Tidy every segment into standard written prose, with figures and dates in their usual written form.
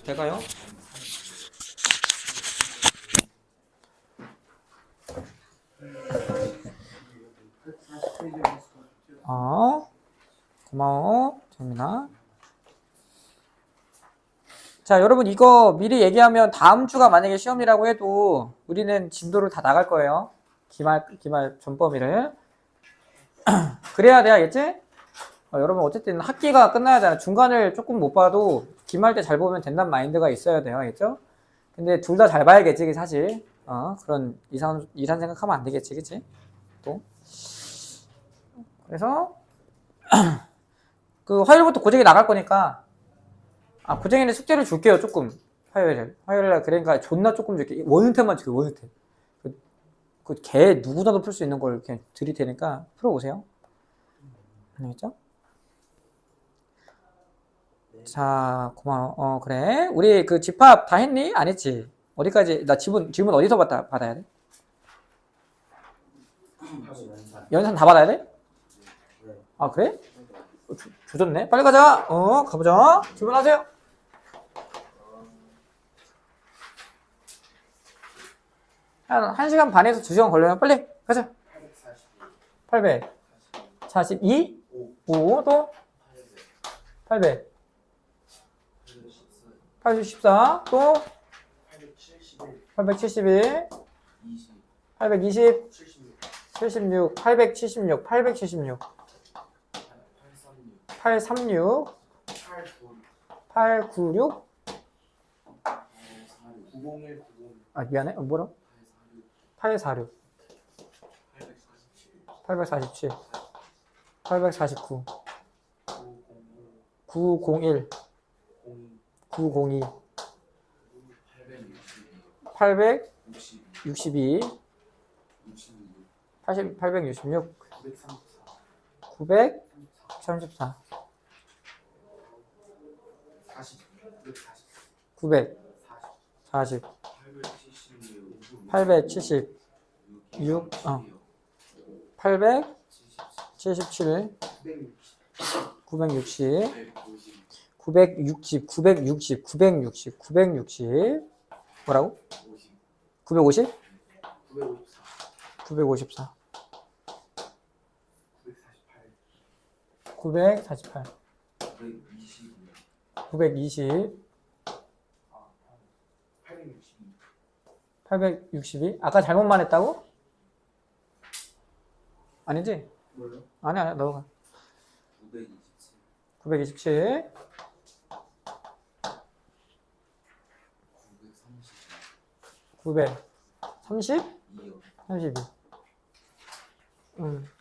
될까요? 고마워 재민아. 자, 여러분 이거 미리 얘기하면 다음 주가 만약에 시험이라고 해도 우리는 진도를 다 나갈 거예요. 기말 전범위를. 그래야 돼, 알겠지? 여러분 어쨌든 학기가 끝나야 되잖아. 중간을 조금 못 봐도 기말 때 잘 보면 된다는 마인드가 있어야 돼요, 알겠죠? 근데 둘 다 잘 봐야겠지, 사실. 그런 이산 생각하면 안 되겠지, 그치? 또. 그래서 그 화요일부터 고쟁이 나갈 거니까 고쟁이는 숙제를 줄게요, 조금. 화요일날 그러니까 존나 조금 줄게. 원유템만 줄게, 원유템. 걔 누구나도 풀 수 있는 걸 그냥 드릴 테니까 풀어보세요. 알겠죠? 자, 고마워. 그래. 우리 그 집합 다 했니? 안 했지? 어디까지? 나 질문 어디서 받아야 돼? 연산 다 받아야 돼? 아, 그래? 조졌네. 빨리 가자. 가보자. 질문하세요. 한 1시간 반에서 2시간 걸려요. 빨리 가자. 842? 5 또? 800 814 또? 871 820 76 876 876 836 896 미안해. 뭐라? 846 847 849 901 902 862 866 934 940 876 877 960 960 뭐라고? 950? 954 948 920 862 아까 잘못만 했다고? 아니지? 뭐요? 아니야 너가 927 927 930 32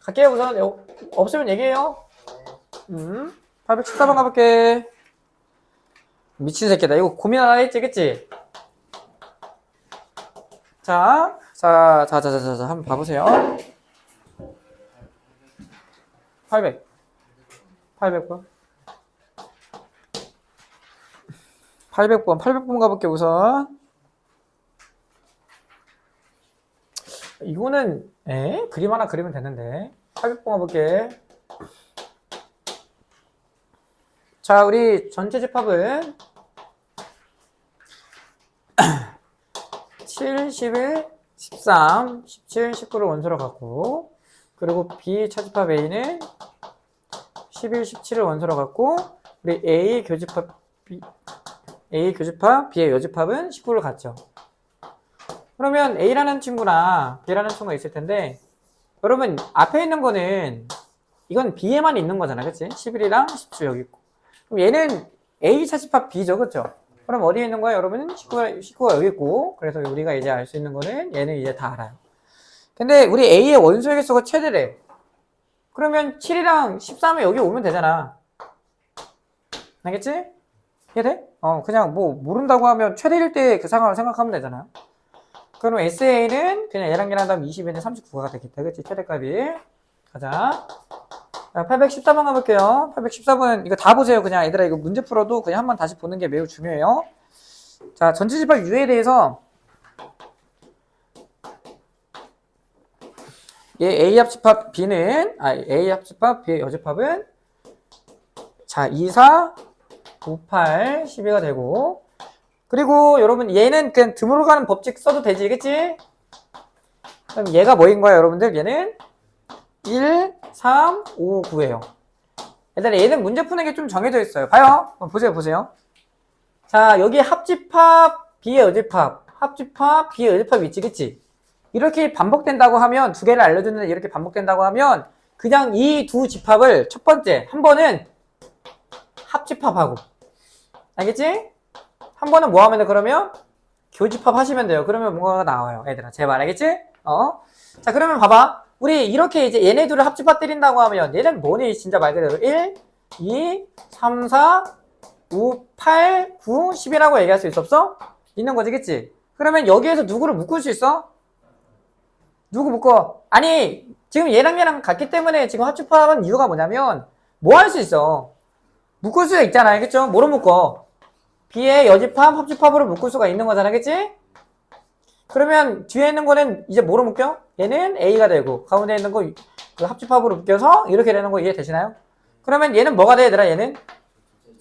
갈게요. 우선 없으면 얘기해요. 814번 가볼게. 미친 새끼다. 이거 고민 하나 했지, 그치? 자, 한번 봐보세요. 800번 800번 가볼게. 우선 이거는 그림 하나 그리면 되는데 800번 가볼게. 자, 우리 전체 집합은 7, 11, 13, 17, 19를 원소로 갖고, 그리고 B 차집합 A는 11, 17을 원소로 갖고, 우리 A 교집합 B의 여집합은 19를 갖죠. 그러면 A라는 친구나 B라는 친구가 있을 텐데, 여러분 앞에 있는 거는 이건 B에만 있는 거잖아, 그치? 11이랑 17 여기 있고. 그럼 얘는 A 차집합 B죠, 그쵸? 그럼 어디에 있는 거야, 여러분은? 19가 여기 있고, 그래서 우리가 이제 알 수 있는 거는 얘는 이제 다 알아요. 근데 우리 A의 원소의 개수가 최대래. 그러면 7이랑 13이 여기 오면 되잖아. 알겠지? 이해돼? 그냥 뭐 모른다고 하면 최대일 때 그 상황을 생각하면 되잖아. 그럼 SA는 그냥 얘랑 하면 20에는 39가 되겠다. 그치? 최대값이. 가자. 814번 가볼게요. 814번 이거 다 보세요. 그냥 얘들아 이거 문제 풀어도 그냥 한번 다시 보는 게 매우 중요해요. 자, 전체 집합 U에 대해서 얘 A 합집합 B는 A 합집합 B의 여집합은 자 2, 4, 5, 8, 12가 되고 그리고 여러분 얘는 그냥 드물어 가는 법칙 써도 되지, 그치? 그럼 얘가 뭐인 거야, 여러분들? 얘는 1, 3, 5, 9예요. 얘들아, 얘는 문제 푸는 게 좀 정해져 있어요. 봐요. 보세요, 보세요. 자, 여기 합집합, 비여집합, 합집합, 비여집합이 있지, 그치? 이렇게 반복된다고 하면, 두 개를 알려주는데 이렇게 반복된다고 하면, 그냥 이 두 집합을 첫 번째, 한 번은 합집합하고, 알겠지? 한 번은 뭐 하면 돼, 그러면? 교집합 하시면 돼요. 그러면 뭔가가 나와요, 얘들아. 제발, 알겠지? 자, 그러면 봐봐. 우리 이렇게 이제 얘네 둘을 합집합 때린다고 하면, 얘는 뭐니? 진짜 말 그대로 1, 2, 3, 4, 5, 8, 9, 10이라고 얘기할 수 있어? 있는 거지, 그치? 그러면 여기에서 누구를 묶을 수 있어? 누구 묶어? 아니, 지금 얘랑 같기 때문에 지금 합집합은 이유가 뭐냐면, 뭐 할 수 있어? 묶을 수 있잖아, 그쵸? 뭐로 묶어? B의 여집합, 합집합으로 묶을 수가 있는 거잖아, 그치? 그러면 뒤에 있는 거는 이제 뭐로 묶여? 얘는 A가 되고, 가운데 있는 거 그 합집합으로 묶여서 이렇게 되는 거 이해되시나요? 그러면 얘는 뭐가 돼, 얘들아? 얘는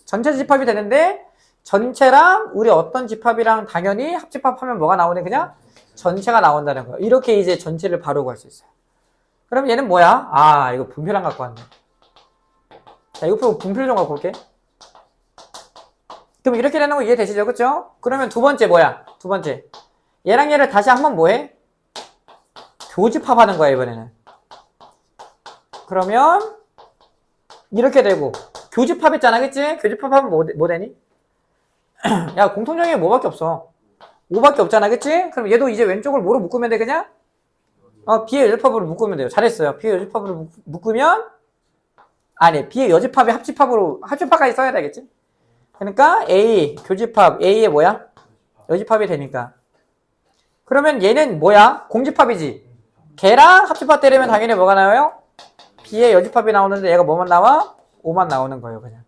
전체 집합이 되는데, 전체랑 우리 어떤 집합이랑 당연히 합집합하면 뭐가 나오네? 그냥 전체가 나온다는 거예요. 이렇게 이제 전체를 바로 할 수 있어요. 그럼 얘는 뭐야? 아, 이거 분표랑 갖고 왔네. 자, 이거 분표 좀 갖고 올게. 그럼 이렇게 되는 거 이해되시죠? 그쵸? 그러면 두 번째 뭐야? 두 번째. 얘랑 얘를 다시 한번 뭐해? 교집합하는 거야, 이번에는. 그러면 이렇게 되고 교집합했잖아, 그치? 교집합하면 뭐 되니? 야, 공통점이 뭐밖에 없어? 5밖에 없잖아, 그치? 그럼 얘도 이제 왼쪽을 뭐로 묶으면 돼, 그냥? B의 여집합으로 묶으면 돼요. 잘했어요. B의 여집합으로 묶으면 아니, B의 여집합이 합집합까지 써야 되겠지? 그러니까 A, 교집합, A의 뭐야? 여집합이 되니까. 그러면 얘는 뭐야? 공집합이지? 걔랑 합집합 때리면 당연히 뭐가 나와요? B의 여집합이 나오는데 얘가 뭐만 나와? 5만 나오는 거예요, 그냥.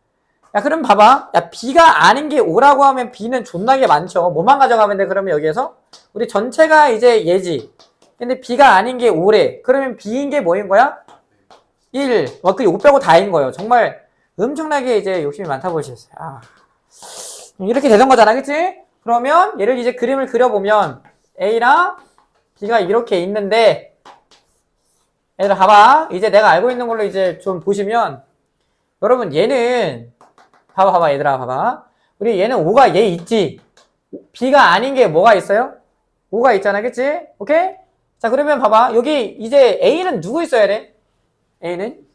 야, 그럼 봐봐. 야, B가 아닌 게 5라고 하면 B는 존나게 많죠. 뭐만 가져가면 돼, 그러면 여기에서? 우리 전체가 이제 얘지. 근데 B가 아닌 게 5래. 그러면 B인 게 뭐인 거야? 1. 그 5 빼고 다인 거예요. 정말 엄청나게 이제 욕심이 많다 보시겠어요. 이렇게 되는 거잖아, 그치? 그러면 얘를 이제 그림을 그려보면 A랑 B가 이렇게 있는데, 얘들아 봐봐. 이제 내가 알고 있는 걸로 이제 좀 보시면, 여러분 얘는 봐봐 얘들아 봐봐. 우리 얘는 5가 얘 있지? B가 아닌 게 뭐가 있어요? 5가 있잖아, 그치? 오케이? 자, 그러면 봐봐. 여기 이제 A는 누구 있어야 돼? A는?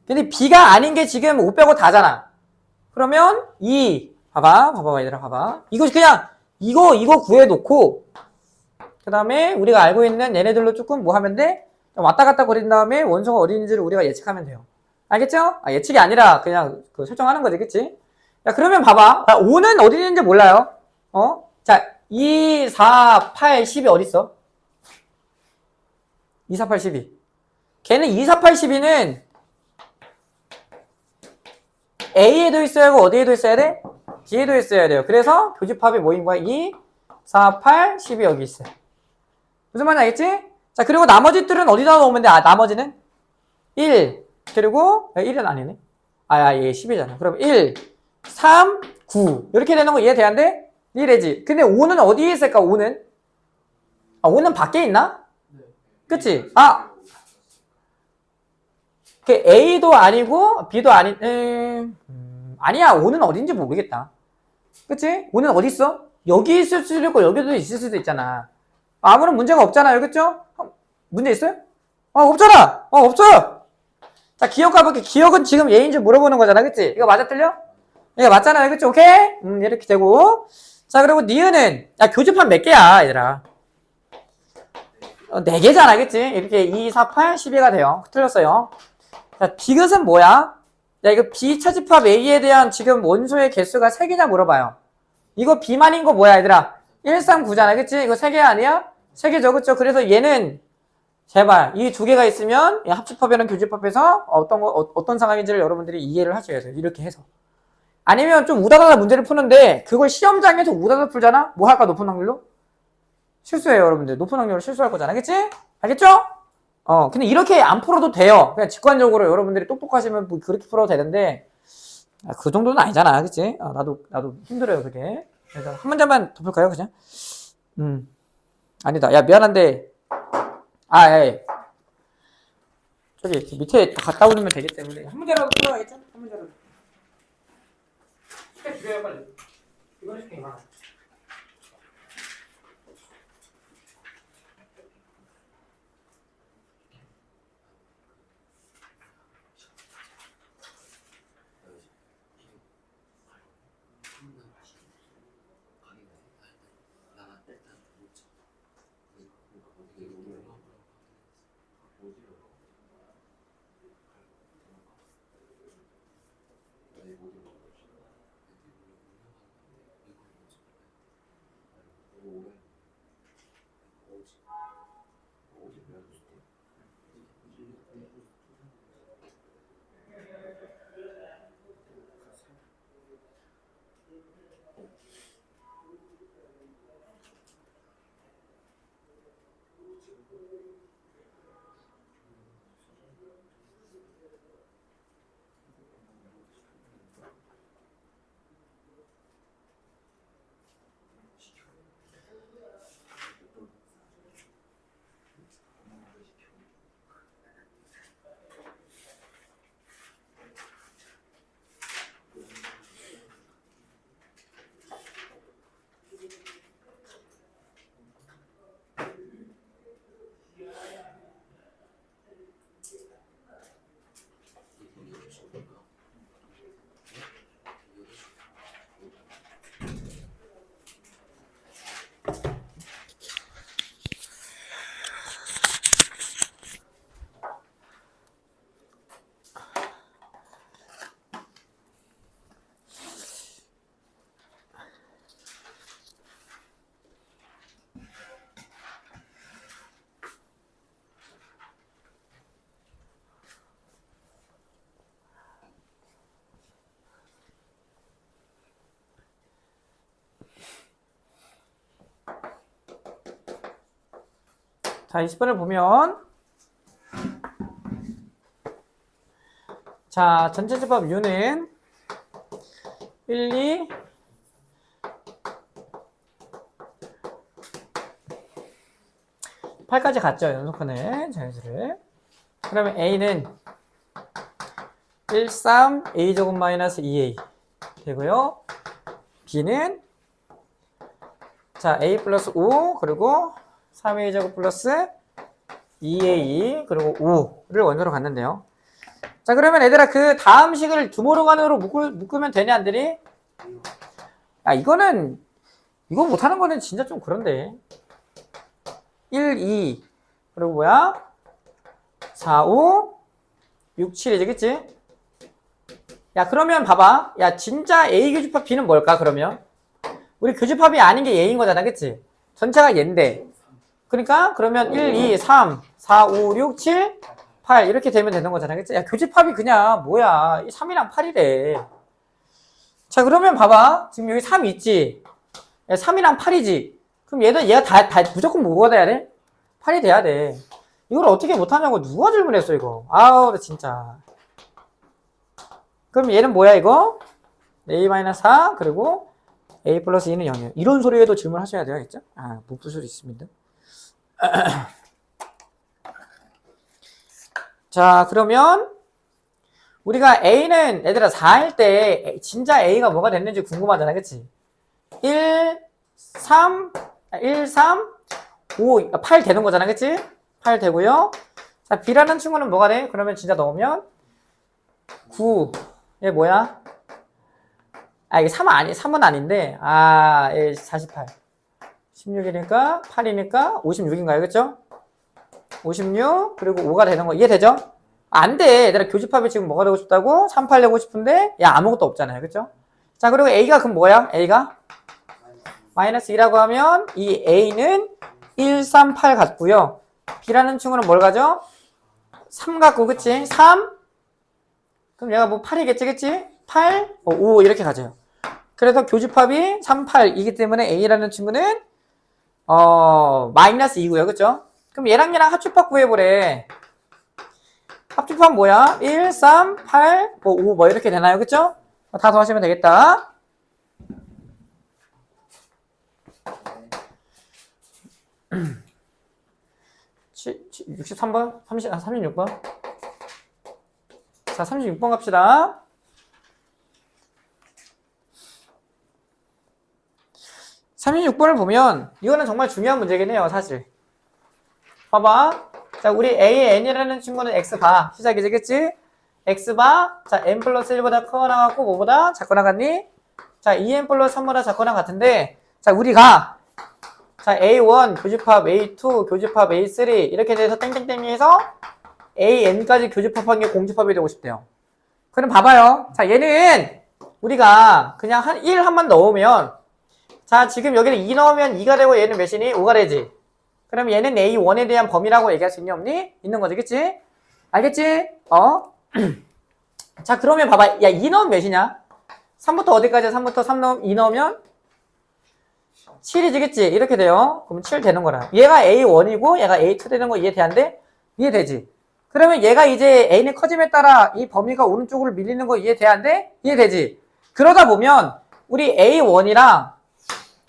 근데 B가 아닌 게 지금 5 빼고 다잖아. 그러면 2 봐봐 얘들아 봐봐. 이거 그냥 이거 구해놓고, 그 다음에 우리가 알고 있는 얘네들로 조금 뭐 하면 돼? 왔다 갔다 거린 다음에 원소가 어디인지를 우리가 예측하면 돼요. 알겠죠? 예측이 아니라 그냥 그 설정하는 거지, 그치? 야, 그러면 봐봐. 5는 어디 있는지 몰라요. 자, 2, 4, 8, 10이 어디 있어? 2, 4, 8, 12. 걔는 2, 4, 8, 12는 A에도 있어야 하고 어디에도 있어야 돼? B에도 있어야 돼요. 그래서 교집합이 뭐인 거야? 2, 4, 8, 10이 여기 있어요. 무슨 말인지 알겠지? 자, 그리고 나머지들은 어디다 놓으면 돼? 나머지는 1. 그리고 1은 아니네. 얘 10이잖아. 그럼 1, 3, 9. 이렇게 되는 거 이해돼야? 이래지. 근데 5는 어디에 있을까? 5는? 5는 밖에 있나? 그치? 그 A도 아니고 B도 아니야. 5는 어딘지 모르겠다. 그치? 5는 어디 있어? 여기 있을 수도 있고 여기도 있을 수도 있잖아. 아무런 문제가 없잖아요. 그쵸? 문제 있어요? 없잖아. 없어요. 자, 기억 가볼게. 기억은 지금 얘인지 물어보는 거잖아. 그치? 이거 맞아, 틀려? 이거 맞잖아요. 그치? 오케이? 이렇게 되고. 자, 그리고 니은은, 교집합 몇 개야, 얘들아? 4개잖아. 그치? 이렇게 2, 4, 8, 12가 돼요. 틀렸어요. 자, 디귿은 뭐야? 이거 B 차집합 A에 대한 지금 원소의 개수가 3개냐 물어봐요. 이거 B만인 거 뭐야, 얘들아? 1, 3, 9잖아. 그치? 이거 3개 아니야? 3개죠. 그쵸? 그래서 얘는 제발 이 2개가 있으면 합집합이랑 교집합에서 어떤 상황인지를 여러분들이 이해를 하셔야 돼요. 이렇게 해서. 아니면 좀 우다다다 문제를 푸는데 그걸 시험장에서 우다다다 풀잖아? 뭐 할까, 높은 확률로? 실수해요, 여러분들. 높은 확률로 실수할 거잖아. 그치? 알겠죠? 근데 이렇게 안 풀어도 돼요. 그냥 직관적으로 여러분들이 똑똑하시면 그렇게 풀어도 되는데, 그 정도는 아니잖아, 그치? 나도 힘들어요, 그게. 그래서 한 문제만 더 볼까요, 그냥? 아니다. 야, 미안한데. 예. 저기, 밑에 갔다 오면 되기 때문에. 한 문제라도 풀어야겠죠? 한 문제라도. 시간 줄여요, 빨리. 이거 해줄게, 이거. 자, 20번을 보면, 자, 전체 집합 U는 1, 2, 8까지 갔죠, 연속하는 자연수를. 그러면 A는 1, 3, A제곱 마이너스 2A 되고요. B는, 자, A 플러스 5, 그리고 3a제곱 플러스 2a 그리고 5를 원소로 갔는데요. 자, 그러면 얘들아 그 다음 식을 두모로간으로 묶으면 되냐 안 되니? 야, 이거 못하는 거는 진짜 좀 그런데. 1, 2 그리고 뭐야? 4, 5 6, 7이지, 그치? 야, 그러면 봐봐. 야, 진짜 A 교집합 B는 뭘까, 그러면? 우리 교집합이 아닌 게 A인 거잖아, 그치? 전체가 얘인데. 그러니까 그러면 1, 2, 3, 4, 5, 6, 7, 8 이렇게 되면 되는 거잖아, 그치? 야, 교집합이 그냥 뭐야? 3이랑 8이래. 자, 그러면 봐봐. 지금 여기 3 있지? 야, 3이랑 8이지? 그럼 얘가 다 무조건 뭐가 돼야 돼? 8이 돼야 돼. 이걸 어떻게 못하냐고 누가 질문했어, 이거. 아우, 나 진짜. 그럼 얘는 뭐야, 이거? A-4 그리고 A 플러스 2는 0이에요. 이런 소리에도 질문하셔야 돼요, 진짜? 못 풀 수도 있습니다. 자, 그러면 우리가 A는 얘들아 4일 때 진짜 A가 뭐가 됐는지 궁금하잖아, 그치? 1, 3, 5, 8 되는 거잖아, 그치? 8 되고요. 자, B라는 친구는 뭐가 돼? 그러면 진짜 넣으면 9. 얘 뭐야? 이게 3은 아닌데, 48. 16이니까, 8이니까, 56인가요? 그쵸? 56, 그리고 5가 되는 거, 이해되죠? 안 돼. 얘들아, 교집합이 지금 뭐가 되고 싶다고? 3, 8 내고 싶은데, 야, 아무것도 없잖아요. 그쵸? 자, 그리고 A가 그럼 뭐야? A가? 마이너스 2라고 하면, 이 A는 1, 3, 8 같고요. B라는 친구는 뭘 가져? 3 갖고, 그치? 3? 그럼 얘가 뭐 8이겠지, 그치? 8, 5 이렇게 가져요. 그래서 교집합이 3, 8이기 때문에 A라는 친구는 마이너스 2고요. 그쵸? 그럼 얘랑 합집합 구해보래. 합집합 뭐야? 1, 3, 8, 5 뭐 이렇게 되나요? 그쵸? 다 더하시면 되겠다. 63번? 36번? 자, 36번 갑시다. (36번을) 보면 이거는 정말 중요한 문제긴 해요, 사실. 봐봐. 자, 우리 A의 n이라는 친구는 x바 시작이지, 그치? x바, 자, n 플러스 1보다 크거나 같고 뭐보다 작거나 같니? 자, 2n 플러스 3보다 작거나 같은데, 자, 우리가 자, A1 교집합, A2 교집합, A3 이렇게 돼서 땡땡땡 해서 AN까지 교집합한 게 공집합이 되고 싶대요. 그럼 봐봐요. 자, 얘는 우리가 그냥 1 한번 넣으면, 자, 지금 여기는 2 넣으면 2가 되고 얘는 몇이니? 5가 되지. 그럼 얘는 A1에 대한 범위라고 얘기할 수 있니 없니? 있는 거지, 그치? 알겠지? 자, 그러면 봐봐. 야, 2 넣으면 몇이냐? 3부터 어디까지야? 3부터 3 넣으면 2 넣으면 7이지, 그치? 이렇게 돼요. 그럼 7 되는 거라. 얘가 A1이고 얘가 A2 되는 거 이해돼안돼? 이해되지? 그러면 얘가 이제 A는 커짐에 따라 이 범위가 오른쪽으로 밀리는 거 이해돼안돼? 이해되지? 그러다 보면 우리 A1이랑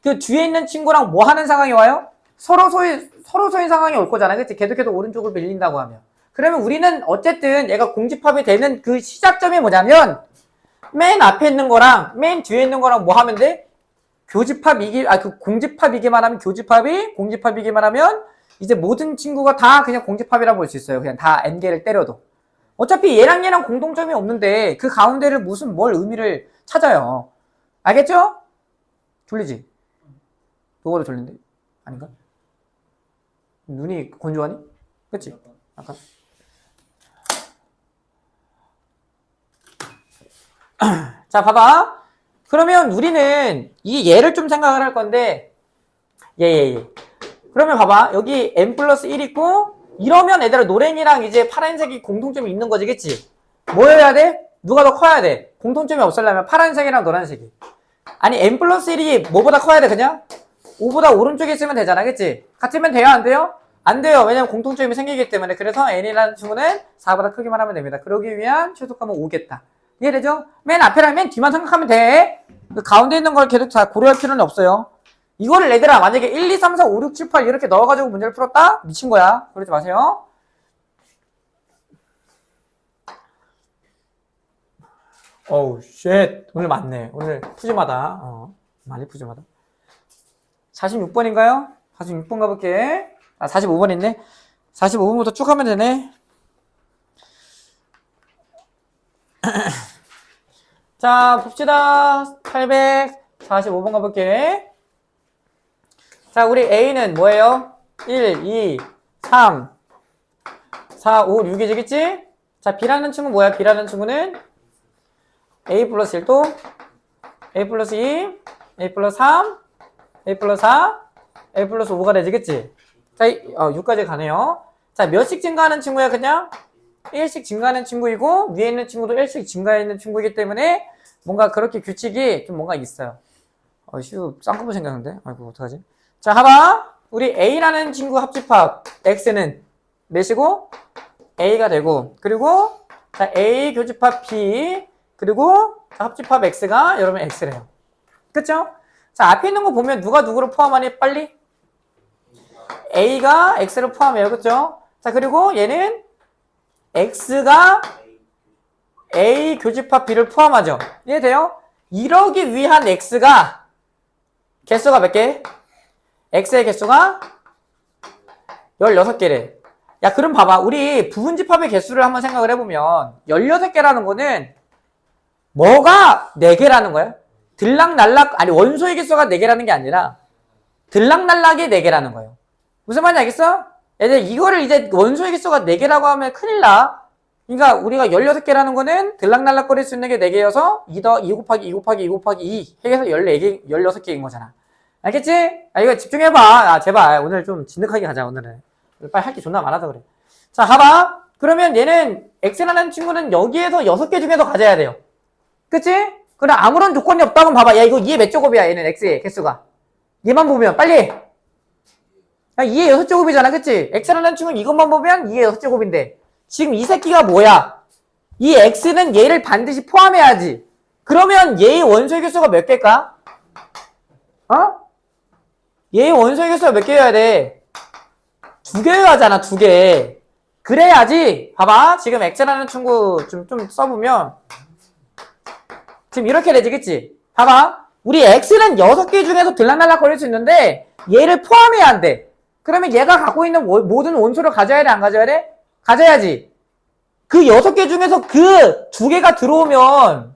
그 뒤에 있는 친구랑 뭐 하는 상황이 와요? 서로 소인 상황이 올 거잖아, 그치? 계속해서 오른쪽으로 밀린다고 하면. 그러면 우리는 어쨌든 얘가 공집합이 되는 그 시작점이 뭐냐면 맨 앞에 있는 거랑 맨 뒤에 있는 거랑 뭐 하면 돼? 그 공집합이기만 하면 공집합이기만 하면 이제 모든 친구가 다 그냥 공집합이라고 볼 수 있어요. 그냥 다 n개를 때려도. 어차피 얘랑 공통점이 없는데 그 가운데를 뭘 의미를 찾아요. 알겠죠? 졸리지? 너거를 졸린데? 아닌가? 눈이 건조하니? 그치? 약간. 자, 봐봐. 그러면 우리는 이 얘를 좀 생각을 할 건데, 얘. 그러면 봐봐. 여기 n 플러스 1 있고, 이러면 얘들아 노랭이랑 이제 파란색이 공통점이 있는 거지, 그치? 뭐여야 돼? 누가 더 커야 돼? 공통점이 없으려면 파란색이랑 노란색이. 아니, n 플러스 1이 뭐보다 커야 돼, 그냥? 5보다 오른쪽에 있으면 되잖아, 그치? 같으면 돼요, 안 돼요? 안 돼요. 왜냐면 공통점이 생기기 때문에. 그래서 n이라는 친구는 4보다 크기만 하면 됩니다. 그러기 위한 최소값은 5겠다. 이해되죠? 맨 앞이랑 맨 뒤만 생각하면 돼. 그 가운데 있는 걸 계속 다 고려할 필요는 없어요. 이거를 얘들아 만약에 1, 2, 3, 4, 5, 6, 7, 8 이렇게 넣어가지고 문제를 풀었다? 미친 거야. 그러지 마세요. 어우 쉣. 오늘 많네. 오늘 푸짐하다. 많이 푸짐하다. 46번인가요? 46번 가볼게. 45번 있네. 45번부터 쭉 하면 되네. 자, 봅시다. 845번 가볼게. 자, 우리 A는 뭐예요? 1, 2, 3, 4, 5, 6이지, 그치? 자, B라는 친구는 뭐야? B라는 친구는 A 플러스 1도, A 플러스 2, A 플러스 3, A 플러스 4, A 플러스 5가 되지, 그치? 자, 6까지 가네요. 자, 몇씩 증가하는 친구야, 그냥? 1씩 증가하는 친구이고, 위에 있는 친구도 1씩 증가하는 친구이기 때문에 뭔가 그렇게 규칙이 좀 뭔가 있어요. 쌍꺼풀 생겼는데? 아이고, 어떡하지? 자, 봐봐. 우리 A라는 친구 합집합 X는 몇이고? A가 되고, 그리고 자, A 교집합 B, 그리고 합집합 X가 여러분 X래요. 그쵸? 자, 앞에 있는 거 보면 누가 누구를 포함하니? 빨리? A가 X를 포함해요. 그쵸? 자, 그리고 얘는 X가 A 교집합 B를 포함하죠. 이해돼요? 이러기 위한 X가 개수가 몇 개? X의 개수가 16개래. 야, 그럼 봐봐. 우리 부분집합의 개수를 한번 생각을 해보면 16개라는 거는 뭐가 4개라는 거야? 들락날락, 아니 원소의 개수가 4개라는 게 아니라 들락날락이 4개라는 거예요. 무슨 말인지 알겠어? 얘들 이거를 이제 원소의 개수가 4개라고 하면 큰일 나. 그러니까 우리가 16개라는 거는 들락날락 거릴 수 있는 게 4개여서 2 곱하기 2 곱하기 2 곱하기 2 해서 14개, 16개인 거잖아. 알겠지? 이거 집중해봐. 제발 오늘 좀 진득하게 가자. 오늘은 빨리 할 게 존나 많아서 그래. 자, 봐봐. 그러면 얘는 X라는 친구는 여기에서 6개 중에서 가져야 돼요. 그치? 그럼 아무런 조건이 없다고 봐봐. 야, 이거 2의 몇 제곱이야? 얘는 X의 개수가. 얘만 보면 빨리. 야, 2의 6제곱이잖아. 그치? X라는 친구는 이것만 보면 2의 6제곱인데 지금 이 새끼가 뭐야? 이 X는 얘를 반드시 포함해야지. 그러면 얘의 원소의 개수가 몇 개일까? 어? 얘의 원소의 개수가 몇 개여야 돼? 2개여야 하잖아, 2개. 그래야지, 봐봐. 지금 x라는 친구 좀 써보면, 지금 이렇게 되지, 그치? 봐봐. 우리 x는 6개 중에서 들락날락 거릴 수 있는데, 얘를 포함해야 한대. 그러면 얘가 갖고 있는 모든 원소를 가져야 돼, 안 가져야 돼? 가져야지. 그 6개 중에서 그 2개가 들어오면,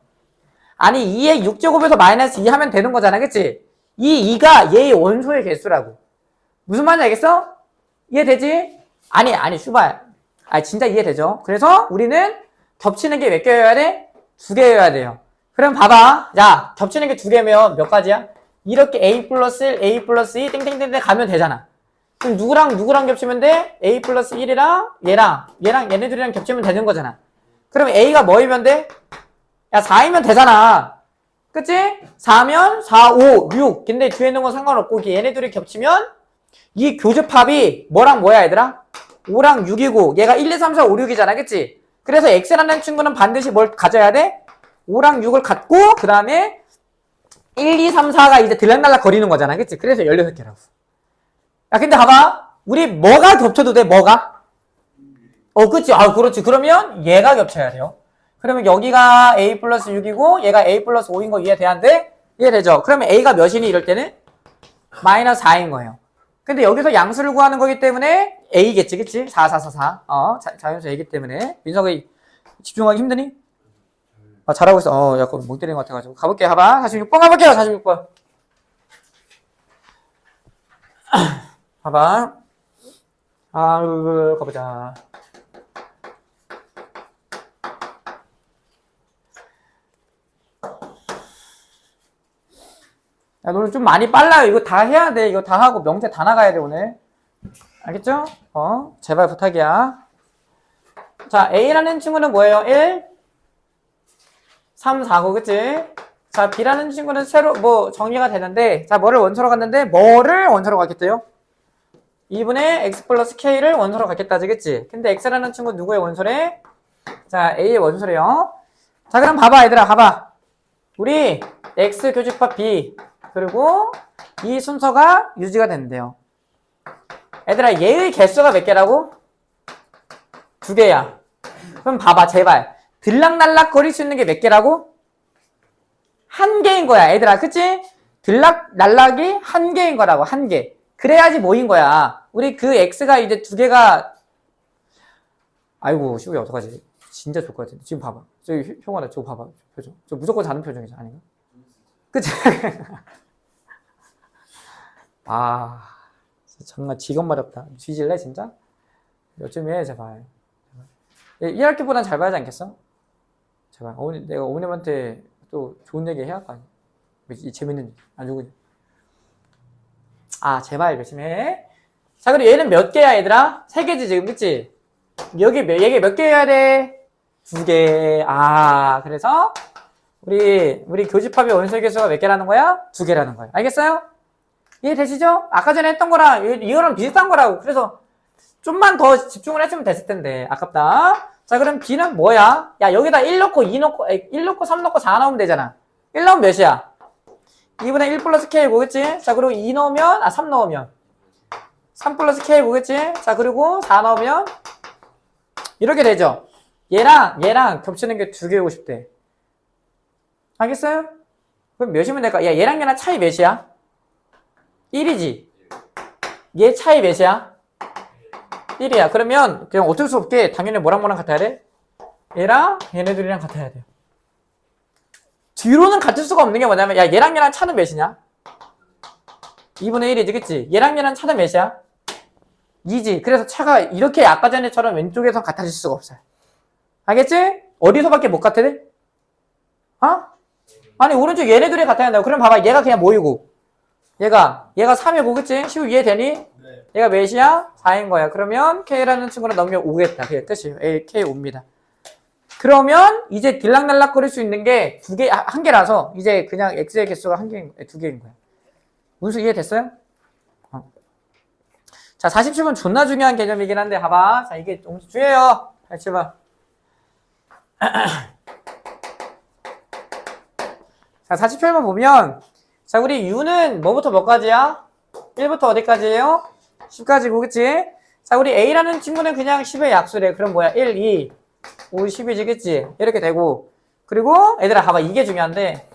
아니, 2의 6제곱에서 마이너스 2 하면 되는 거잖아, 그치? 이 2가 얘의 원소의 개수라고. 무슨 말인지 알겠어? 이해되지? 아니, 슈발. 진짜 이해되죠? 그래서 우리는 겹치는 게 몇 개여야 돼? 2개여야 돼요. 그럼 봐봐. 야, 겹치는 게 2개면 몇 가지야? 이렇게 a 플러스 1, a 플러스 2, 땡땡땡땡 가면 되잖아. 그럼 누구랑 겹치면 돼? a 플러스 1이랑 얘랑 얘네들이랑 겹치면 되는 거잖아. 그럼 a가 뭐이면 돼? 야, 4이면 되잖아. 그치? 4면 4, 5, 6. 근데 뒤에 있는 건 상관없고 얘네들이 겹치면 이 교집합이 뭐랑 뭐야 얘들아? 5랑 6이고 얘가 1, 2, 3, 4, 5, 6이잖아. 그치? 그래서 x라는 친구는 반드시 뭘 가져야 돼? 5랑 6을 갖고 그 다음에 1, 2, 3, 4가 이제 들락날락 거리는 거잖아. 그치? 그래서 16개라고. 야, 근데 봐봐. 우리 뭐가 겹쳐도 돼? 뭐가? 그치? 그렇지. 그러면 얘가 겹쳐야 돼요. 그러면 여기가 a 플러스 6이고 얘가 a 플러스 5인 거 이해돼야돼? 이해되죠? 그러면 a가 몇이니 이럴 때는? 마이너스 4인 거예요. 근데 여기서 양수를 구하는 거기 때문에 a겠지, 그치? 4, 4, 4, 4. 자연수 a이기 때문에. 민석아, 집중하기 힘드니? 잘하고 있어. 약간 멍 때리는 것 같아가지고. 가볼게요. 봐봐. 46번 가볼게요. 46번. 봐봐. 가보자. 야, 너는 좀 많이 빨라요. 이거 다 해야 돼. 이거 다 하고 명제 다 나가야 돼, 오늘. 알겠죠? 제발 부탁이야. 자, A라는 친구는 뭐예요? 1, 3, 4고, 그치? 자, B라는 친구는 새로, 정리가 되는데, 자, 뭐를 원소로 갔는데, 뭐를 원소로 갔겠대요? 2분의 x 플러스 k를 원소로 갔겠다지, 그치? 근데 x라는 친구 누구의 원소래? 자, A의 원소래요. 자, 그럼 봐봐, 얘들아, 봐봐. 우리 x 교집합 B, 그리고 이 순서가 유지가 된대요. 얘들아, 얘의 개수가 몇 개라고? 2개야. 그럼 봐봐, 제발. 들락날락 거릴 수 있는 게 몇 개라고? 1개인 거야, 얘들아. 그치? 들락날락이 1개인 거라고, 1개. 그래야지 뭐인 거야. 우리 그 x가 이제 2개가, 아이고, 시우야, 어떡하지? 진짜 좋을 것 같은데. 지금 봐봐. 저기, 형아나, 저거 봐봐. 표정. 저 무조건 자는 표정이지, 아닌가? 그치? 정말 지겹마렵다. 뒤질래, 진짜? 요즘 해, 제발. 1학기보단 잘 봐야지 않겠어? 제발. 내가 어머님한테 또 좋은 얘기 해야 할 거 아니야? 이 재밌는, 누구지? 제발 열심히 해. 자, 그리고 얘는 몇 개야, 얘들아? 3개지, 지금, 그치? 얘게 몇 개 해야 돼? 2개. 그래서, 우리 교집합의 원소의 개수가 몇 개라는 거야? 2개라는 거야. 알겠어요? 이해되시죠? 아까 전에 했던 거랑, 이거랑 비슷한 거라고. 그래서, 좀만 더 집중을 했으면 됐을 텐데. 아깝다. 자, 그럼 B는 뭐야? 야, 여기다 1 넣고, 2 넣고, 1 넣고, 3 넣고, 4 넣으면 되잖아. 1 넣으면 몇이야? 2분의 1 플러스 K고, 그치? 자, 그리고 2 넣으면, 3 넣으면. 3 플러스 K고, 그치? 자, 그리고 4 넣으면, 이렇게 되죠? 얘랑 겹치는 게 2개고 싶대. 알겠어요? 그럼 몇이면 될까? 야, 얘랑 차이 몇이야? 1이지? 얘 차이 몇이야? 1이야. 그러면 그냥 어쩔 수 없게 당연히 뭐랑 같아야 돼? 얘랑 얘네들이랑 같아야 돼요. 뒤로는 같을 수가 없는 게 뭐냐면, 야, 얘랑 차는 몇이냐? 2분의 1이지, 그치? 얘랑 차는 몇이야? 2지. 그래서 차가 이렇게 아까 전에처럼 왼쪽에서 같아질 수가 없어요. 알겠지? 어디서밖에 못 같아 돼? 아니, 오른쪽 얘네들이 같아야 한다고. 그럼 봐봐. 얘가 그냥 뭐이고? 얘가 3이고, 그치? 시우 이해되니? 네. 얘가 몇이야? 4인 거야. 그러면 K라는 친구는 넣으면 5겠다. 그게 끝이에요. K 5입니다. 그러면 이제 들락날락 거릴 수 있는 게 1개라서 이제 그냥 X의 개수가 2개인 거야. 문수 이해됐어요? 자, 47번 존나 중요한 개념이긴 한데, 봐봐. 자, 이게 좀 주의해요. 87번. 자, 47번 보면, 자, 우리 U는 뭐부터 뭐까지야? 1부터 어디까지예요? 10까지고, 그치? 자, 우리 A라는 친구는 그냥 10의 약수래. 그럼 뭐야? 1, 2, 5, 10이지, 그치? 이렇게 되고. 그리고, 얘들아, 봐봐. 이게 중요한데.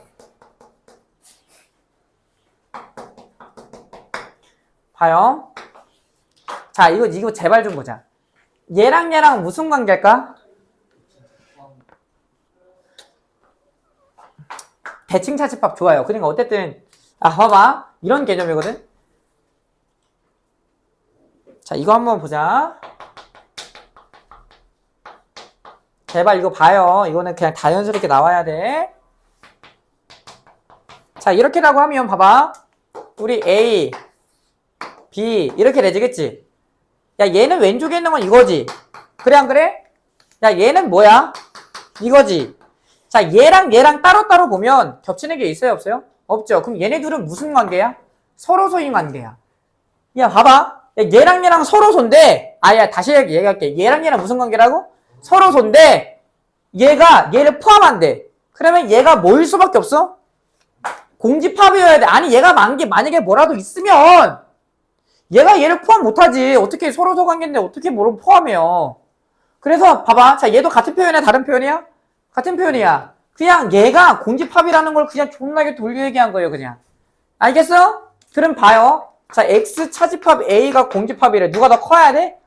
봐요. 자, 이거 제발 좀 보자. 얘랑 무슨 관계일까? 대칭 차집합 좋아요. 그러니까 어쨌든 봐봐. 이런 개념이거든. 자, 이거 한번 보자. 제발 이거 봐요. 이거는 그냥 자연스럽게 나와야 돼. 자, 이렇게라고 하면 봐봐. 우리 A, B 이렇게 되지겠지? 야, 얘는 왼쪽에 있는 건 이거지. 그래 안 그래? 야, 얘는 뭐야? 이거지. 자, 얘랑 따로따로 보면 겹치는 게 있어요, 없어요? 없죠. 그럼 얘네 둘은 무슨 관계야? 서로 소인 관계야. 야, 봐봐. 야, 얘랑 서로 소인데, 야, 다시 얘기할게. 얘랑 무슨 관계라고? 서로 소인데, 얘가 얘를 포함한대. 그러면 얘가 뭐일 수밖에 없어? 공집합이어야 돼. 아니, 얘가 만약에 뭐라도 있으면, 얘가 얘를 포함 못하지. 어떻게 서로 소 관계인데 어떻게 뭐를 포함해요? 그래서 봐봐. 자, 얘도 같은 표현이야? 다른 표현이야? 같은 표현이야. 그냥 얘가 공집합이라는 걸 그냥 존나게 돌려 얘기한 거예요, 그냥. 알겠어? 그럼 봐요. 자, X 차집합 A가 공집합이래. 누가 더 커야 돼?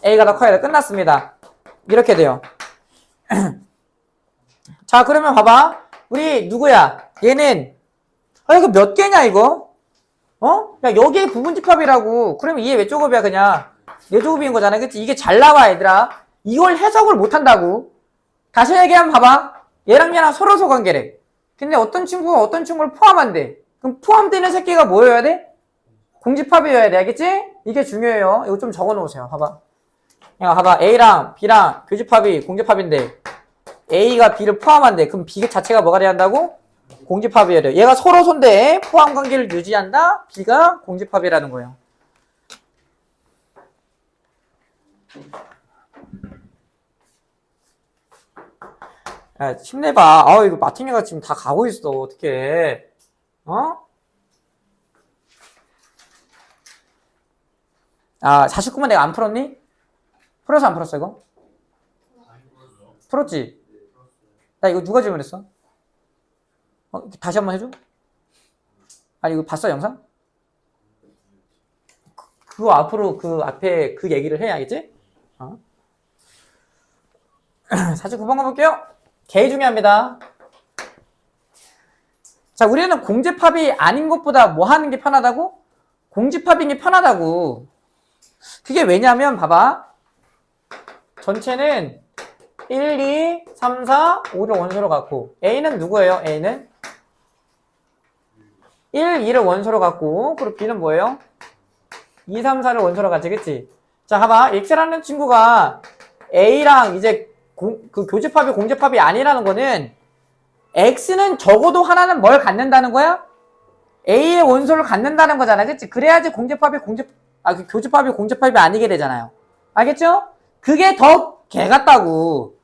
A가 더 커야 돼. 끝났습니다. 이렇게 돼요. 자, 그러면 봐봐. 우리 누구야? 얘는 이거 몇 개냐 이거? 야, 여기에 부분집합이라고. 그러면 이게 몇 조급이야 그냥? 네 조급인 거잖아, 그치? 이게 잘 나와, 얘들아. 이걸 해석을 못 한다고. 다시 얘기하면 봐봐. 얘랑 서로 소관계래. 근데 어떤 친구가 어떤 친구를 포함한대. 그럼 포함되는 새끼가 뭐여야 돼? 공집합이어야 돼. 알겠지? 이게 중요해요. 이거 좀 적어 놓으세요. 봐봐. 야, 봐봐. A랑 B랑 교집합이 공집합인데 A가 B를 포함한대. 그럼 B 자체가 뭐가 돼야 한다고? 공집합이어야 돼. 얘가 서로 손대 포함 관계를 유지한다. B가 공집합이라는 거예요. 야, 힘내봐. 이거 마틴이가 지금 다 가고 있어. 어떡해. 49번 내가 안 풀었니? 풀어서 안 풀었어, 이거? 풀었지? 나 이거 누가 질문했어? 다시 한번 해줘? 아니, 이거 봤어, 영상? 그거 앞으로 그 앞에 그 얘기를 해야겠지? 49번 가볼게요. 개 중요합니다. 자, 우리는 공집합이 아닌 것보다 뭐 하는 게 편하다고? 공집합인 게 편하다고. 그게 왜냐면 봐봐. 전체는 1, 2, 3, 4, 5를 원소로 갖고 A는 누구예요? A는 1, 2를 원소로 갖고 그리고 B는 뭐예요? 2, 3, 4를 원소로 갖지, 그치? 자, 봐봐. X라는 친구가 A랑 이제 그 교집합이 공집합이 아니라는 거는 X는 적어도 하나는 뭘 갖는다는 거야? A의 원소를 갖는다는 거잖아, 그치? 그래야지 그 교집합이 공집합이 아니게 되잖아요. 알겠죠? 그게 더 개 같다고.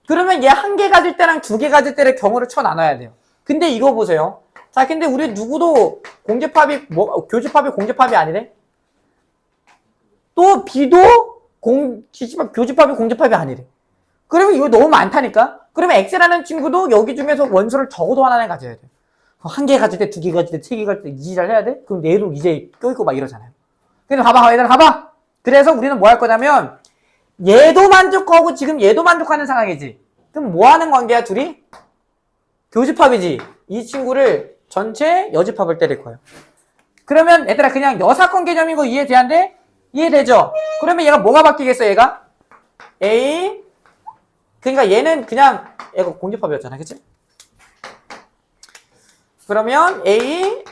그러면 얘 한 개 가질 때랑 두 개 가질 때를 경우를 쳐 나눠야 돼요. 근데 이거 보세요. 자, 근데 우리 누구도 교집합이 공집합이 아니래? 또 B도 교집합이 공집합이 아니래. 그러면 이거 너무 많다니까? 그러면 X라는 친구도 여기 중에서 원소를 적어도 하나는 가져야 돼. 한 개 가질 때, 두 개 가질 때, 세 개 가질 때 이지랄 해야 돼? 그럼 얘도 이제 껴있고 막 이러잖아요. 근데 봐봐, 얘들아, 봐봐! 그래서 우리는 뭐 할 거냐면, 얘도 만족하고 지금 얘도 만족하는 상황이지. 그럼 뭐 하는 관계야, 둘이? 교집합이지. 이 친구를 전체 여집합을 때릴 거예요. 그러면 얘들아, 그냥 여사건 개념인 거 이해돼안돼? 이해되죠? 그러면 얘가 뭐가 바뀌겠어, 얘가? A. 그러니까 얘는 그냥 얘가 공집합이었잖아, 그치? 그러면 A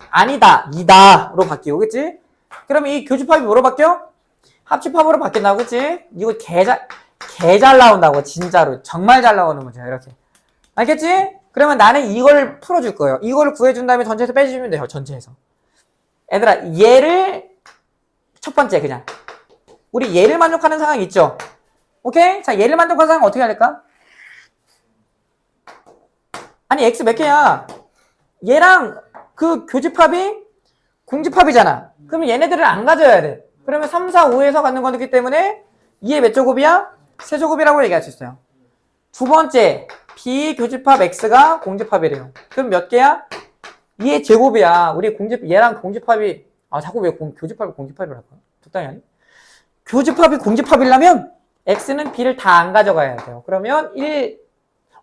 아니다, 이다로 바뀌고, 그치? 그러면 이 교집합이 뭐로 바뀌어? 합집합으로 바뀐다고, 그치? 이거 개 잘 나온다고, 진짜로. 정말 잘 나오는 문제야, 이렇게. 알겠지? 그러면 나는 이걸 풀어줄 거예요. 이걸 구해준 다음에 전체에서 빼주시면 돼요, 전체에서. 얘들아, 얘를 첫 번째, 그냥. 우리 얘를 만족하는 상황이 있죠? 오케이? 자, 얘를 만족하는 상황 어떻게 해야 될까? 아니, X 몇 개야? 얘랑 그 교집합이 공집합이잖아. 그러면 얘네들을 안 가져야 돼. 그러면 3, 4, 5에서 갖는 거기 때문에 2의 몇 제곱이야? 세제곱이라고 얘기할 수 있어요. 두 번째, 비교집합 X가 공집합이래요. 그럼 몇 개야? 2의 제곱이야. 우리 얘랑 공집합이, 자꾸 왜 교집합이 공집합이라고 할까? 적당히 하니? 교집합이 공집합이려면 X는 B를 다 안 가져가야 돼요. 그러면 1,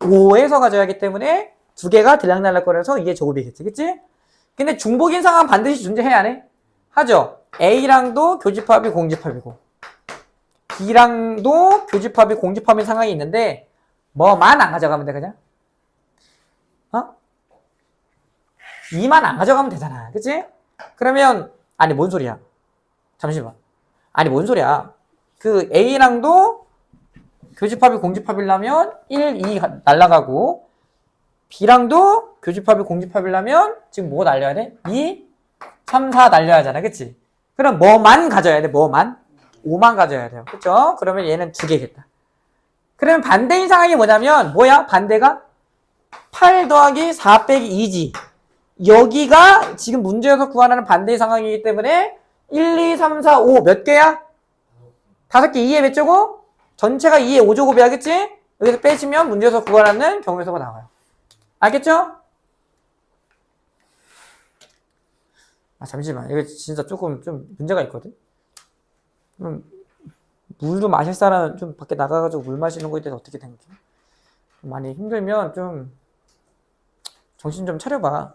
5에서 가져야 하기 때문에 두 개가 들락날락거려서 2의 제곱이겠지. 그치? 근데 중복인 상황 반드시 존재해야 하네? 하죠? A랑도 교집합이 공집합이고 B랑도 교집합이 공집합인 상황이 있는데 뭐만 안 가져가면 돼 그냥? 2만 안 가져가면 되잖아. 그치? 그러면 아니 뭔 소리야? 잠시만. 아니 뭔 소리야? 그 A랑도 교집합이 공집합이려면 1, 2 날라가고 B랑도 교집합이 공집합이려면 지금 뭐 날려야 돼? 2, 3, 4 날려야 하잖아. 그치? 그럼 뭐만 가져야 돼? 뭐만? 5만 가져야 돼요. 그쵸? 그러면 얘는 두 개겠다. 그러면 반대인 상황이 뭐냐면 뭐야? 반대가 8 더하기 4 빼기 2지. 여기가 지금 문제에서 구하라는 반대의 상황이기 때문에 1, 2, 3, 4, 5 몇 개야? 5개 2에 몇 제곱? 전체가 2에 5제곱이야. 그치? 여기서 빼시면 문제에서 구하라는 경우에서가 나와요. 알겠죠? 잠시만. 이거 진짜 조금 좀 문제가 있거든? 물도 마실 사람은 좀 밖에 나가가지고 물 마시는 거에 대해서 어떻게 생각해? 많이 힘들면 좀 정신 좀 차려봐.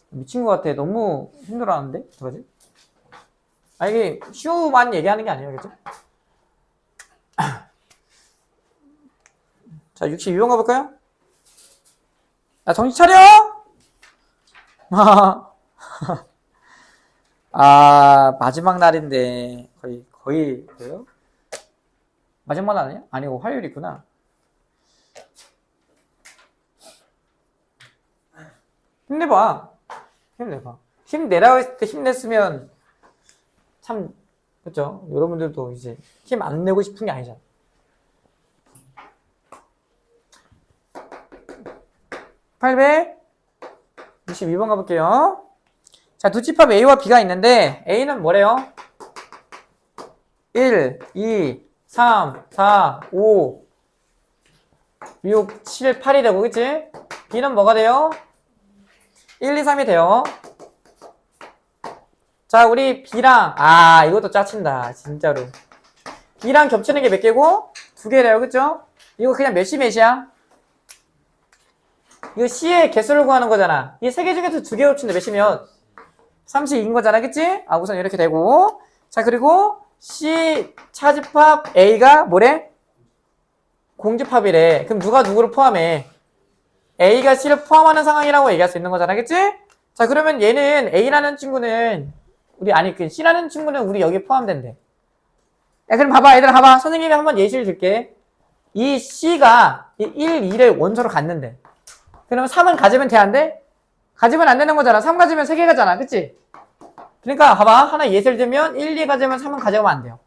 미친 것 같아. 너무 힘들어하는데? 어떡하지? 이게 슈만 얘기하는 게 아니에요. 그죠? 자, 62번 가볼까요? 정신 차려! 마지막 날인데, 거의, 그래요? 마지막 날 아니야? 아니고, 화요일 있구나. 힘내봐. 힘내라고 했을 때 힘냈으면, 참, 그쵸? 여러분들도 이제 힘 안 내고 싶은 게 아니잖아. (800) 62번 가볼게요. 자, 두 집합 A와 B가 있는데 A는 뭐래요? 1, 2, 3, 4, 5, 6, 7, 8이 되고 그치? B는 뭐가 돼요? 1, 2, 3이 돼요. 자, 우리 B랑 이것도 짜친다 진짜로. B랑 겹치는 게 몇 개고? 두 개래요. 그쵸? 이거 그냥 몇이야? 이거 C의 개수를 구하는 거잖아. 이 세 개 중에서 두 개 겹치는데 몇이면 32인 거잖아. 그치? 우선 이렇게 되고. 자, 그리고 C 차집합 A가 뭐래? 공집합이래. 그럼 누가 누구를 포함해? A가 C를 포함하는 상황이라고 얘기할 수 있는 거잖아. 그치? 자, 그러면 얘는 A라는 친구는 C라는 친구는 우리 여기 포함된대. 야, 그럼 봐봐. 얘들아 봐봐. 선생님이 한번 예시를 줄게. 이 C가 1, 2를 원소로 갖는데 그러면 3은 가지면 돼? 안 돼? 가지면 안 되는 거잖아. 3 가지면 3개 가잖아. 그치? 그러니까 봐봐. 하나 예시를 들면 1, 2 가지면 3은 가져가면 안 돼요.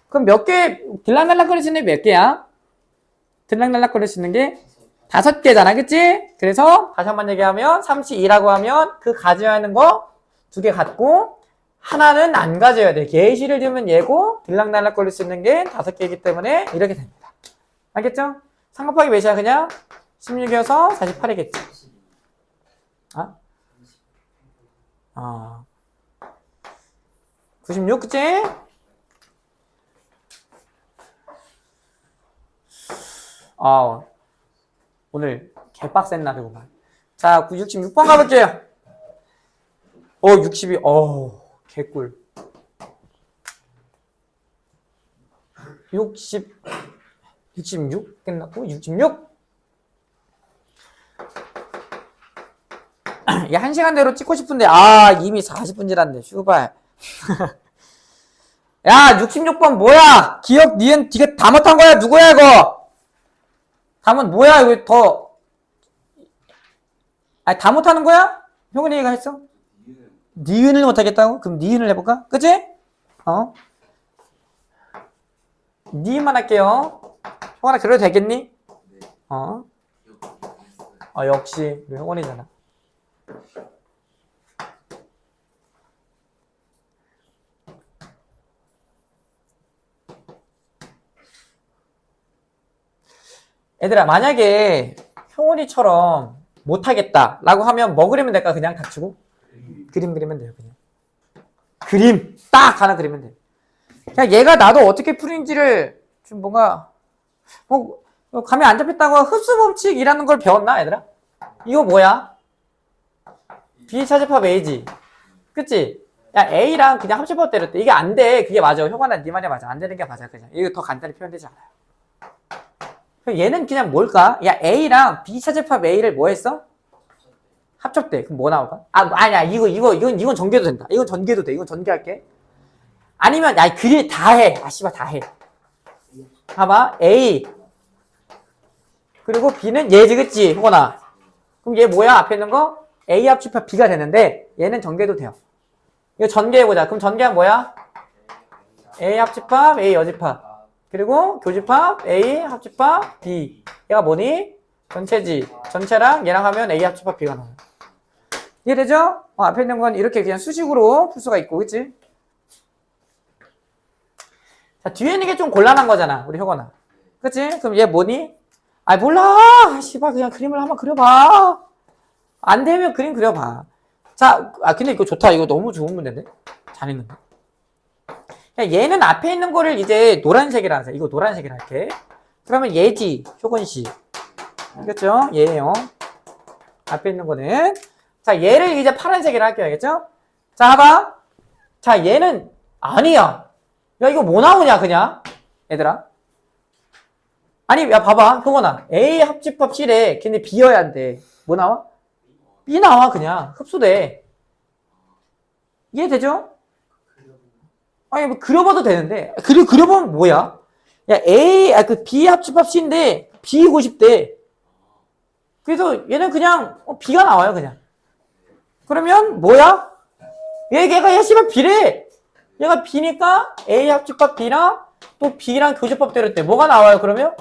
그럼 몇 개, 들락날락거릴 수 있는 게 몇 개야? 들락날락거릴 수 있는 게 5개잖아. 그치? 그래서 다시 한번 얘기하면 32라고 하면 그 가져야 하는 거 2개 갖고 하나는 안 가져야 돼. 예시를 들면 얘고 들락날락거릴 수 있는 게 5개이기 때문에 이렇게 됩니다. 알겠죠? 3 곱하기 몇이야 그냥? 16이어서 48이겠지. 96 그치? 오늘 개빡센 날이구만. 자, 66번 가볼게요. 62, 개꿀. 66 끝났고, 66. 이게 1시간대로 찍고 싶은데, 이미 40분 지났네, 슈발. 야, 66번 뭐야? 기억, 니은, 니가 다 못한 거야? 누구야, 이거? 답은 뭐야? 이거 다 못하는 거야? 형은이가 했어? 니은을 못하겠다고? 그럼 니은을 해볼까? 그치? 니은만 할게요. 형아, 그래도 되겠니? 역시, 우리 형원이잖아. 얘들아, 만약에 형원이처럼 못하겠다 라고 하면 뭐 그리면 될까? 그냥 닥치고? 그림 그리면 돼요. 그냥 그림 딱 하나 그리면 돼요. 그냥 얘가 나도 어떻게 풀인지를 좀 뭔가 감이 안 잡혔다고 흡수 법칙이라는 걸 배웠나 얘들아? 이거 뭐야? 비차집합 A지. 그치? 야 A랑 그냥 합집합 때렸대. 이게 안 돼. 그게 맞아. 효관아 네 말이 맞아. 안 되는 게 맞아. 그냥 이거 더 간단히 표현되지 않아요. 그럼 얘는 그냥 뭘까? 야 A랑 비차집합 A를 뭐 했어? 합쳤대. 그럼 뭐 나올까? 아니야. 이건 전개도 된다. 이건 전개도 돼. 이건 전개할게. 아니면 야 그게 다 해. 씨발 다 해. 봐봐. A 그리고 B는 얘지, 그치? 효건아. 그럼 얘 뭐야? 앞에 있는 거? A 합집합 B가 되는데 얘는 전개도 돼요. 이거 전개해보자. 그럼 전개는 뭐야? A 합집합 A 여집합 그리고 교집합 A 합집합 B. 얘가 뭐니? 전체지. 전체랑 얘랑 하면 A 합집합 B가 나와요. 이해되죠? 앞에 있는 건 이렇게 그냥 수식으로 풀 수가 있고, 그치? 자, 뒤에 있는 게 좀 곤란한 거잖아, 우리 효건아. 그치? 그럼 얘 뭐니? 몰라! 씨발, 그냥 그림을 한번 그려봐. 안 되면 그림 그려봐. 자, 근데 이거 좋다. 이거 너무 좋은 문제인데? 잘했는데. 얘는 앞에 있는 거를 이제 노란색이라 하자. 이거 노란색이라 할게. 그러면 얘지, 효건씨. 알겠죠? 얘예요. 앞에 있는 거는. 자, 얘를 이제 파란색이라 할게요. 알겠죠? 자, 봐봐. 자, 얘는 아니야. 야, 이거 뭐 나오냐, 그냥? 얘들아. 아니, 야, 봐봐. 효건아. A 합집합 C래. 근데 B여야 한대. 뭐 나와? B 나와, 그냥. 흡수돼. 이해되죠? 아니, 뭐, 그려봐도 되는데. 그려보면 뭐야? 야, B 합집합 C인데, B이고 싶대. 그래서 얘는 그냥, B가 나와요, 그냥. 그러면, 뭐야? 얘가 씨발 B래. 얘가 B니까, A 합집합 B랑, 또 B랑 교집합 때렸대. 뭐가 나와요, 그러면?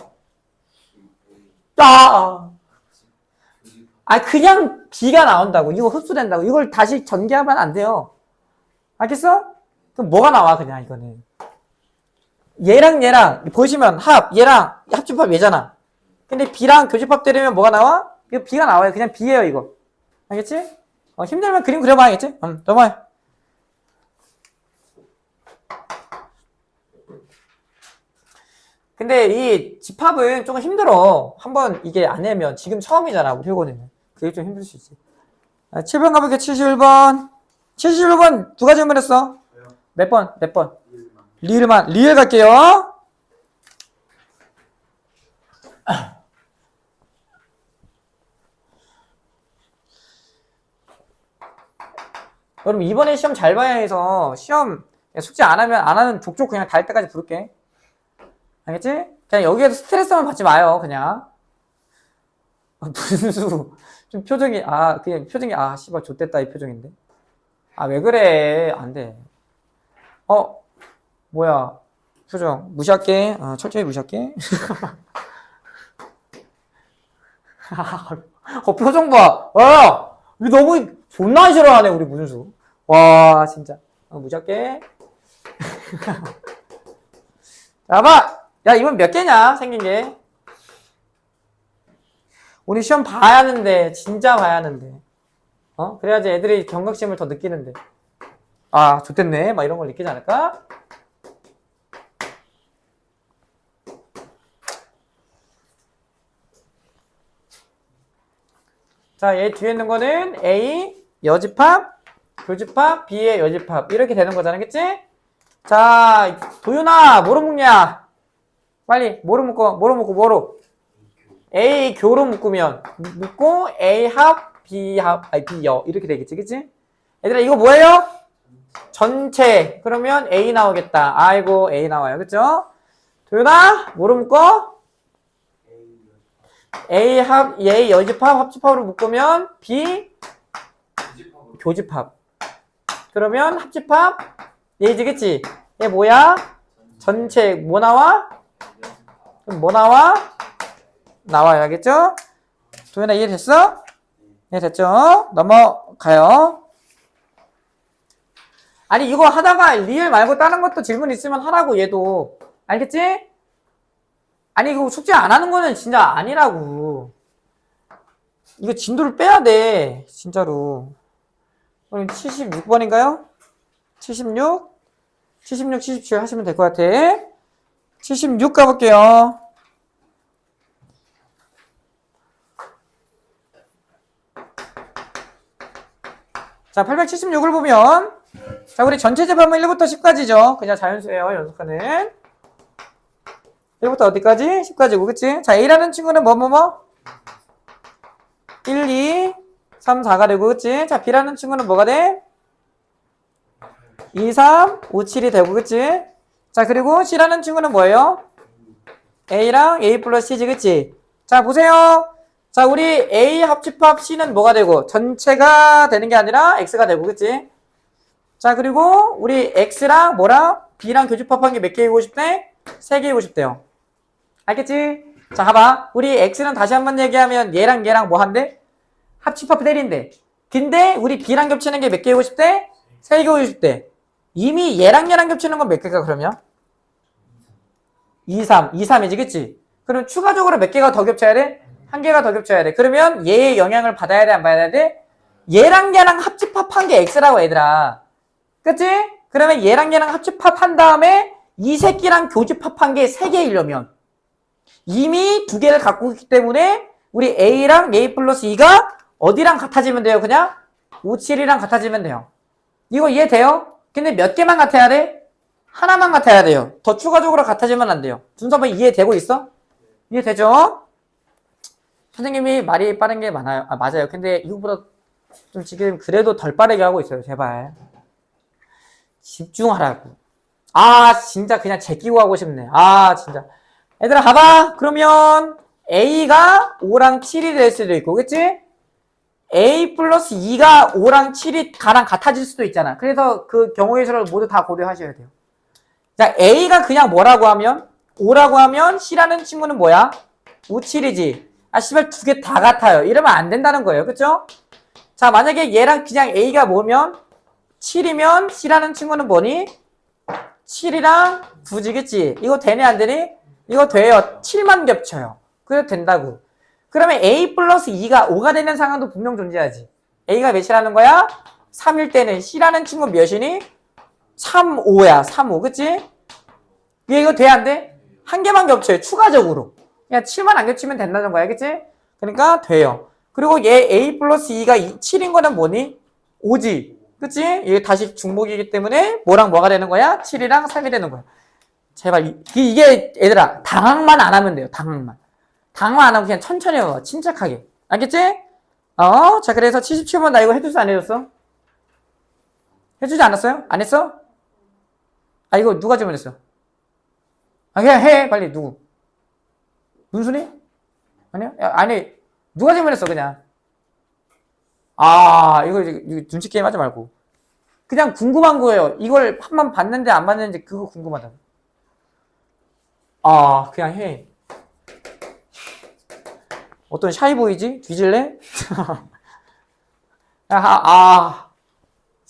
그냥 B가 나온다고. 이거 흡수된다고. 이걸 다시 전개하면 안 돼요. 알겠어? 그럼 뭐가 나와, 그냥 이거는. 얘랑, 보시면 얘랑 합집합 얘잖아. 근데 B랑 교집합 때리면 뭐가 나와? 이거 B가 나와요. 그냥 B예요, 이거. 알겠지? 힘들면 그림 그려봐, 알겠지? 넘어가요. 근데 이 집합은 조금 힘들어. 한번 이게 안 내면 지금 처음이잖아, 우리 효고는. 그게 좀 힘들 수 있지. 7번 가볼게. 71번. 71번 누가 질문했어? 몇 번? 리을만. 리을 갈게요. 여러분 이번에 시험 잘 봐야 해서 시험 숙제 안 하는 족족 그냥 달 때까지 부를게. 알겠지? 그냥 여기에서 스트레스만 받지 마요, 그냥. 분수. 좀 표정이, 씨발, 좆됐다, 이 표정인데. 왜 그래. 안 돼. 뭐야. 표정. 무시할게. 철저히 무시할게. 표정 봐. 너무 존나 싫어하네, 우리 문수. 와, 진짜. 무시할게. 자, 봐. 야, 이번 몇 개냐? 생긴 게. 우리 시험 봐야 하는데, 진짜 봐야 하는데. 그래야지 애들이 경각심을 더 느끼는데. 좋댔네. 막 이런 걸 느끼지 않을까? 자, 얘 뒤에 있는 거는 A, 여집합, 교집합, B의 여집합. 이렇게 되는 거잖아. 그치? 자, 도윤아, 뭐로 묶냐? 빨리, 뭐로 묶고. A 교로 묶고, A 합, B 여. 이렇게 되겠지, 그치? 얘들아, 이거 뭐예요? 전체. 그러면 A 나오겠다. 아이고, A 나와요. 그쵸? 도윤아, 뭐로 묶어? A 여집합, 합집합으로 묶으면 B 교집합. 그러면 합집합 얘지, 그치? 얘 뭐야? 전체 뭐 나와? 그럼 뭐 나와? 나와요. 알겠죠? 도현아 이해됐어? 네, 됐죠? 넘어가요. 아니, 이거 하다가 리을 말고 다른 것도 질문 있으면 하라고, 얘도. 알겠지? 아니, 이거 숙제 안 하는 거는 진짜 아니라고. 이거 진도를 빼야 돼, 진짜로. 그럼 76번인가요? 76? 76, 77 하시면 될 것 같아. 76 가볼게요. 자, 876을 보면, 자, 우리 전체 제곱하면 1부터 10까지죠. 그냥 자연수예요, 연속하는. 1부터 어디까지? 10까지고, 그치? 자, A라는 친구는 뭐? 1, 2, 3, 4가 되고, 그치? 자, B라는 친구는 뭐가 돼? 2, 3, 5, 7이 되고, 그치? 자, 그리고 C라는 친구는 뭐예요? A랑 A 플러스 C지, 그치? 자, 보세요. 자, 우리 A 합집합 C는 뭐가 되고, 전체가 되는 게 아니라 X가 되고, 그치? 자, 그리고 우리 X랑 뭐랑 B랑 교집합한 게 몇 개이고 싶대? 3개이고 싶대요. 알겠지? 자, 봐봐. 우리 X는 다시 한번 얘기하면 얘랑 얘랑 뭐 한대? 합집합 때린대. 근데 우리 B랑 겹치는 게 몇 개이고 싶대? 3개이고 싶대. 이미 얘랑 얘랑 겹치는 건 몇 개가 그러면? 2, 3. 2, 3이지, 그치? 그럼 추가적으로 몇 개가 더 겹쳐야 돼? 한 개가 더 겹쳐야 돼. 그러면 얘의 영향을 받아야 돼, 안 받아야 돼? 얘랑 얘랑 합집합한 게 X라고, 얘들아. 그치? 그러면 얘랑 얘랑 합집합한 다음에 이 새끼랑 교집합한 게 3개이려면 이미 2개를 갖고 있기 때문에 우리 A랑 A 플러스 2가 어디랑 같아지면 돼요? 그냥 5, 7이랑 같아지면 돼요. 이거 이해돼요? 근데 몇 개만 같아야 돼? 하나만 같아야 돼요. 더 추가적으로 같아지면 안 돼요. 준서번 이해되고 있어? 이해되죠? 선생님이 말이 빠른 게 많아요. 아, 맞아요. 근데 이거보다 좀 지금 그래도 덜 빠르게 하고 있어요. 제발. 집중하라고. 아, 진짜 그냥 제끼고 하고 싶네. 아, 진짜. 얘들아, 봐봐. 그러면 A가 5랑 7이 될 수도 있고, 그치? A 플러스 2가 5랑 7이 가랑 같아질 수도 있잖아. 그래서 그 경우의 수를 모두 다 고려하셔야 돼요. 자, A가 그냥 뭐라고 하면? 5라고 하면 C라는 친구는 뭐야? 5, 7이지. 아, 씨발, 2개 다 같아요. 이러면 안 된다는 거예요. 그쵸? 자, 만약에 얘랑 그냥 A가 뭐면? 7이면 C라는 친구는 뭐니? 7이랑 9지, 그치? 이거 되네, 안 되니? 이거 돼요. 7만 겹쳐요. 그래도 된다고. 그러면 A 플러스 2가 5가 되는 상황도 분명 존재하지. A가 몇이라는 거야? 3일 때는 C라는 친구 몇이니? 3, 5야. 3, 5. 그치? 얘 이거 돼, 안 돼? 한 개만 겹쳐요. 추가적으로. 그냥 7만 안 겹치면 된다는 거야. 그치? 그러니까 돼요. 그리고 얘 A 플러스 2가 7인 거는 뭐니? 5지. 그치? 이게 다시 중복이기 때문에 뭐랑 뭐가 되는 거야? 7이랑 3이 되는 거야. 제발 이게 얘들아 당황만 안 하면 돼요. 당황만 안 하고 그냥 천천히 해봐. 침착하게. 알겠지? 자, 그래서 77번 나 이거 해줬어 안 해줬어? 해주지 않았어요? 안 했어? 아, 이거 누가 질문했어? 아, 그냥 해 빨리. 누구? 문순이? 아니야? 야, 아니 누가 질문했어 그냥. 아, 이거 눈치 게임 하지 말고 그냥 궁금한 거예요. 이걸 한번 봤는데 안 봤는지 그거 궁금하다고. 아, 그냥 해. 어떤 샤이보이지? 뒤질래?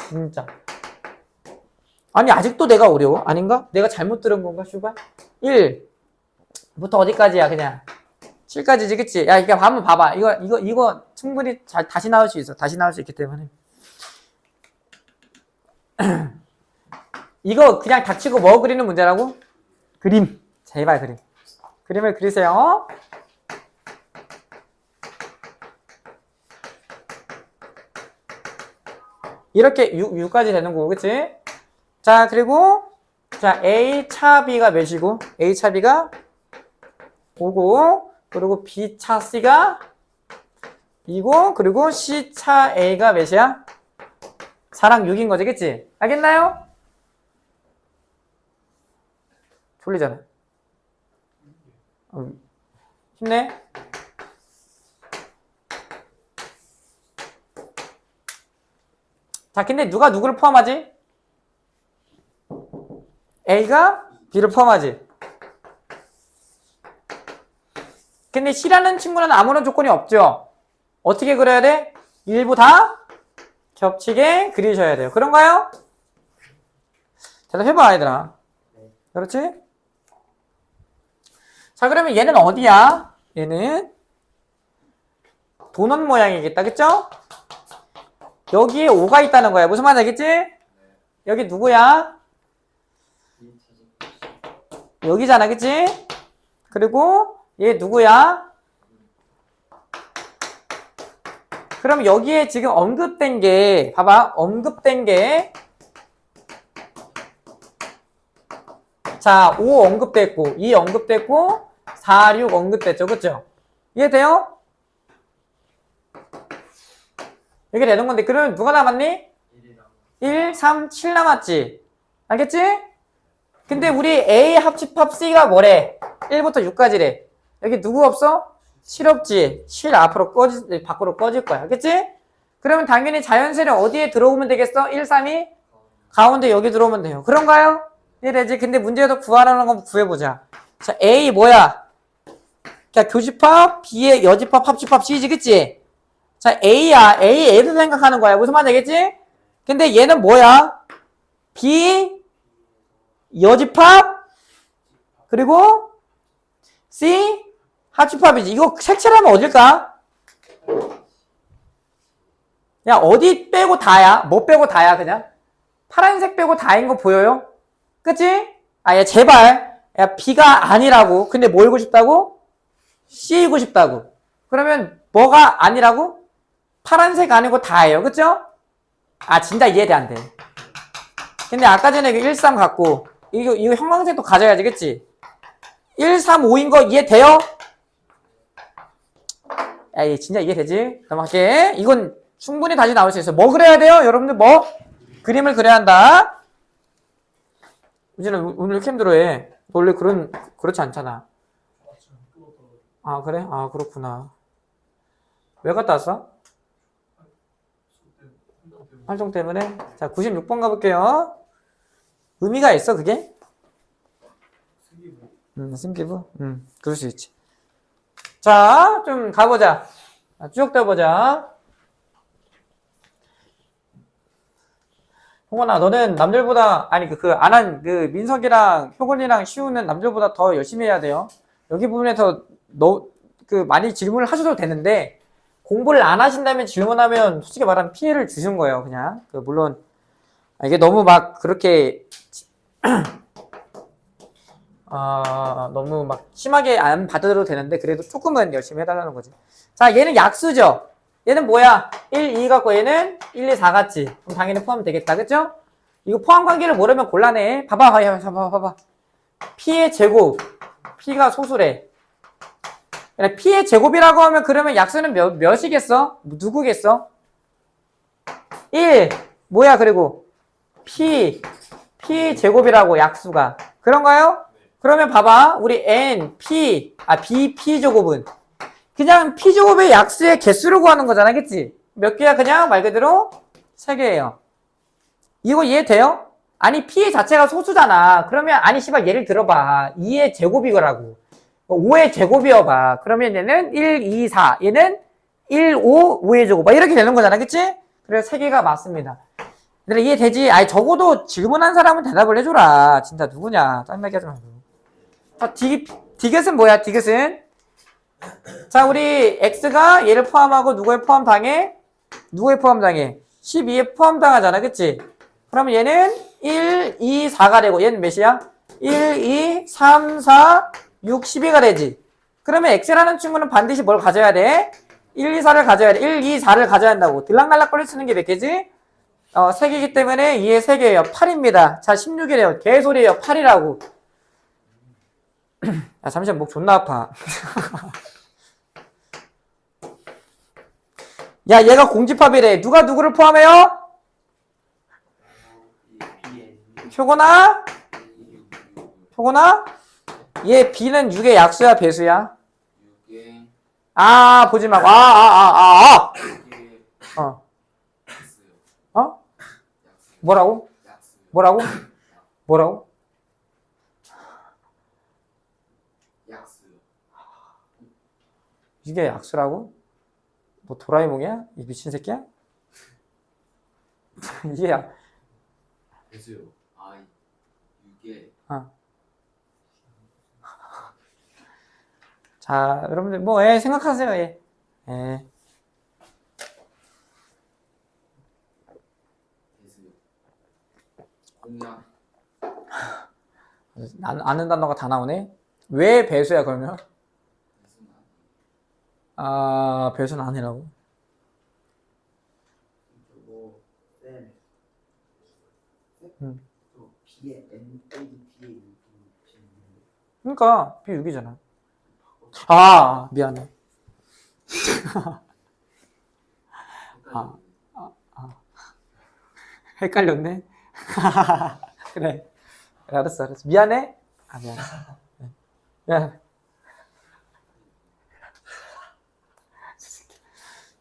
진짜. 아니, 아직도 내가 어려워? 아닌가? 내가 잘못 들은 건가, 슈발? 1부터 어디까지야, 그냥. 7까지지, 그치? 야, 이거 한번 봐봐. 이거 충분히 다시 나올 수 있어. 다시 나올 수 있기 때문에. 이거 그냥 닥치고 뭐 그리는 문제라고? 그림. 제발 그림. 그림을 그리세요. 이렇게 6까지 되는 거고, 그치? 자, 그리고, 자, A 차 B가 몇이고, A 차 B가 5고, 그리고 B 차 C가 2고, 그리고 C 차 A가 몇이야? 4랑 6인 거지, 그치? 알겠나요? 졸리잖아. 힘내. 자, 근데 누가 누구를 포함하지? A가 B를 포함하지. 근데 C라는 친구는 아무런 조건이 없죠. 어떻게 그려야 돼? 일부 다 겹치게 그리셔야 돼요. 그런가요? 대답해봐, 얘들아. 그렇지? 자, 그러면 얘는 어디야? 얘는 도넛 모양이겠다. 그쵸? 여기에 5가 있다는 거야. 무슨 말인지 알겠지? 여기 누구야? 여기잖아. 그치? 그리고 얘 누구야? 그럼 여기에 지금 언급된 게 봐봐. 언급된 게 자, 5 언급됐고 2 언급됐고 4, 6 언급됐죠. 그쵸? 이해돼요? 이렇게 되는 건데 그러면 누가 남았니? 1, 3, 7 남았지? 알겠지? 근데 우리 A 합집합 C가 뭐래? 1부터 6까지래. 여기 누구 없어? 7 없지? 7 앞으로 밖으로 꺼질 거야. 알겠지? 그러면 당연히 자연수는 어디에 들어오면 되겠어? 1, 3이? 가운데 여기 들어오면 돼요. 그런가요? 이해되지? 근데 문제에서 구하라는 건 구해보자. 자, A 뭐야? 자, 교집합, B의 여집합, 합집합, C지, 그치? 자, A야. A에서 생각하는 거야. 무슨 말인지 알겠지? 근데 얘는 뭐야? B, 여집합, 그리고 C, 합집합이지. 이거 색칠하면 어딜까? 야, 어디 빼고 다야? 뭐 빼고 다야, 그냥? 파란색 빼고 다인 거 보여요? 그치? 아, 야, 제발. 야, B가 아니라고. 근데 뭐 읽고 싶다고? C이고 싶다고. 그러면 뭐가 아니라고? 파란색 아니고 다예요. 그쵸? 아, 진짜 이해돼, 안 돼. 근데 아까 전에 1, 3 갖고, 이거 형광색도 가져야지, 그치? 1, 3, 5인 거 이해돼요? 야, 진짜 이해되지? 넘어갈게. 이건 충분히 다시 나올 수 있어요. 뭐 그려야 돼요? 여러분들 뭐? 그림을 그려야 한다. 우진아, 오늘 이렇게 힘들어해. 원래 그렇지 않잖아. 아, 그래? 아, 그렇구나. 왜 갔다 왔어? 활동 때문에? 자, 96번 가볼게요. 의미가 있어, 그게? 승기부? 그럴 수 있지. 자, 좀 가보자. 쭉 떠보자. 홍원아, 너는 남들보다, 아니, 민석이랑 효건이랑 시우는 남들보다 더 열심히 해야 돼요. 여기 부분에서 많이 질문을 하셔도 되는데, 공부를 안 하신다면 질문하면 솔직히 말하면 피해를 주신 거예요, 그냥. 물론, 이게 너무 막 그렇게, 너무 막 심하게 안 받아들여도 되는데, 그래도 조금은 열심히 해달라는 거지. 자, 얘는 약수죠? 얘는 뭐야? 1, 2 갖고 얘는 1, 2, 4 같지? 그럼 당연히 포함 되겠다, 그쵸? 이거 포함 관계를 모르면 곤란해. 봐봐. P의 제곱. P가 소수래. P의 제곱이라고 하면 그러면 약수는 몇이겠어? 누구겠어? 1. 뭐야, 그리고? P 제곱이라고, 약수가. 그런가요? 그러면 봐봐. 우리 N, B, P 제곱은. 그냥 P 제곱의 약수의 개수를 구하는 거잖아, 그치? 몇 개야? 그냥 말 그대로 3개예요. 이거 이해돼요? 아니, P 자체가 소수잖아. 그러면, 아니, 씨발, 예를 들어봐. 2의 제곱이거라고. 5의 제곱이어봐. 그러면 얘는 1, 2, 4. 얘는 1, 5, 5의 제곱. 막 이렇게 되는 거잖아. 그치? 그래서 3개가 맞습니다. 얘들아, 이해되지? 아니, 적어도 질문한 사람은 대답을 해줘라. 진짜 누구냐. 짱나게 하지 말고. 자, 디귿은 뭐야, 디귿은? 자, 우리 X가 얘를 포함하고 누구에 포함당해? 누구에 포함당해? 12에 포함당하잖아. 그치? 그러면 얘는 1, 2, 4가 되고 얘는 몇이야? 1, 2, 3, 4, 6, 12가 되지. 그러면 X라는 친구는 반드시 뭘 가져야 돼? 1, 2, 4를 가져야 돼. 1, 2, 4를 가져야 한다고. 들락날락거리 쓰는 게 몇 개지? 3개이기 때문에 2에 3개예요. 8입니다. 자, 16이래요. 개소리예요. 8이라고. 야, 잠시만 목 존나 아파. 야, 얘가 공집합이래. 누가 누구를 포함해요? 효건아? 얘 B는 6의 약수야, 배수야? 보지 마. 뭐라고? 이게 약수라고? 뭐 도라에몽이야? 이 미친 새끼야? 이게 배수요. 아, 이게 자, 여러분들 뭐 생각하세요. 예. 배수요. 공약. 아는 단어가 다 나오네. 왜 배수야 그러면? 배수는 아니. 아, 배수는 아니라고. 저거 쌤. 음. 저 B에 N 빼기 B에 6이 그러니까 B6이잖아. 아, 미안해. 헷갈렸네. 그래. 알았어. 미안해. 아, 미안해. 미안해.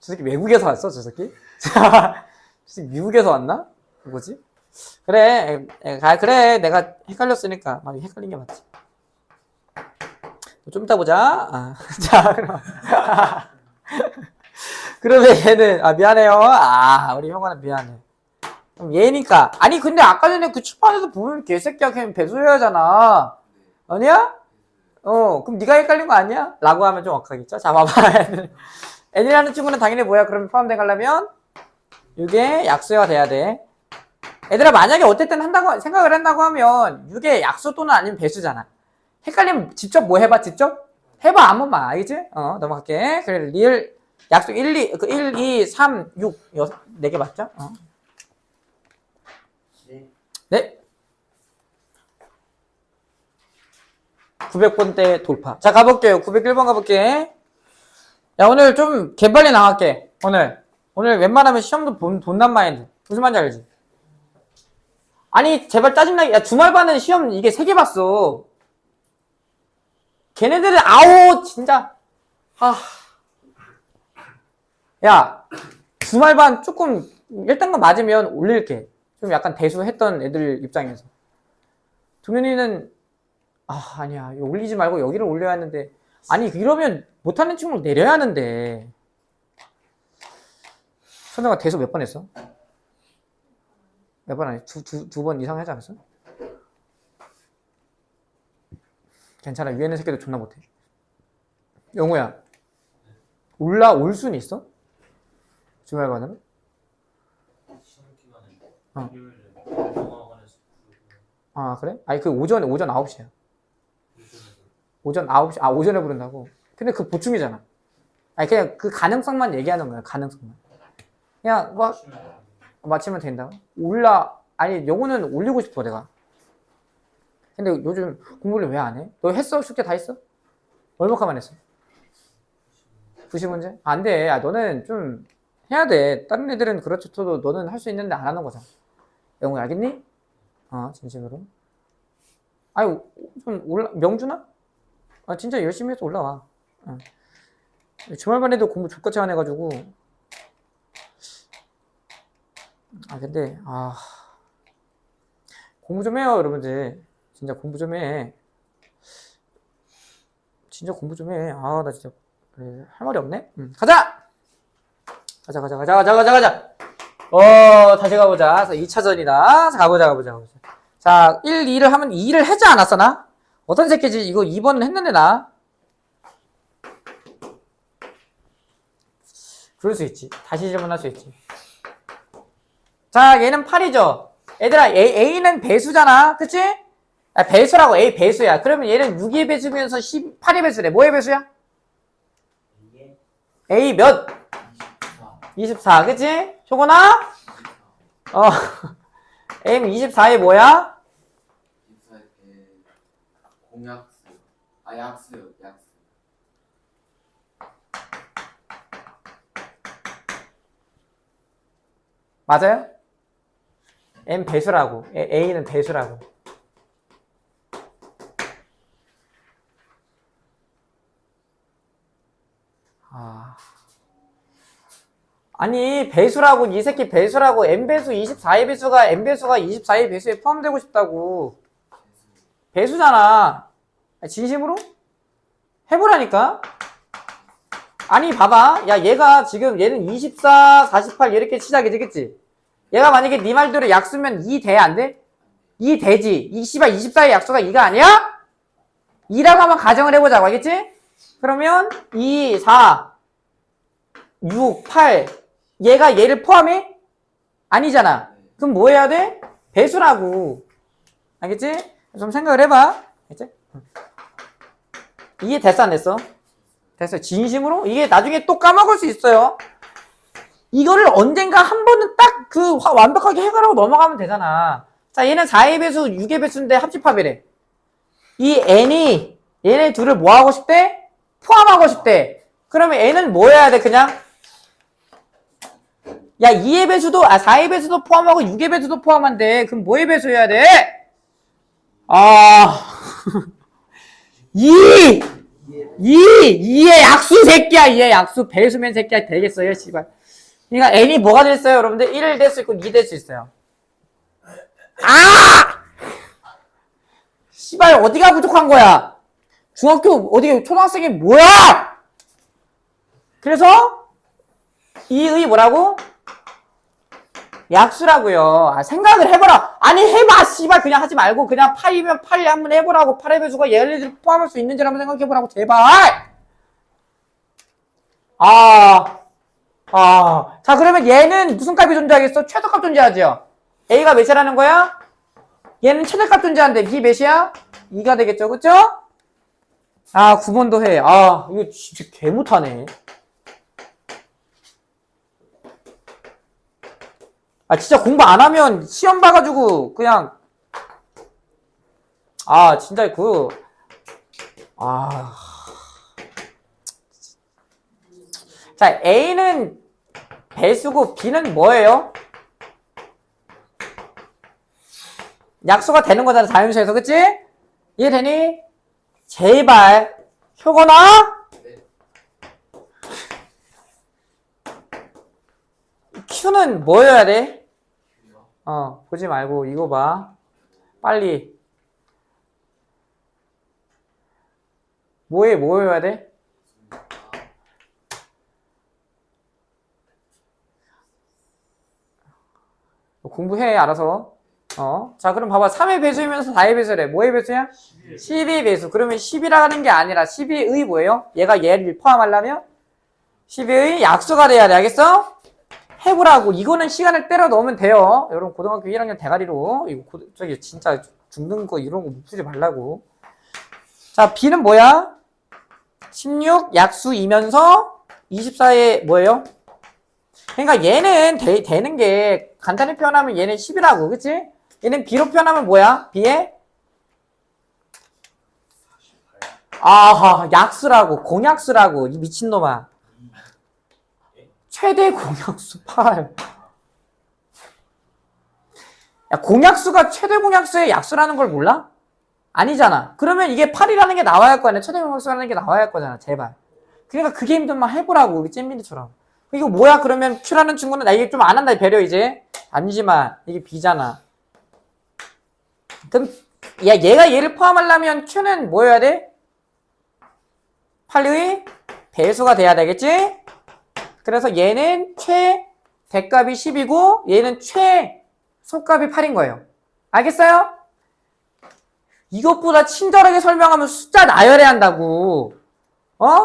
저 새끼 외국에서 왔어, 저 새끼? 저 새끼 미국에서 왔나? 뭐지? 그래, 그래. 내가 헷갈렸으니까. 막 헷갈린 게 맞지. 좀 이따 보자. 자, 그럼. 그러면 얘는, 미안해요. 우리 형아는 미안해. 그럼 얘니까. 아니, 근데 아까 전에 그 출판에서 보면 개새끼야, 걔는 배수해야 하잖아. 아니야? 그럼 네가 헷갈린 거 아니야? 라고 하면 좀 억하겠죠? 자, 봐봐. N이라는 친구는 당연히 뭐야? 그러면 포함돼 가려면 이게 약수가 돼야 돼. 얘들아, 만약에 어쨌든 한다고 생각을 한다고 하면 이게 약수 또는 아니면 배수잖아. 헷갈리면 직접 뭐 해봐? 직접 해봐. 한 번만. 알겠지? 넘어갈게. 그래, 리을 약수 1, 2, 3, 6, 6, 4개 맞죠? 네. 900번대 돌파. 자, 가볼게요. 901번 가볼게. 야, 오늘 좀 개빨리 나갈게. 오늘 웬만하면 시험도 본단 마인드. 무슨 말인지 알지? 아니, 제발 짜증나게. 야, 주말반은 시험 이게 3개 봤어. 걔네들은 진짜. 야, 주말반 조금 1단계 맞으면 올릴게. 좀 약간 대수했던 애들 입장에서. 동현이는 아니야. 이거 올리지 말고 여기를 올려야 하는데. 아니, 이러면 못하는 친구를 내려야 하는데. 선영아 대수 몇 번 했어? 몇 번 아니? 두 번 이상 하지 않았어? 괜찮아. 위에 있는 새끼도 존나 못해. 영호야, 올 수는 있어? 주말반은? 시험 기간에 일요일에 영화관에서 그래? 아니, 그 오전 9시야. 오전 9시, 오전에 부른다고? 근데 그 보충이잖아. 아니, 그냥 그 가능성만 얘기하는 거야, 가능성만. 그냥, 맞추면 된다고? 아니, 영어는 올리고 싶어, 내가. 근데 요즘 공부를 왜 안 해? 너 했어? 숙제 다 했어? 얼마큼만 했어? 90문제? 안 돼. 너는 좀 해야 돼. 다른 애들은 그렇죠. 너는 할 수 있는데 안 하는 거잖아. 영어 알겠니? 진심으로. 아니, 좀 명준아? 진짜 열심히 해서 올라와. 주말반에도 공부 족같이 안 해가지고. 근데, 공부 좀 해요, 여러분들. 진짜 공부 좀 해. 진짜 공부 좀 해. 나 진짜, 그래, 할 말이 없네? 가자! 가자. 다시 가보자. 2차전이다. 자, 가보자. 자, 1, 2를 하면 2를 하지 않았어, 나? 어떤 새끼지? 이거 2번은 했는데, 나? 그럴 수 있지. 다시 질문할 수 있지. 자, 얘는 8이죠? 얘들아, A는 배수잖아. 그치? 배수라고. A 배수야. 그러면 얘는 6의 배수면서 8의 배수래. 뭐의 배수야? A 몇? 24. 그치? 효건아? A는 24에 뭐야? 24에 공약수. 약수요. 약수. 맞아요? M 배수라고. A는 배수라고. 아니, 배수라고, 이 새끼 배수라고. M배수 24의 배수가, M배수가 24의 배수에 포함되고 싶다고. 배수잖아. 진심으로? 해보라니까? 아니 봐봐. 야 얘가 지금 얘는 24, 48 이렇게 시작이지 그치? 얘가 만약에 네 말대로 약수면 2 돼? 안 돼? 2 되지. 이 씨발 24의 약수가 2가 아니야? 2라고 한번 가정을 해보자고 알겠지? 그러면 2, 4, 6, 8 얘가 얘를 포함해? 아니잖아. 그럼 뭐 해야 돼? 배수라고. 알겠지? 좀 생각을 해봐. 알겠지? 이해 됐어 안 됐어? 됐어. 진심으로? 이게 나중에 또 까먹을 수 있어요. 이거를 언젠가 한 번은 딱 그 완벽하게 해결하고 넘어가면 되잖아. 자, 얘는 4의 배수, 6의 배수인데 합집합이래. 이 n이 얘네 둘을 뭐 하고 싶대? 포함하고 싶대. 그러면 n은 뭐 해야 돼 그냥? 야 2의 배수도 4의 배수도 포함하고 6의 배수도 포함한데 그럼 뭐의 배수 해야 돼? 2의 약수 새끼야. 2의 약수 배수면 새끼야. 되겠어요 씨발. 그러니까 n이 뭐가 됐어요 여러분들? 1 될 수 있고 2 될 수 있어요. 씨발 어디가 부족한 거야? 중학교 어디 초등학생이 뭐야? 그래서 이의 뭐라고? 약수라고요. 생각을 해보라. 아니 해봐 씨발. 그냥 하지 말고 그냥 8이면 8 한번 해보라고. 8의 배수가 얘네들 포함할 수 있는지 한번 생각해보라고 제발. 자 그러면 얘는 무슨 값이 존재하겠어? 최소값 존재하죠. A가 몇이라는 거야? 얘는 최대값 존재하는데 B 몇이야? 2가 되겠죠 그쵸? 9번도 해. 이거 진짜 개 못하네. 진짜 공부 안 하면 시험 봐가지고 그냥 진짜 자 A는 배수고 B는 뭐예요? 약수가 되는 거잖아 자연수에서 그치? 이해되니? 제발 효건아? Q는 뭐여야 돼? 보지 말고 이거 봐. 빨리. 뭐여야 돼? 공부해 알아서. 자 그럼 봐봐. 3의 배수이면서 4의 배수래. 뭐의 배수야? 12의 배수. 그러면 10이라는 게 아니라 12의 뭐예요? 얘가 얘를 포함하려면 12의 약수가 돼야 돼. 알겠어? 해보라고. 이거는 시간을 때려 넣으면 돼요. 여러분 고등학교 1학년 대가리로. 이거 저기 진짜 죽는 거 이런 거 묻지 말라고. 자 B는 뭐야? 16 약수이면서 24의 뭐예요? 그러니까 얘는 되는 게 간단히 표현하면 얘는 10이라고 그치? 얘는 B로 표현하면 뭐야? B에? 약수라고. 공약수라고. 이 미친놈아. 최대 공약수 8. 야, 공약수가 최대 공약수의 약수라는 걸 몰라? 아니잖아. 그러면 이게 8이라는 게 나와야 할 거 아니야. 최대 공약수라는 게 나와야 할 거잖아. 제발. 그러니까 그 게임들만 해보라고. 우리 잼민이처럼. 이거 뭐야? 그러면 Q라는 친구는 나 이게 좀 안 한다. 배려 이제. 아니지만 이게 B잖아. 그럼 야 얘가 얘를 포함하려면 Q는 뭐여야 돼? 8의 배수가 돼야 되겠지? 그래서 얘는 최대값이 10이고 얘는 최소값이 8인 거예요. 알겠어요? 이것보다 친절하게 설명하면 숫자 나열해야 한다고.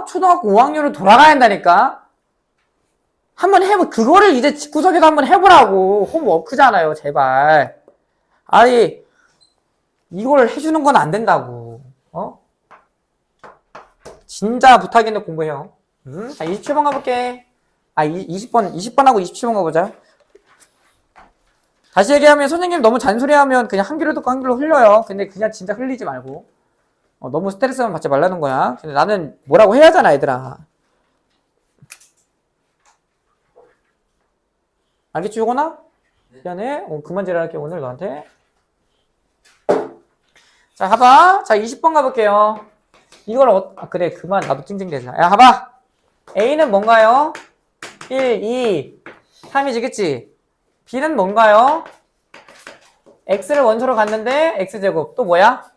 초등학교 5학년으로 돌아가야 한다니까. 한번 해보. 그거를 이제 집구석에서 한번 해보라고. 홈워크잖아요. 제발. 아니 이걸 해주는 건 안 된다고. 진짜 부탁인데 공부해요. 자 27번 가볼게. 20번하고 27번 가보자. 다시 얘기하면 선생님 너무 잔소리하면 그냥 한 귀로 듣고 한 귀로 흘려요. 근데 그냥 진짜 흘리지 말고. 너무 스트레스만 받지 말라는 거야. 근데 나는 뭐라고 해야 하잖아, 얘들아. 알겠지, 요거나? 미안해. 그만 지랄할게, 오늘 너한테. 자, 봐봐. 자, 20번 가볼게요. 이걸, 그래, 그만. 나도 찡찡대자. 야, 봐봐. A는 뭔가요? 1, 2, 3이지, 그치? B는 뭔가요? X를 원소로 갔는데, X제곱. 또 뭐야?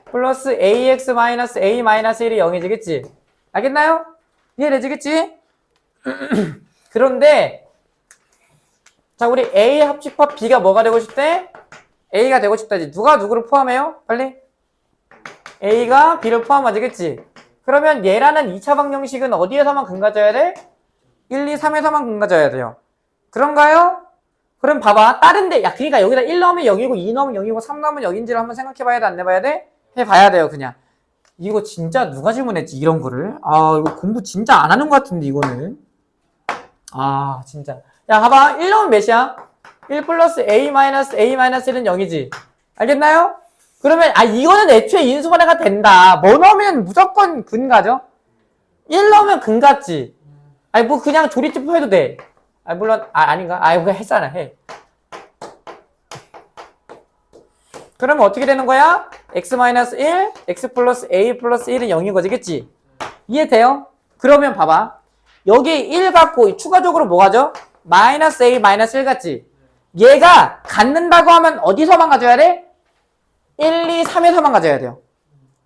플러스 AX 마이너스 A 마이너스 1이 0이지, 그치? 알겠나요? 이해되지겠지? 그런데 자, 우리 A 합집합 B가 뭐가 되고 싶대? A가 되고 싶다지. 누가 누구를 포함해요? 빨리. A가 B를 포함하지, 그치? 그러면 얘라는 2차 방정식은 어디에서만 근가져야 돼? 1, 2, 3에서만 근가져야 돼요. 그런가요? 그럼 봐봐. 다른데, 야, 그러니까 여기다 1 넣으면 0이고, 2 넣으면 0이고, 3 넣으면 0인지를 한번 생각해봐야 돼, 안 해봐야 돼? 해봐야 돼요, 그냥. 이거 진짜 누가 질문했지, 이런 거를? 아, 이거 공부 진짜 안 하는 것 같은데, 이거는. 아, 진짜. 야, 봐봐. 1 넣으면 몇이야? 1 플러스 A 마이너스 A 마이너스 1은 0이지. 알겠나요? 그러면, 아, 이거는 애초에 인수분해가 된다. 뭐 넣으면 무조건 근가죠? 1 넣으면 근같지. 아니, 뭐, 그냥 조리집합 해도 돼. 아, 물론, 아닌가? 아, 그냥 했잖아, 해. 그러면 어떻게 되는 거야? x-1, x 플러스 a 플러스 1은 0인 거지, 그치? 이해돼요? 그러면 봐봐. 여기 1 갖고 추가적으로 뭐 가죠? 마이너스 a 마이너스 1 같지? 얘가 갖는다고 하면 어디서만 가져야 돼? 1, 2, 3에서만 가져야 돼요.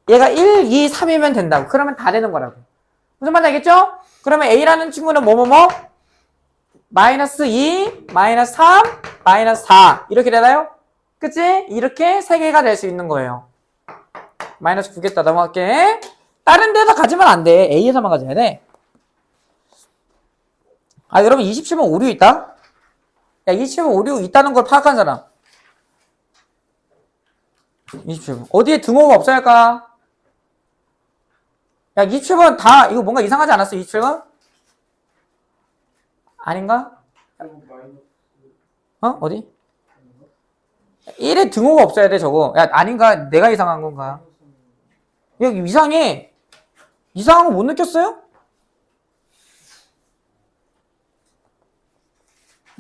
얘가 1, 2, 3이면 된다고. 그러면 다 되는 거라고. 무슨 말인지 알겠죠? 그러면 a라는 친구는 뭐뭐뭐? 마이너스 2, 마이너스 3, 마이너스 4 이렇게 되나요? 그치? 이렇게 3개가 될 수 있는 거예요. 마이너스 9겠다. 넘어갈게. 다른 데서 가지면 안 돼. A에서만 가져야 돼. 아, 여러분 27번 오류 있다? 야, 27번 오류 있다는 걸 파악한 사람. 27번. 어디에 등호가 없어야 할까? 야, 27번 다, 이거 뭔가 이상하지 않았어? 27번? 아닌가? 어? 어디? 1에 등호가 없어야 돼, 저거. 야, 아닌가? 내가 이상한 건가? 여기 이상해. 이상한 거 못 느꼈어요?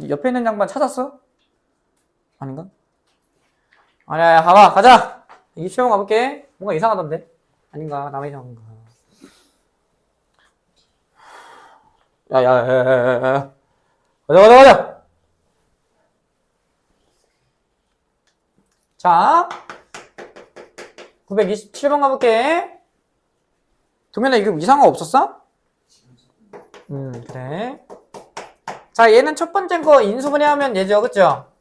옆에 있는 양반 찾았어? 아닌가? 아니야, 가봐, 가자! 27번 가볼게. 뭔가 이상하던데? 아닌가? 나만 이상한 건가? 야. 가자. 자, 927번 가볼게. 동현아, 이거 이상한 거 없었어? 그래. 자, 얘는 첫 번째 거 인수분해하면 얘죠, 그쵸?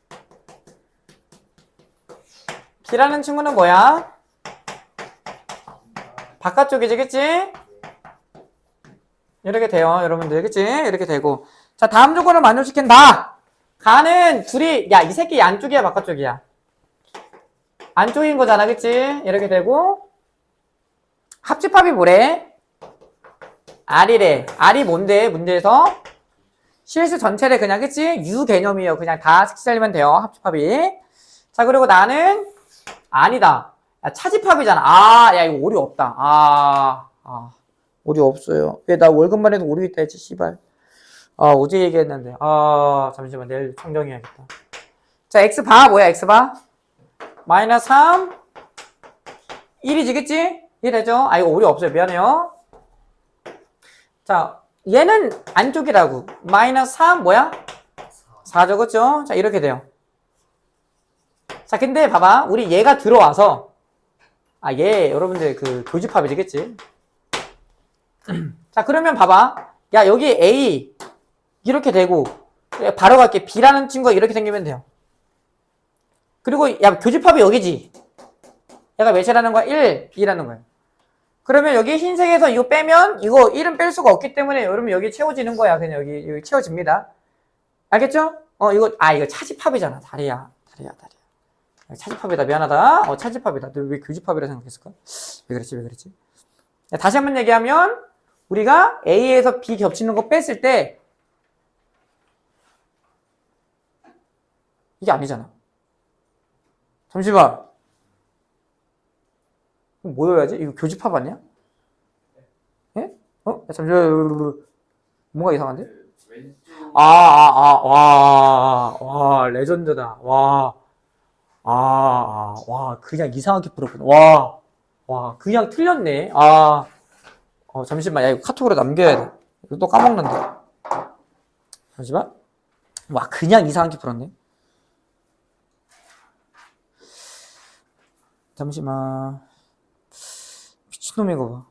B라는 친구는 뭐야? 바깥쪽이지, 그치? 이렇게 돼요, 여러분들, 그치? 이렇게 되고. 자, 다음 조건을 만족시킨다. 가는 둘이, 야, 이 새끼 안쪽이야, 바깥쪽이야? 안쪽인 거잖아, 그치? 이렇게 되고. 합집합이 뭐래? R이래. R이 뭔데, 문제에서? 실수 전체를 그냥, 그치? U 개념이에요. 그냥 다 색칠하면 돼요, 합집합이. 자, 그리고 나는 아니다. 야, 차집합이잖아. 야, 이거 오류 없다. 오류 없어요. 왜 나 월급만 해도 오류 있다 했지, 씨발. 어제 얘기했는데. 잠시만, 내일 청정해야겠다. 자, X바, 뭐야, X바? 마이너스 3, 1이지, 그치? 이해되죠? 이거 오류 없어요. 미안해요. 자, 얘는 안쪽이라고. 마이너스 3, 뭐야? 4죠, 그쵸? 자, 이렇게 돼요. 자, 근데 봐봐. 우리 얘가 들어와서, 얘, 여러분들 그 교집합이지, 그치? 자, 그러면 봐봐. 야, 여기 A, 이렇게 되고, 바로 갈게. B라는 친구가 이렇게 생기면 돼요. 그리고, 야, 교집합이 여기지? 얘가 몇이라는 거야? 1, 2라는 거야. 그러면 여기 흰색에서 이거 빼면, 이거 1은 뺄 수가 없기 때문에, 여러분 여기 채워지는 거야. 그냥 여기 채워집니다. 알겠죠? 이거 차집합이잖아. 다리야. 차집합이다. 미안하다. 차집합이다. 너 왜 교집합이라 생각했을까? 왜 그랬지? 야, 다시 한번 얘기하면, 우리가 A에서 B 겹치는 거 뺐을 때, 이게 아니잖아. 잠시만. 뭐여야지? 이거 교집합 아니야? 예? 잠시만. 뭔가 이상한데? 와, 레전드다. 그냥 이상하게 풀었구나. 그냥 틀렸네. 잠시만. 야, 이거 카톡으로 남겨야 돼. 이거 또 까먹는데. 잠시만. 그냥 이상하게 풀었네. 잠시만. 미친놈 이거 봐.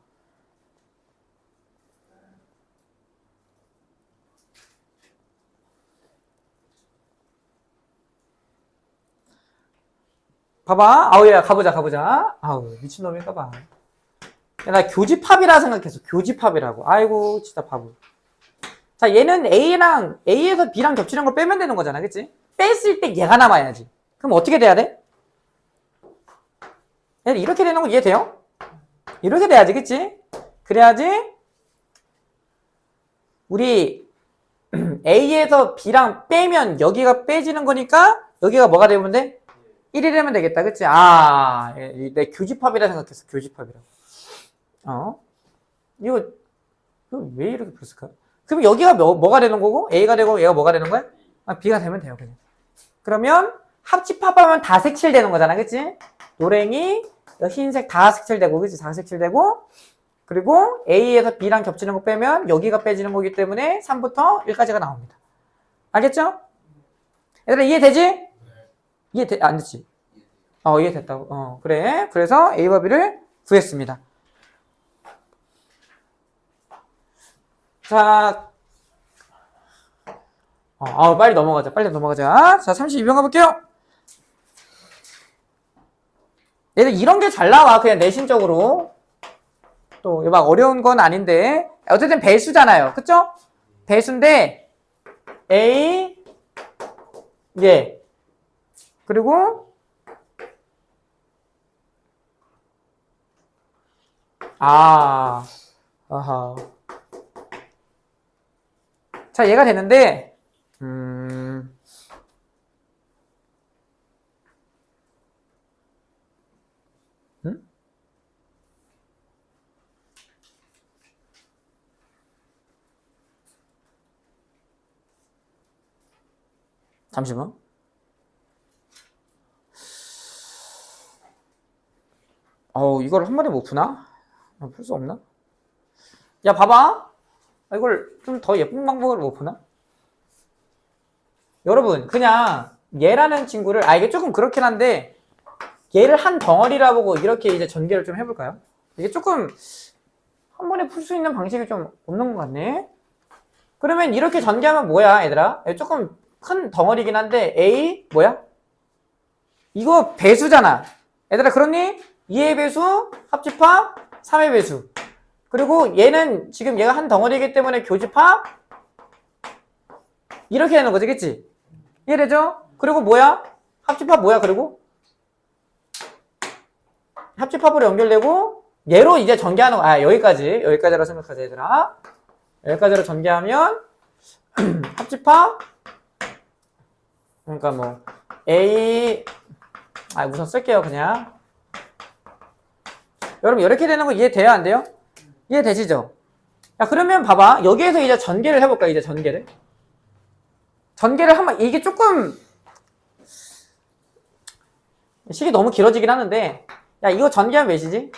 봐봐. 아우, 야, 가보자. 아우, 미친놈인가 봐. 야, 나 교집합이라 생각했어. 교집합이라고. 아이고, 진짜 바보. 자, 얘는 A에서 B랑 겹치는 걸 빼면 되는 거잖아. 그치? 뺐을 때 얘가 남아야지. 그럼 어떻게 돼야 돼? 이렇게 되는 거 이해돼요? 이렇게 돼야지. 그치? 그래야지 우리 A에서 B랑 빼면 여기가 빼지는 거니까 여기가 뭐가 되면 돼? 1이 되면 되겠다. 그치? 아, 내 교집합이라 생각했어. 교집합이라. 이거 왜 이렇게 불었을까? 그럼 여기가 뭐가 되는 거고? A가 되고 얘가 뭐가 되는 거야? 아, B가 되면 돼요. 그냥. 그러면 합집합하면 다 색칠되는 거잖아. 그치? 노랭이 흰색 다 색칠되고, 그치? 다 색칠되고, 그리고 A에서 B랑 겹치는 거 빼면 여기가 빼지는 거기 때문에 3부터 1까지가 나옵니다. 알겠죠? 얘들아, 이해되지? 안 됐지? 이해됐다고. 그래. 그래서 A와 B를 구했습니다. 자, 빨리 넘어가자. 자, 32번 가볼게요. 얘들 이런 게 잘 나와. 그냥 내신적으로. 또, 막 어려운 건 아닌데. 어쨌든 배수잖아요. 그쵸? 배수인데, A, 예. 그리고, 아하. 자, 얘가 되는데, 잠시만. 이걸 한 번에 못 푸나? 풀 수 없나? 야, 봐봐. 이걸 좀 더 예쁜 방법으로 못 푸나? 여러분, 그냥 얘라는 친구를, 이게 조금 그렇긴 한데, 얘를 한 덩어리라 보고 이렇게 이제 전개를 좀 해볼까요? 이게 조금 한 번에 풀 수 있는 방식이 좀 없는 것 같네. 그러면 이렇게 전개하면 뭐야, 얘들아? 조금 큰 덩어리긴 한데, A, 뭐야? 이거 배수잖아. 얘들아, 그렇니? 2의 배수, 합집합, 3의 배수. 그리고 얘는 지금 얘가 한 덩어리이기 때문에 교집합 이렇게 되는 거지, 그치? 이해되죠? 그리고 뭐야? 합집합 뭐야? 그리고 합집합으로 연결되고 얘로 이제 전개하는 거. 여기까지로 생각하자, 얘들아. 여기까지로 전개하면 합집합, 그러니까 뭐 A, 우선 쓸게요, 그냥. 여러분, 이렇게 되는 거 이해돼요, 안 돼요? 이해되시죠? 야, 그러면 봐봐. 여기에서 이제 전개를 해볼까, 이제 전개를 하면, 이게 조금, 식이 너무 길어지긴 하는데, 야, 이거 전개하면 몇이지?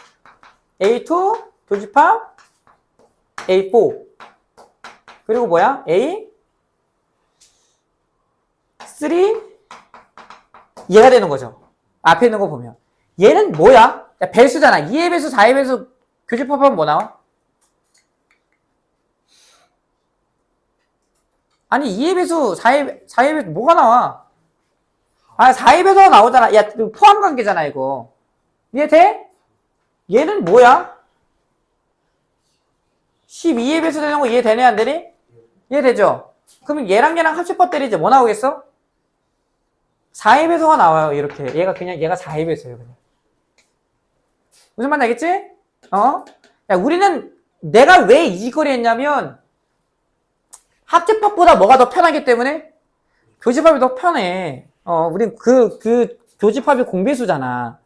A2, 교집합, A4. 그리고 뭐야? A3, 얘가 되는 거죠. 앞에 있는 거 보면. 얘는 뭐야? 야, 배수잖아. 2의 배수, 4의 배수, 교집합하면 뭐 나와? 아니, 2의 배수, 4의 배수, 뭐가 나와? 4의 배수가 나오잖아. 야, 포함 관계잖아, 이거. 이해돼? 얘는 뭐야? 12의 배수 되는 거 이해되네, 안 되니? 이해되죠? 그럼 얘랑 합집합 때리지, 뭐 나오겠어? 4의 배수가 나와요, 이렇게. 얘가 4의 배수예요, 그냥. 무슨 말 나겠지? 야, 우리는 내가 왜 이지거리 했냐면, 합집합보다 뭐가 더 편하기 때문에 교집합이 더 편해. 우린 그 교집합이 공배수잖아.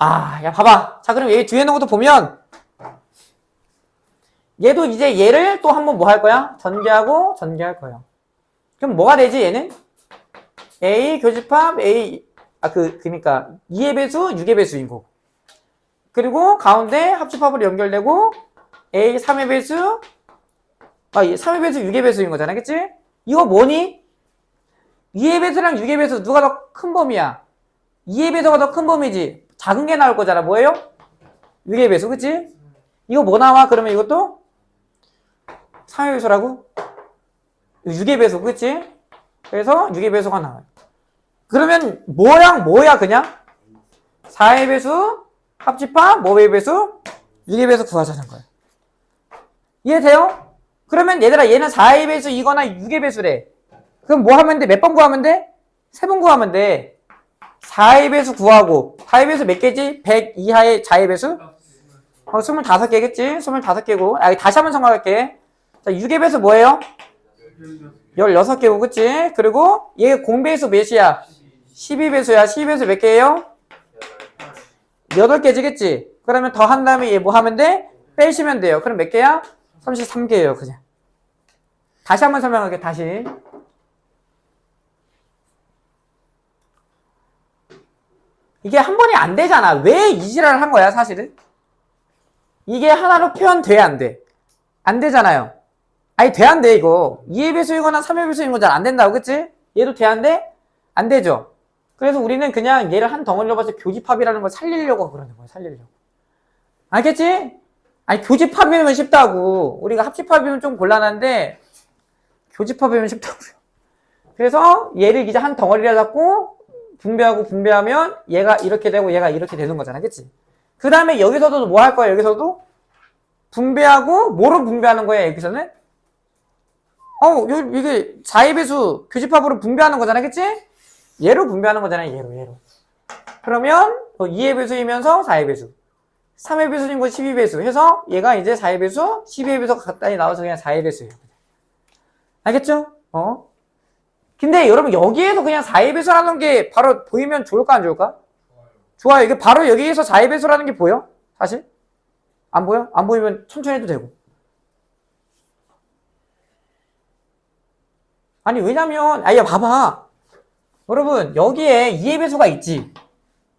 야, 봐봐. 자, 그럼 얘 뒤에 있는 것도 보면, 얘도 이제 얘를 또 한번 뭐 할 거야? 전개할 거예요. 그럼 뭐가 되지, 얘는? A 교집합, 그러니까 2의 배수, 6의 배수인 거고. 그리고 가운데 합집합으로 연결되고, A 3의 배수, 3의 배수, 6의 배수인 거잖아, 그치? 이거 뭐니? 2의 배수랑 6의 배수 누가 더 큰 범위야? 2의 배수가 더 큰 범위지. 작은 게 나올 거잖아. 뭐예요? 6의 배수, 그치? 이거 뭐 나와? 그러면 이것도 3의 배수라고? 6의 배수, 그치? 그래서 6의 배수가 나와요. 그러면 뭐야 그냥? 4의 배수, 합집합, 뭐의 배수? 6의 배수 구하자는 거야. 이해돼요? 그러면 얘들아 얘는 4의 배수이거나 6의 배수래. 그럼 뭐 하면 돼? 몇 번 구하면 돼? 3번 구하면 돼. 4의 배수 구하고 4의 배수 몇 개지? 100 이하의 자의 배수? 25개겠지? 25개고. 다시 한번 생각할게. 자, 6의 배수 뭐예요? 16개고, 그치? 그리고 얘 공배수 몇이야? 12배수야. 12배수 몇 개예요? 8개지, 그치? 그러면 더 한 다음에 얘 뭐 하면 돼? 빼시면 돼요. 그럼 몇 개야? 33개예요, 그냥. 다시 한번 설명할게, 다시. 이게 한 번이 안 되잖아. 왜 이 지랄을 한 거야, 사실은? 이게 하나로 표현돼야 안 돼. 안 되잖아요. 아니, 돼, 안 돼, 이거. 2의 배수이거나 3의 배수인 건 잘 안 된다고, 그치? 얘도 돼, 안 돼? 안 되죠. 그래서 우리는 그냥 얘를 한 덩어리로 봐서 교집합이라는 걸 살리려고 그러는 거야, 살리려고. 알겠지? 아니, 교집합이면 쉽다고. 우리가 합집합이면 좀 곤란한데, 교집합이면 쉽다고요. 그래서 얘를 이제 한 덩어리를 잡고, 분배하면 얘가 이렇게 되고 얘가 이렇게 되는 거잖아, 그치? 그 다음에 여기서도 뭐 할 거야, 여기서도? 분배하고, 뭐로 분배하는 거야, 여기서는? 이게 4의 배수 교집합으로 분배하는 거잖아, 그치? 얘로 분배하는 거잖아, 얘로. 그러면 2의 배수이면서 4의 배수. 3의 배수인 거 12배수 해서 얘가 이제 4의 배수, 12의 배수가 간단히 나와서 그냥 4의 배수예요. 알겠죠? 근데 여러분 여기에서 그냥 4의 배수라는 게 바로 보이면 좋을까 안 좋을까? 좋아요. 이게 바로 여기에서 4의 배수라는 게 보여? 사실? 안 보여? 안 보이면 천천히 해도 되고. 아니 왜냐면 봐봐. 여러분 여기에 2의 배수가 있지.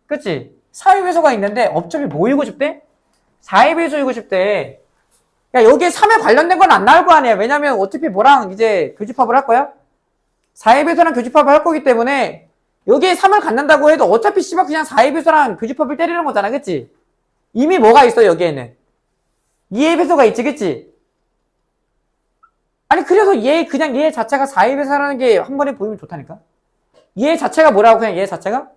그치? 4의 배수가 있는데 어차피 뭐 이고 싶대? 4의 배수 이고 싶대. 야 여기에 3에 관련된 건 안 나올 거 아니야. 왜냐면 어차피 뭐랑 이제 교집합을 할 거야? 4의 배수랑 교집합을 할 거기 때문에 여기에 3을 갖는다고 해도 어차피 씨발 그냥 4의 배수랑 교집합을 때리는 거잖아. 그치? 이미 뭐가 있어 여기에는? 2의 배수가 있지. 그치? 아니 그래서 그냥 얘 자체가 4의 배수라는 게 한 번에 보이면 좋다니까? 얘 자체가 뭐라고 그냥 얘 자체가?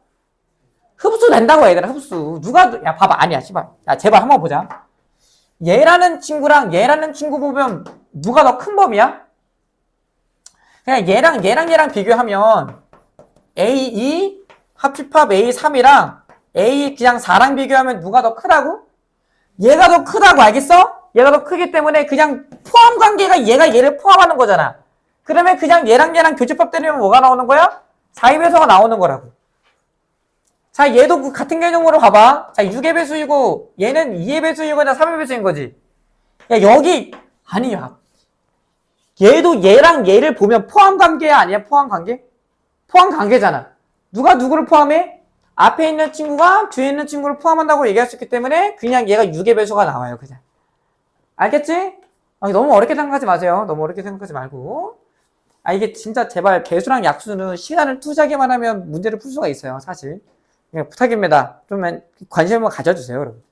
흡수된다고 얘들아 흡수. 야 봐봐 아니야 씨발. 야 제발 한번 보자. 얘라는 친구랑 얘라는 친구 보면 누가 더 큰 범위야? 그냥 얘랑 비교하면 A2 합집합 A3이랑 A 그냥 4랑 비교하면 누가 더 크다고? 얘가 더 크다고 알겠어? 얘가 더 크기 때문에 그냥 포함 관계가 얘가 얘를 포함하는 거잖아. 그러면 그냥 얘랑 교집합 때리면 뭐가 나오는 거야? 4의 배수가 나오는 거라고. 자, 얘도 그 같은 개념으로 봐봐. 자, 6의 배수이고 얘는 2의 배수이거나 3의 배수인 거지. 야, 여기 아니야. 얘도 얘랑 얘를 보면 포함 관계야 아니야? 포함 관계? 포함 관계잖아. 누가 누구를 포함해? 앞에 있는 친구가 뒤에 있는 친구를 포함한다고 얘기할 수 있기 때문에 그냥 얘가 6의 배수가 나와요. 그냥. 알겠지? 너무 어렵게 생각하지 마세요. 너무 어렵게 생각하지 말고. 이게 진짜 제발 배수랑 약수는 시간을 투자하기만 하면 문제를 풀 수가 있어요. 사실. 그냥 부탁입니다. 좀 관심을 가져주세요. 여러분.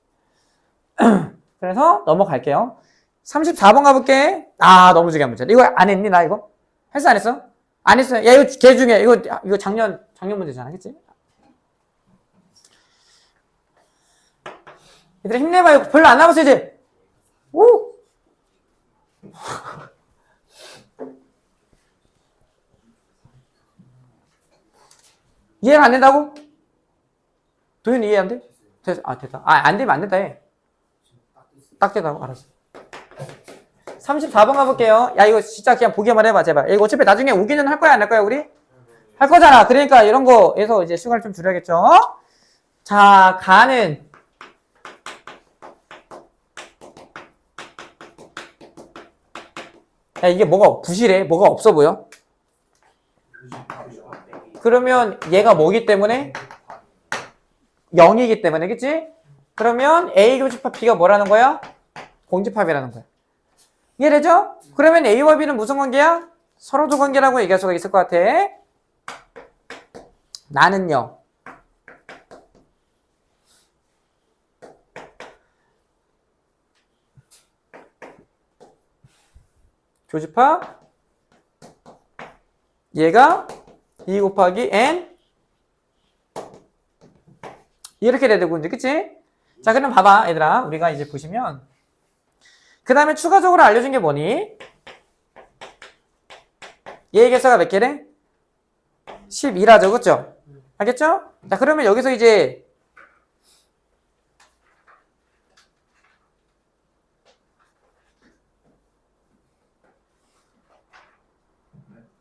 그래서 넘어갈게요. 34번 가볼게. 너무 중요한 문제. 이거 안 했니? 나 이거? 했어 안 했어? 안 했어. 야 이거 개 중에 이거 작년 문제잖아. 그치? 얘들아 힘내봐. 이거 별로 안 남았어 이제. 오! 이해가 안 된다고? 도현이 이해 안 돼? 됐어. 됐다. 안 되면 안 된다 해. 딱 되다고? 알았어. 34번 가볼게요. 야, 이거 진짜 그냥 보기만 해봐, 제발. 이거 어차피 나중에 오기는 할 거야, 안 할 거야, 우리? 할 거잖아. 그러니까 이런 거에서 이제 시간을 좀 줄여야겠죠? 자, 가는. 야, 이게 뭐가 부실해? 뭐가 없어 보여? 그러면 얘가 뭐기 때문에? 0이기 때문에, 그치? 그러면 A 교집합 B가 뭐라는 거야? 공집합이라는 거야. 이해되죠? 그러면 A와 B는 무슨 관계야? 서로도 관계라고 얘기할 수가 있을 것 같아. 나는요. 교집합 얘가 2 곱하기 N 이렇게 되고 이제 그치? 자 그럼 봐봐 얘들아 우리가 이제 보시면 그 다음에 추가적으로 알려준 게 뭐니? 얘의 개수가 몇 개래? 12라죠 그쵸? 알겠죠? 자 그러면 여기서 이제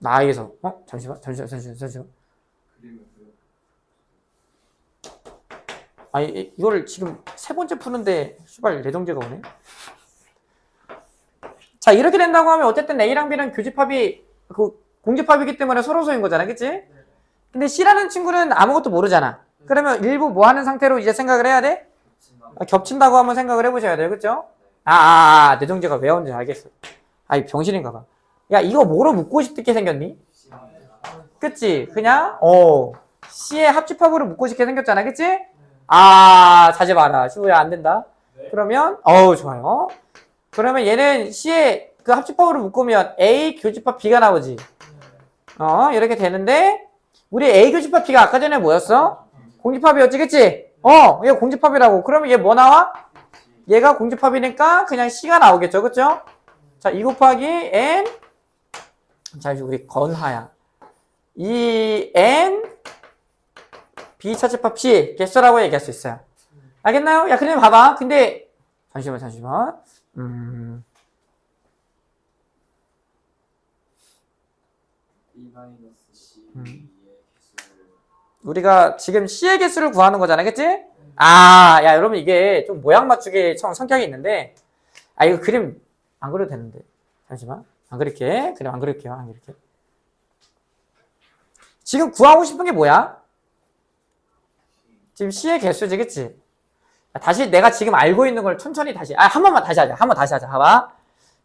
나에게서 잠시만 그림을 아니 이거를 지금 세 번째 푸는데 씨발 내정제가 오네. 자 이렇게 된다고 하면 어쨌든 A랑 B는 교집합이 그 공집합이기 때문에 서로서인 거잖아 그치? 근데 C라는 친구는 아무것도 모르잖아. 그러면 일부 뭐 하는 상태로 이제 생각을 해야 돼? 겹친다고 한번 생각을 해보셔야 돼요 그쵸? 내정제가 왜 온지 알겠어. 아이 병신인가 봐. 야 이거 뭐로 묶고 싶게 생겼니? 그치? 그냥 C의 합집합으로 묶고 싶게 생겼잖아 그치? 자지 마라. 시우야 안 된다. 그러면 좋아요. 그러면 얘는 C의 그 합집합으로 묶으면 A 교집합 B가 나오지. 이렇게 되는데 우리 A 교집합 B가 아까 전에 뭐였어? 공집합이었지 그치? 얘 공집합이라고. 그러면 얘 뭐 나와? 얘가 공집합이니까 그냥 C가 나오겠죠 그쵸? 자 2 곱하기 N 자 우리 건하야 이 N B차집합 C 개수라고 얘기할 수 있어요. 알겠나요? 야 그럼 봐봐. 근데 잠시만 B-C의 개수를 우리가 지금 C의 개수를 구하는 거잖아 그치? 야 여러분 이게 좀 모양 맞추기 성격이 있는데 이거 그림 안 그려도 되는데 잠시만 안 그릴게. 그림 안 그릴게요. 안 그릴게. 지금 구하고 싶은 게 뭐야? 지금 C의 개수지 그치? 다시 내가 지금 알고 있는 걸 천천히 다시 한 번만 다시 하자. 봐봐.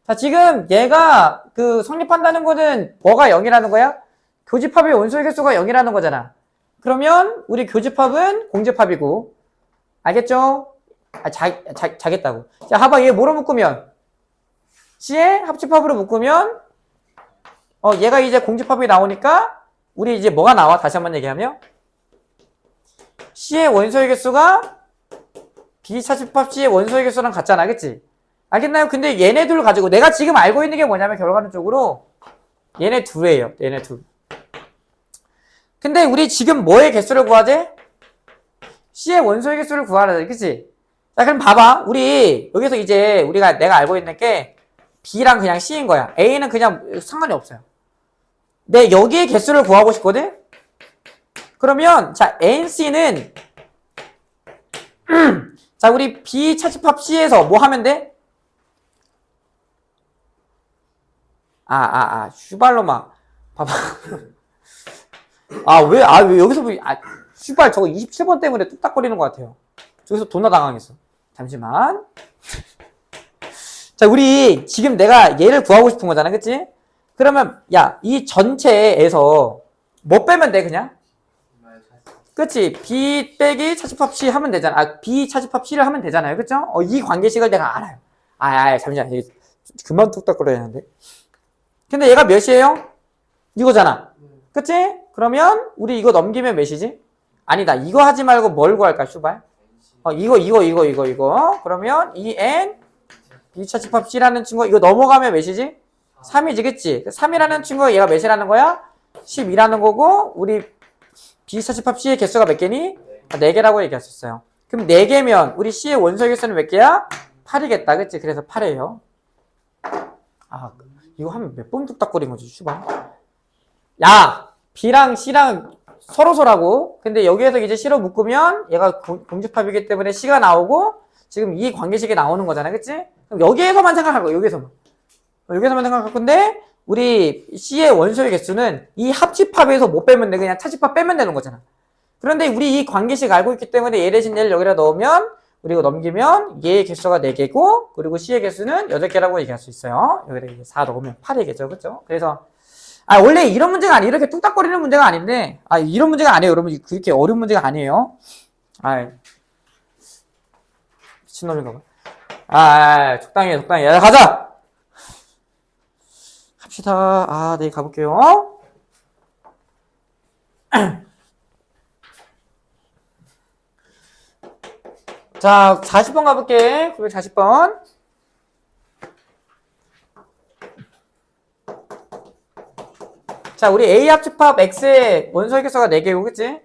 자 지금 얘가 그 성립한다는 거는 뭐가 0이라는 거야? 교집합의 원소의 개수가 0이라는 거잖아. 그러면 우리 교집합은 공집합이고 알겠죠? 자겠다고. 자 봐봐 얘 뭐로 묶으면 C의 합집합으로 묶으면 얘가 이제 공집합이 나오니까 우리 이제 뭐가 나와? 다시 한번 얘기하면 C의 원소의 개수가 B차집합 C의 원소의 개수랑 같잖아 그치? 알겠나요? 근데 얘네 둘 가지고 내가 지금 알고 있는 게 뭐냐면 결과론적으로 얘네 둘이에요. 얘네 둘. 근데 우리 지금 뭐의 개수를 구하지? C의 원소의 개수를 구하라 그치? 자 그럼 봐봐 우리 여기서 이제 내가 알고 있는 게 B랑 그냥 C인 거야. A는 그냥 상관이 없어요. 내 여기의 개수를 구하고 싶거든? 그러면 자 NC는 자 우리 B 차집합 C에서 뭐 하면 돼? 슈발로마 봐봐. 왜 여기서 슈발 저거 27번 때문에 뚝딱거리는 것 같아요. 저기서 존나 당황했어. 잠시만. 자 우리 지금 내가 얘를 구하고 싶은 거잖아 그치? 그러면 야 이 전체에서 뭐 빼면 돼 그냥? 그치? B 빼기 차집합 C 하면 되잖아. B 차집합 C를 하면 되잖아요 그쵸? 이 관계식을 내가 알아요. 잠시만 그만 뚝딱거려야 하는데. 근데 얘가 몇이에요? 이거잖아 그치? 그러면 우리 이거 넘기면 몇이지? 아니다 이거 하지 말고 뭘 구할까 슈발? 이거 그러면 이 N B차집합 C라는 친구 이거 넘어가면 몇이지? 3이지 그치? 3이라는 친구가 얘가 몇이라는 거야? 12라는 거고 우리 B차집합 C의 개수가 몇 개니? 4개라고 얘기할 수 있어요. 그럼 4개면 우리 C의 원소의 개수는 몇 개야? 8이겠다 그치? 그래서 8이에요. 이거 하면 몇 번 뚝딱거린 거지 슈발. 야 B랑 C랑 서로서라고. 근데 여기에서 이제 C로 묶으면 얘가 공집합이기 때문에 C가 나오고 지금 이 관계식이 나오는 거잖아 그치? 그럼 여기에서만 생각할 거야 여기서만 생각할 건데 우리 C의 원소의 개수는 이 합집합에서 못 빼면 돼. 그냥 차집합 빼면 되는 거잖아. 그런데 우리 이 관계식 알고 있기 때문에 얘 대신 얘를 여기다 넣으면 우리 이거 넘기면 얘의 개수가 4개고 그리고 C의 개수는 8개라고 얘기할 수 있어요. 여기다 4 넣으면 8이겠죠 그쵸? 그래서 원래 이런 문제가 아니에요. 이렇게 뚝딱거리는 문제가 아닌데 이런 문제가 아니에요 여러분. 그렇게 어려운 문제가 아니에요. 미친놈인가 봐. 적당히 야 가자 합시다. 네 가볼게요. 자, 40번 가볼게. 940번. 자, 우리 A 합집합 X의 원소의 개수가 4개고, 그치?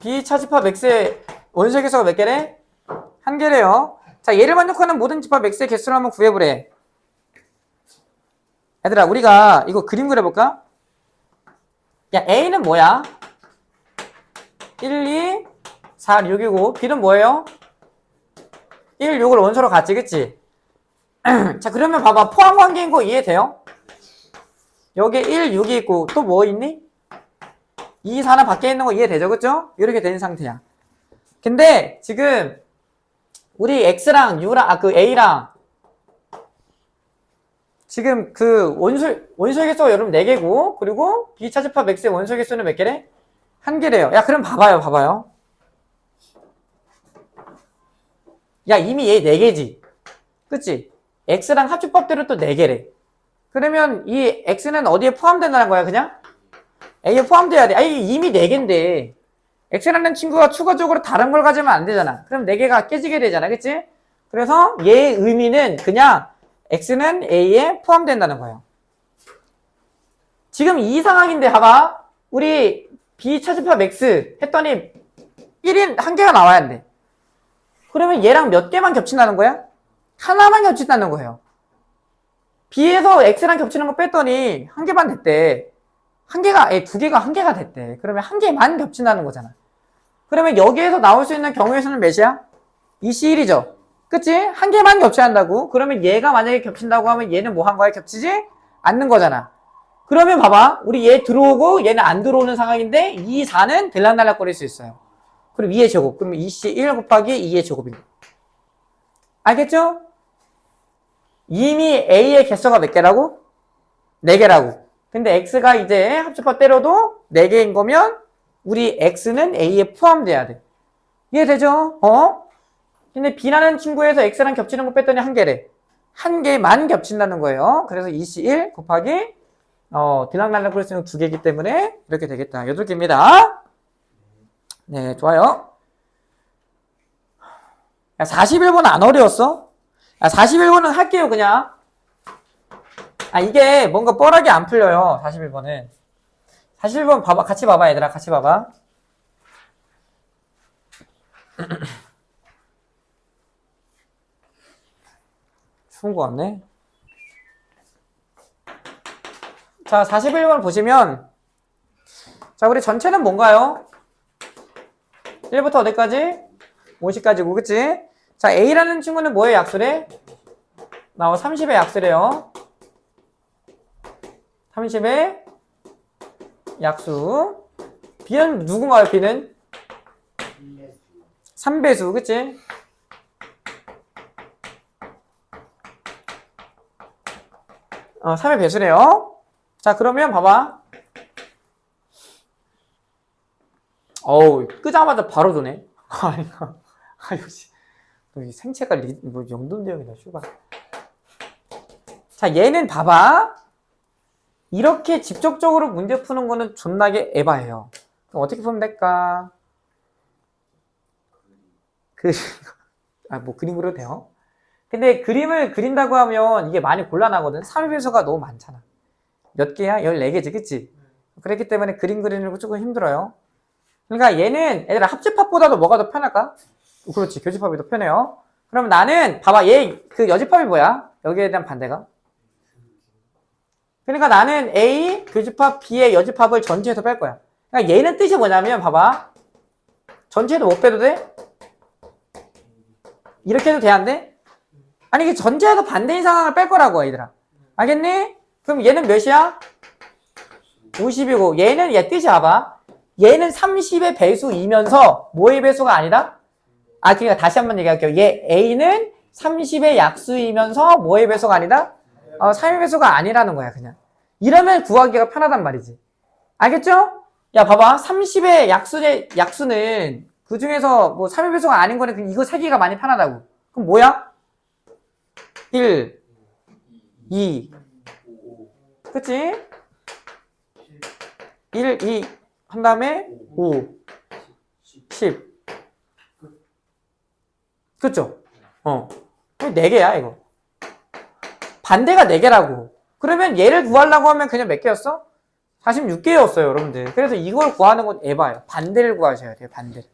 B 차집합 X의 원소의 개수가 몇 개래? 1개래요. 자, 얘를 만족하는 모든 집합 X의 개수를 한번 구해보래. 얘들아, 우리가 이거 그림 그려볼까? 야, A는 뭐야? 1, 2, 4, 6이고, B는 뭐예요? 1, 6을 원소로 갔지, 그치? 자, 그러면 봐봐. 포함 관계인 거 이해돼요? 여기 1, 6이 있고, 또 뭐 있니? 2, 4는 밖에 있는 거 이해되죠, 그쵸? 이렇게 된 상태야. 근데 지금 우리 X랑 U랑, A랑 지금 그 원소의 개수가 여러분 4개고, 그리고 B차집합 X의 원소의 개수는 몇 개래? 1개래요. 야, 그럼 봐봐요. 야, 이미 얘 4개지. 그치? X랑 합집법대로 또 4개래. 그러면 이 X는 어디에 포함된다는 거야, 그냥? A에 포함돼야 돼. 아니, 이미 4개인데. X라는 친구가 추가적으로 다른 걸 가지면 안 되잖아. 그럼 4개가 깨지게 되잖아. 그치? 그래서 얘의 의미는 그냥 X는 A에 포함된다는 거예요. 지금 이 상황인데, 봐봐. 우리 B 차집합 X 했더니 1인 1개가 나와야 돼. 그러면 얘랑 몇 개만 겹친다는 거야? 하나만 겹친다는 거예요. B에서 X랑 겹치는 거 뺐더니 1개만 됐대. 2개가 1개가 됐대. 그러면 1개만 겹친다는 거잖아. 그러면 여기에서 나올 수 있는 경우의 수는 몇이야? 2C1이죠. 그치? 1개만 겹쳐야 한다고. 그러면 얘가 만약에 겹친다고 하면 얘는 뭐 한 거야? 겹치지 않는 거잖아. 그러면 봐봐. 우리 얘 들어오고 얘는 안 들어오는 상황인데 2, 4는 들락날락거릴 수 있어요. 그럼 2의 제곱. 그러면 2C1 곱하기 2의 제곱인 거. 알겠죠? 이미 A의 개수가 몇 개라고? 4개라고. 근데 X가 이제 합집합 때려도 4개인 거면 우리 X는 A에 포함돼야 돼. 이해되죠? 근데 B라는 친구에서 X랑 겹치는 거 뺐더니 1개래. 1개만 겹친다는 거예요. 그래서 2C1 곱하기 들락날락 그럴 수 있는 2개이기 때문에 이렇게 되겠다. 8개입니다. 네, 좋아요. 야, 41번은 안 어려웠어? 41번은 할게요, 그냥. 이게 뭔가 뻔하게 안 풀려요, 41번은. 41번 봐봐, 같이 봐봐, 얘들아, 같이 봐봐. 추운 거 같네. 자, 41번 보시면, 자, 우리 전체는 뭔가요? 1부터 어디까지? 50까지고, 그치? 자, A라는 친구는 뭐의 약수래? 30의 약수래요. 30의 약수. B는 누군가요, B는? 3배수, 그치? 어, 3의 배수래요. 자, 그러면 봐봐. 어우, 끄자마자 바로 도네. 역시. 생체가 영동대형이다, 슈발. 자, 얘는 봐봐. 이렇게 직접적으로 문제 푸는 거는 존나게 에바예요. 그럼 어떻게 풀면 될까? 뭐 그림 그려도 돼요? 근데 그림을 그린다고 하면 이게 많이 곤란하거든. 3의 배수가 너무 많잖아. 몇 개야? 14개지, 그치? 그렇기 때문에 그림 그리는 거 조금 힘들어요. 그러니까 얘는 얘들아 합집합보다도 뭐가 더 편할까? 그렇지, 교집합이 더 편해요. 그러면 나는 봐봐, 얘 그 여집합이 뭐야? 여기에 대한 반대가? 그러니까 나는 A 교집합 B의 여집합을 전체에서 뺄 거야. 그러니까 얘는 뜻이 뭐냐면 봐봐, 전체도 못 빼도 돼? 이렇게 해도 돼, 안 돼? 아니 이게 전체에서 반대인 상황을 뺄 거라고, 얘들아. 알겠니? 그럼 얘는 몇이야? 50이고 얘는 얘 뜻이 봐봐, 얘는 30의 배수이면서 뭐의 배수가 아니다? 그러니까 다시 한번 얘기할게요. 얘 A는 30의 약수이면서 뭐의 배수가 아니다? 3의 배수가 아니라는 거야, 그냥. 이러면 구하기가 편하단 말이지. 알겠죠? 야, 봐봐. 30의 약수는 그 중에서 뭐 3의 배수가 아닌 거는 이거 세기가 많이 편하다고. 그럼 뭐야? 1, 2. 그치? 1, 2 한 다음에 5, 10. 그쵸? 4개야, 이거. 반대가 4개라고. 그러면 얘를 구하려고 하면 그냥 몇 개였어? 46개였어요, 여러분들. 그래서 이걸 구하는 건 에바예요. 반대를 구하셔야 돼요, 반대를.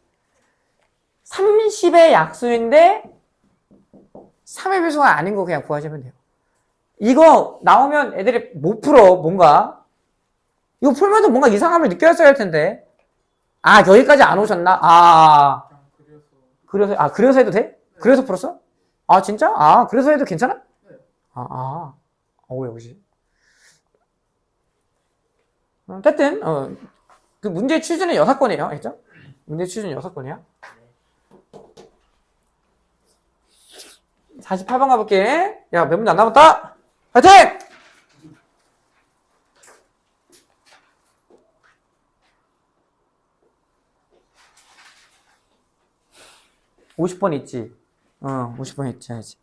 30의 약수인데 3의 배수가 아닌 거 그냥 구하시면 돼요. 이거 나오면 애들이 못 풀어, 뭔가. 이거 풀면서 뭔가 이상함을 느꼈어야 할 텐데. 아, 여기까지 안 오셨나? 그래서 해도 돼? 그래서 풀었어? 아, 진짜? 아, 그래서 해도 괜찮아? 역시. 어쨌든, 그 문제 취지는 6건이에요. 알죠? 문제 취지는 6건이야. 48번 가볼게. 야, 몇 문제 안 남았다? 파이팅! (50번) 있지. 50번 있지, 해야지.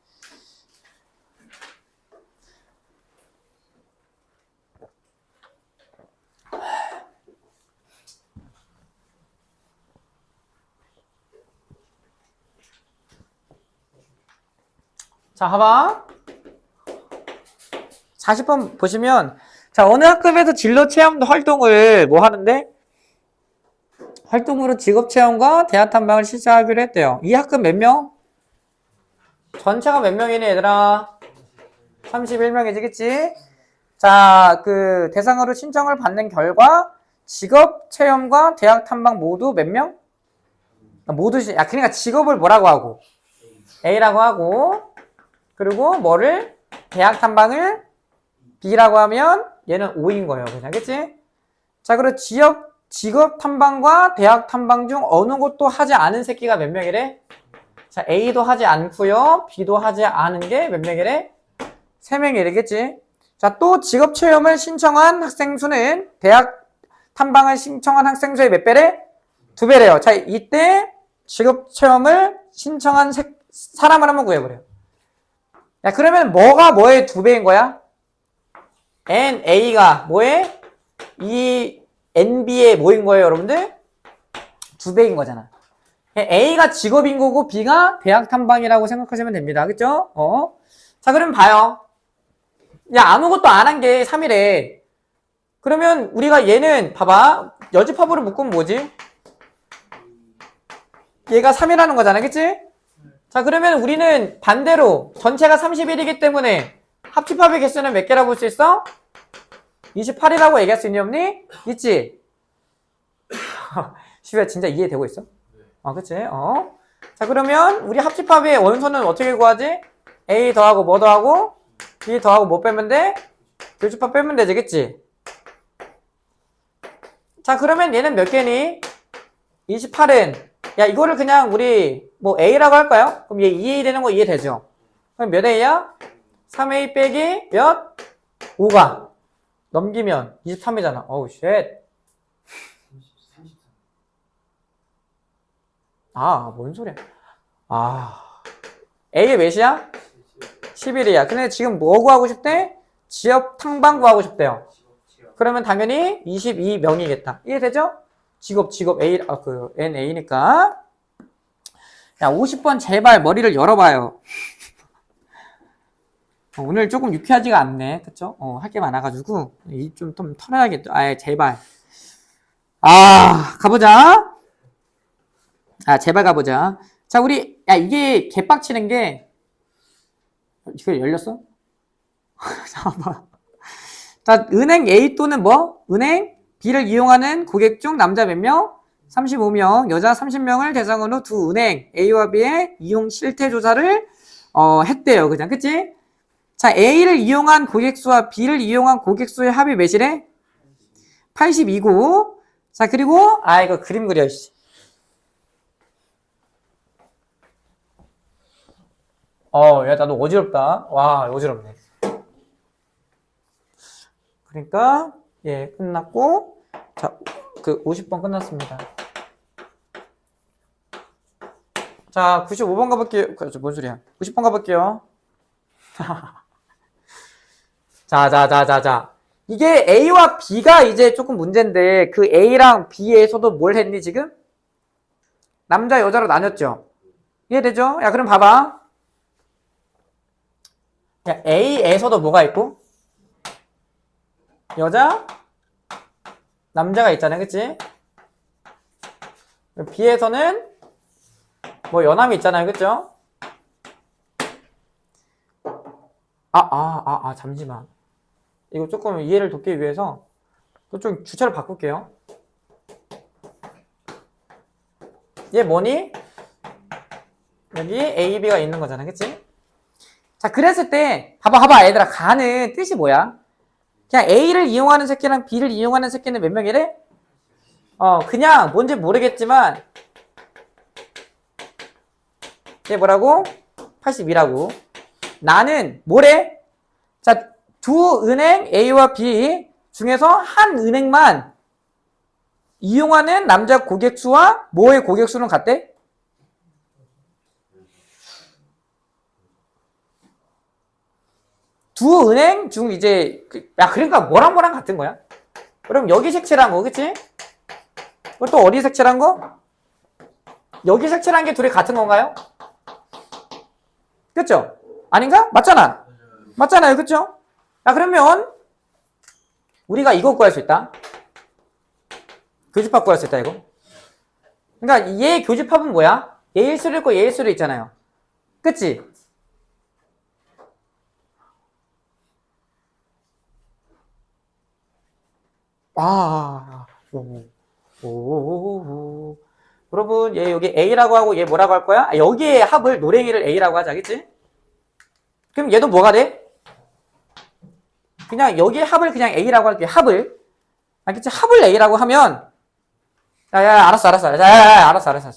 자, 봐봐. 40번 보시면, 자, 어느 학급에서 진로 체험 활동을 뭐 하는데? 활동으로 직업 체험과 대학 탐방을 실시하기로 했대요. 이 학급 몇 명? 전체가 몇 명이니, 얘들아? 31명이지, 그치? 자, 그 대상으로 신청을 받는 결과 직업 체험과 대학 탐방 모두 몇 명? 그러니까 직업을 뭐라고 하고? A라고 하고, 그리고 뭐를? 대학 탐방을 B라고 하면 얘는 O인 거예요. 그냥, 그치? 자, 그리고 직업 탐방과 대학 탐방 중 어느 것도 하지 않은 새끼가 몇 명이래? 자, A도 하지 않고요. B도 하지 않은 게 몇 명이래? 3명이래겠지? 자, 또 직업 체험을 신청한 학생 수는 대학 탐방을 신청한 학생 수의 몇 배래? 2배래요. 자, 이때 직업 체험을 신청한 사람을 한번 구해보래요. 야, 그러면 뭐가 뭐의 2배인 거야? NA가 뭐에? 이 NB의 뭐인 거예요, 여러분들? 2배인 거잖아. A가 직업인 거고 B가 대학 탐방이라고 생각하시면 됩니다. 그쵸? 자, 그럼 봐요. 야, 아무것도 안 한 게 3이래. 그러면 우리가 얘는 봐봐. 여집합으로 묶으면 뭐지? 얘가 3이라는 거잖아. 그치? 자, 그러면 우리는 반대로 전체가 31이기 때문에 합집합의 개수는 몇 개라고 볼 수 있어? 28이라고 얘기할 수 있니 없니? 있지? 시우야 진짜 이해되고 있어? 그치? 자, 그러면 우리 합집합의 원소는 어떻게 구하지? A 더하고 뭐 더하고? B 더하고 뭐 빼면 돼? 교집합 빼면 되지, 그치? 자, 그러면 얘는 몇 개니? 28은 야, 이거를 그냥 우리 뭐 A라고 할까요? 그럼 얘 2A 되는 거 이해되죠? 그럼 몇 A야? 3A 빼기 몇? 5가 넘기면 23이잖아. 어우 쉣. 뭔 소리야. A가 몇이야? 11이야. 근데 지금 뭐 구하고 싶대? 지역 탐방 구하고 싶대요. 그러면 당연히 22명이겠다. 이해되죠? 직업 A, NA니까. 야, 50번 제발 머리를 열어봐요. 오늘 조금 유쾌하지가 않네. 그쵸? 할 게 많아가지고. 좀 털어야겠다. 제발. 가보자. 제발 가보자. 자, 우리, 이게 개빡치는 게, 이거 열렸어? 잠깐만. 자, 은행 A 또는 뭐? 은행 B를 이용하는 고객 중 남자 몇 명? 35명, 여자 30명을 대상으로 두 은행 A와 B의 이용 실태 조사를 했대요. 그냥, 그치? 자, A를 이용한 고객 수와 B를 이용한 고객 수의 합이 몇이래? 82고. 자, 그리고 이거 그림 그려. 야, 나도 어지럽다. 와, 어지럽네. 그러니까 끝났고, 자, 그 50번 끝났습니다. 자, 95번 가볼게요. 뭔 소리야? 90번 가볼게요. 자. 이게 A와 B가 이제 조금 문제인데, 그 A랑 B에서도 뭘 했니, 지금? 남자, 여자로 나눴죠? 이해되죠? 야, 그럼 봐봐. 야, A에서도 뭐가 있고? 여자, 남자가 있잖아, 그치? B에서는 뭐 연함이 있잖아요, 그쵸? 잠시만. 이거 조금 이해를 돕기 위해서 좀 주체를 바꿀게요. 얘 뭐니? 여기 A, B가 있는 거잖아, 그치? 자, 그랬을 때 봐봐 얘들아. 가는 뜻이 뭐야? 그냥 A를 이용하는 새끼랑 B를 이용하는 새끼는 몇 명이래? 그냥 뭔지 모르겠지만 얘 뭐라고? 82라고. 나는 뭐래? 자, 두 은행 A와 B 중에서 한 은행만 이용하는 남자 고객 수와 뭐의 고객 수는 같대? 두 은행 중 이제 그러니까 뭐랑 같은 거야? 그럼 여기 색칠한 거, 그치? 그리고 또 어디 색칠한 거? 여기 색칠한 게 둘이 같은 건가요? 그쵸? 아닌가? 맞잖아. 맞잖아요, 그쵸? 야, 그러면 우리가 이거 구할 수 있다. 교집합 구할 수 있다, 이거. 그러니까 얘 교집합은 뭐야? 얘일 수도 있고 얘일 수도 있잖아요. 그치? 여러분, 얘 여기 A라고 하고 얘 뭐라고 할 거야? 여기에 합을 노랭이를 A라고 하자, 그치? 그럼 얘도 뭐가 돼? 그냥 여기에 합을 그냥 A라고 할게. 합을. 알겠지? 합을 A라고 하면 알았어. 알았어.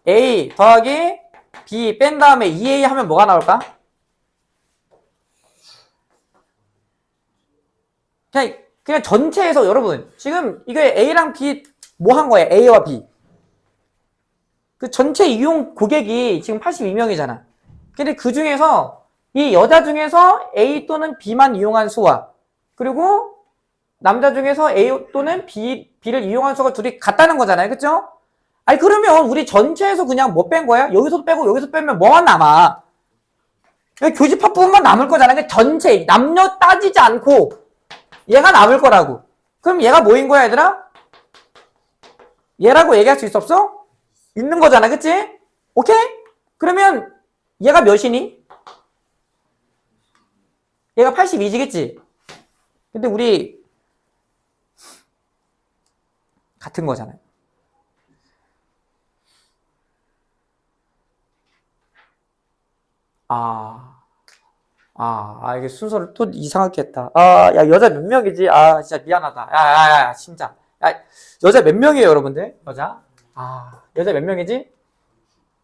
A 더하기 B 뺀 다음에 2A 하면 뭐가 나올까? 그냥 전체에서 여러분 지금 이게 A랑 B 뭐 한 거예요? A와 B. 그 전체 이용 고객이 지금 82명이잖아. 근데 그 중에서 이 여자 중에서 A 또는 B만 이용한 수와 그리고 남자 중에서 A 또는 B를 이용한 수가 둘이 같다는 거잖아요. 그쵸? 아니 그러면 우리 전체에서 그냥 뭐 뺀 거야? 여기서 빼고 여기서 빼면 뭐만 남아? 여기 교집합 부분만 남을 거잖아. 그러니까 전체 남녀 따지지 않고 얘가 남을 거라고. 그럼 얘가 뭐인 거야 얘들아? 얘라고 얘기할 수 있어 없어? 있는 거잖아. 그치? 오케이? 그러면 얘가 몇이니? 얘가 82지 그치? 근데 우리 같은 거잖아요. 이게 순서를 또 이상하게 했다. 야, 여자 몇 명이지? 진짜 미안하다. 야, 진짜. 야, 여자 몇 명이에요, 여러분들? 여자? 여자 몇 명이지?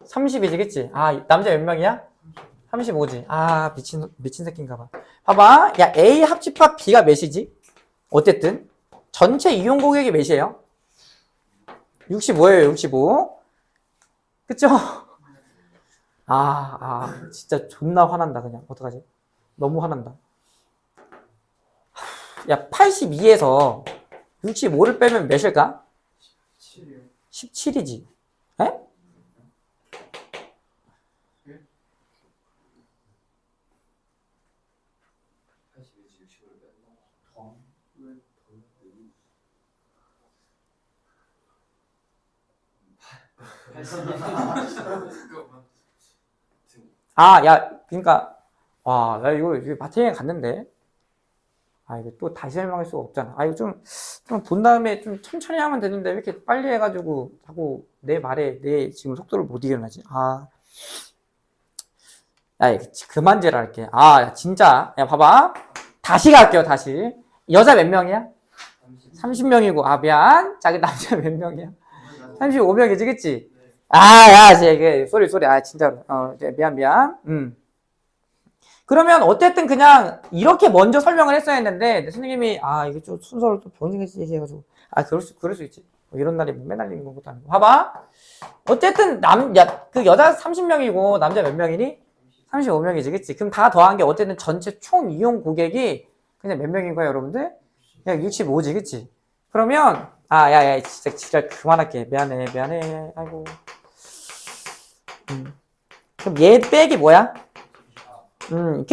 30이지, 그치? 남자 몇 명이야? 35지. 미친 새끼인가 봐. 봐봐. 야, A 합집합 B가 몇이지? 어쨌든. 전체 이용 고객이 몇이에요? 65예요, 65. 그쵸? 진짜 존나 화난다, 그냥. 어떡하지? 너무 화난다. 야, 82에서 65를 빼면 몇일까? 7이요. 17이지. 에? 야, 그니까, 나 이거 마트에 갔는데. 이거 또 다시 설명할 수가 없잖아. 이거 좀 본 다음에 좀 천천히 하면 되는데, 왜 이렇게 빨리 해가지고, 자꾸 내 말에 내 지금 속도를 못 이겨나지? 이거 그만 지랄할게. 야, 진짜. 야, 봐봐. 다시 갈게요, 다시. 여자 몇 명이야? 30명이고, 미안. 자기 남자 몇 명이야? 35명이지, 그치? 소리. 진짜로. 미안. 그러면 어쨌든 그냥 이렇게 먼저 설명을 했어야 했는데, 선생님이, 이게 좀 순서를 또 변경해서 얘기해가지고, 그럴 수 있지. 이런 날이 맨날 있는 것도 아니고. 봐봐. 어쨌든 그 여자 30명이고, 남자 몇 명이니? 35명이지, 그치? 그럼 다 더한 게 어쨌든 전체 총 이용 고객이 그냥 몇 명인 거야, 여러분들? 그냥 65지, 그치? 그러면, 진짜 그만할게. 미안해. 아이고. 그럼 얘 빼기 뭐야?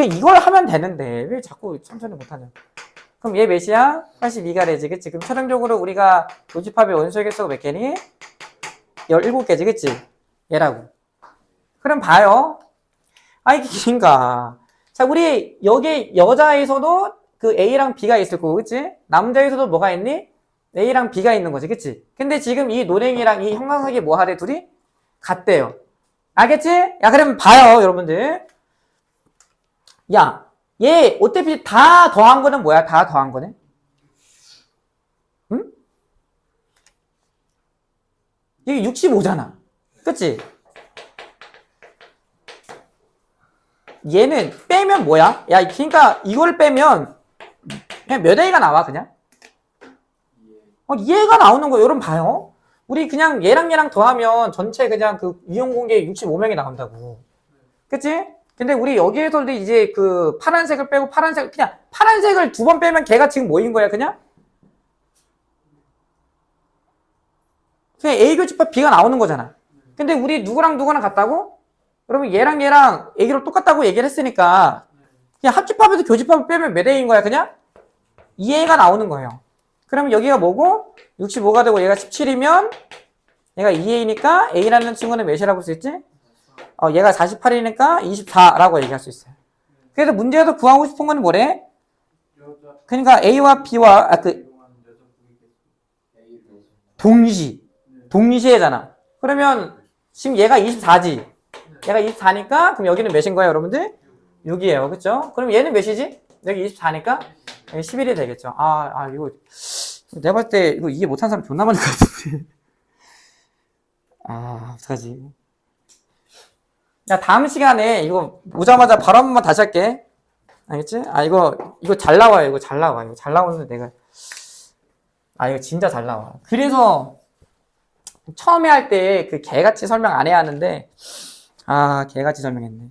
이걸 하면 되는데 왜 자꾸 천천히 못하냐? 그럼 얘 몇이야? 82가 되지, 그치? 그럼 최종적으로 우리가 교집합의 원소의 개수가 몇 개니? 17개지, 그치? 얘라고. 그럼 봐요. 아, 이게 긴가? 자, 우리 여기 여자에서도 그 A랑 B가 있을 거고, 그치? 남자에서도 뭐가 있니? A랑 B가 있는 거지, 그치? 근데 지금 이 노랭이랑 이 형광색이 뭐 하래? 둘이? 같대요. 알겠지? 야, 그러면 봐요, 여러분들. 야, 얘 어차피 다 더한 거는 뭐야? 다 더한 거네? 응? 이게 65잖아. 그치? 얘는 빼면 뭐야? 야, 그러니까 이걸 빼면 그냥 몇 A가 나와, 그냥? 얘가 나오는 거 여러분 봐요. 우리 그냥 얘랑 더하면 전체 그냥 그 이용공개 65명이 나온다고. 그치? 근데 우리 여기에서도 이제 그 파란색을 빼고 그냥 파란색을 2번 빼면 걔가 지금 뭐인 거야, 그냥? 그냥 A 교집합 B가 나오는 거잖아. 근데 우리 누구랑 같다고? 그러면 얘랑 A로 똑같다고 얘기를 했으니까 그냥 합집합에서 교집합을 빼면 몇 A인 거야, 그냥? 2A가 나오는 거예요. 그러면 여기가 뭐고? 65가 되고 얘가 17이면 얘가 2A니까 A라는 친구는 몇이라고 할 수 있지? 얘가 48이니까 24라고 얘기할 수 있어요. 그래서 문제에서 구하고 싶은 건 뭐래? 그러니까 A와 B와 동시에잖아. 그러면 지금 얘가 24지. 얘가 24니까 그럼 여기는 몇인 거예요, 여러분들? 6이에요. 그렇죠? 그럼 얘는 몇이지? 여기 24니까 여기 11이 되겠죠. 이거 내가 봤을 때 이거 이해 못한 사람 존나 많을 것 같은데. 어떡하지? 야, 다음 시간에 이거 오자마자 바로 한 번만 다시 할게. 알겠지? 이거 잘 나와요. 이거 잘 나와. 이거 잘 나오는데 내가. 이거 진짜 잘 나와. 그래서 처음에 할 때 그 개같이 설명 안 해야 하는데, 개같이 설명했네.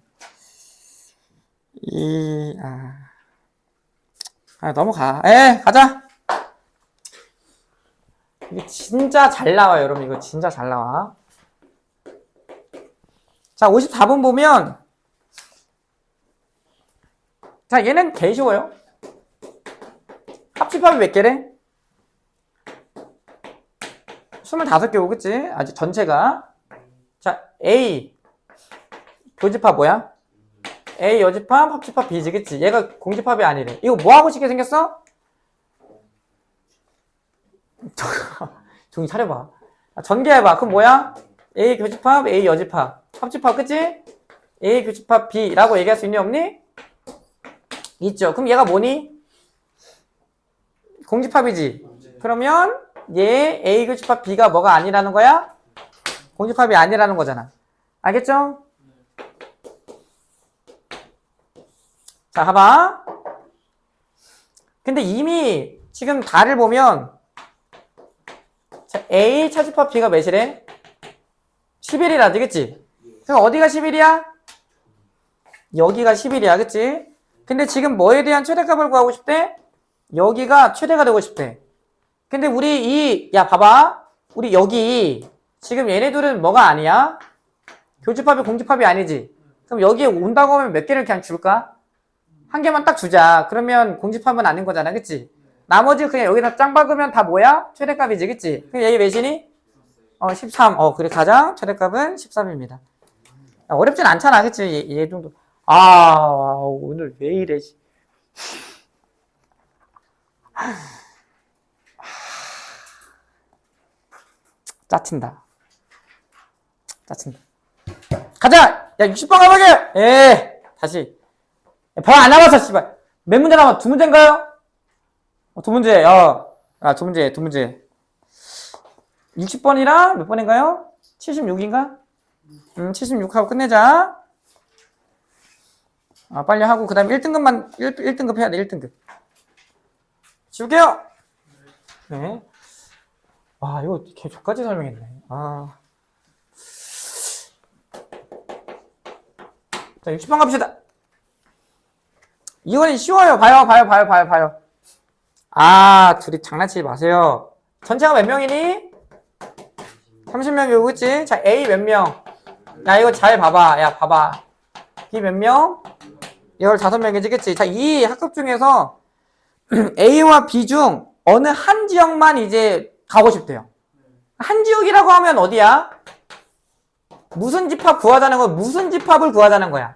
넘어가. 가자! 이거 진짜 잘 나와요, 여러분. 이거 진짜 잘 나와. 자, 54번 보면, 자, 얘는 개 쉬워요. 합집합이 몇 개래? 25개고, 그치? 아직 전체가. 자, A. 교집합 뭐야? A 여집합, 합집합 B지, 그치? 얘가 공집합이 아니래. 이거 뭐하고 쉽게 생겼어? 종이 차려봐. 전개해봐. 그럼 뭐야? A 교집합, A 여집합. 합집합, 그치? A 교집합 B라고 얘기할 수 있니, 없니? 있죠. 그럼 얘가 뭐니? 공집합이지. 그러면 얘 A 교집합 B가 뭐가 아니라는 거야? 공집합이 아니라는 거잖아. 알겠죠? 자, 봐봐. 근데 이미 지금 다를 보면 자, A 차집합 B가 몇이래? 11이라지, 그치? 그럼 어디가 11이야? 여기가 11이야, 그치? 근데 지금 뭐에 대한 최대값을 구하고 싶대? 여기가 최대가 되고 싶대. 근데 우리 봐봐. 우리 여기 지금 얘네들은 뭐가 아니야? 교집합이 공집합이 아니지? 그럼 여기에 온다고 하면 몇 개를 그냥 줄까? 한 개만 딱 주자. 그러면 공집합은 아닌 거잖아, 그치? 나머지 그냥 여기다 짱 박으면 다 뭐야? 최대값이지, 그치? 그럼 얘 몇이니? 13. 그래, 가장 최대값은 13입니다. 어렵진 않잖아, 그치? 얘 정도. 오늘 왜 이래, 짜친다. 가자! 야, 60번 가보게! 다시. 번 안 남았어, 씨발. 몇 문제 남았어? 2문제인가요? 2문제, 두 문제. 60번이랑 몇 번인가요? 76인가? 76하고 끝내자. 빨리 하고, 그 다음에 1등급 해야 돼, 1등급. 지울게요! 네. 이거 계속까지 설명했네. 자, 60번 갑시다. 이거는 쉬워요. 봐요. 둘이 장난치지 마세요. 전체가 몇 명이니? 30명이고, 그치? 자, A 몇 명? 야, 이거 잘 봐봐. 야, 봐봐. B 몇 명? 15명이지, 그치? 자, 이 학급 중에서 A와 B 중 어느 한 지역만 이제 가고 싶대요. 한 지역이라고 하면 어디야? 무슨 집합 구하자는 거야? 무슨 집합을 구하자는 거야?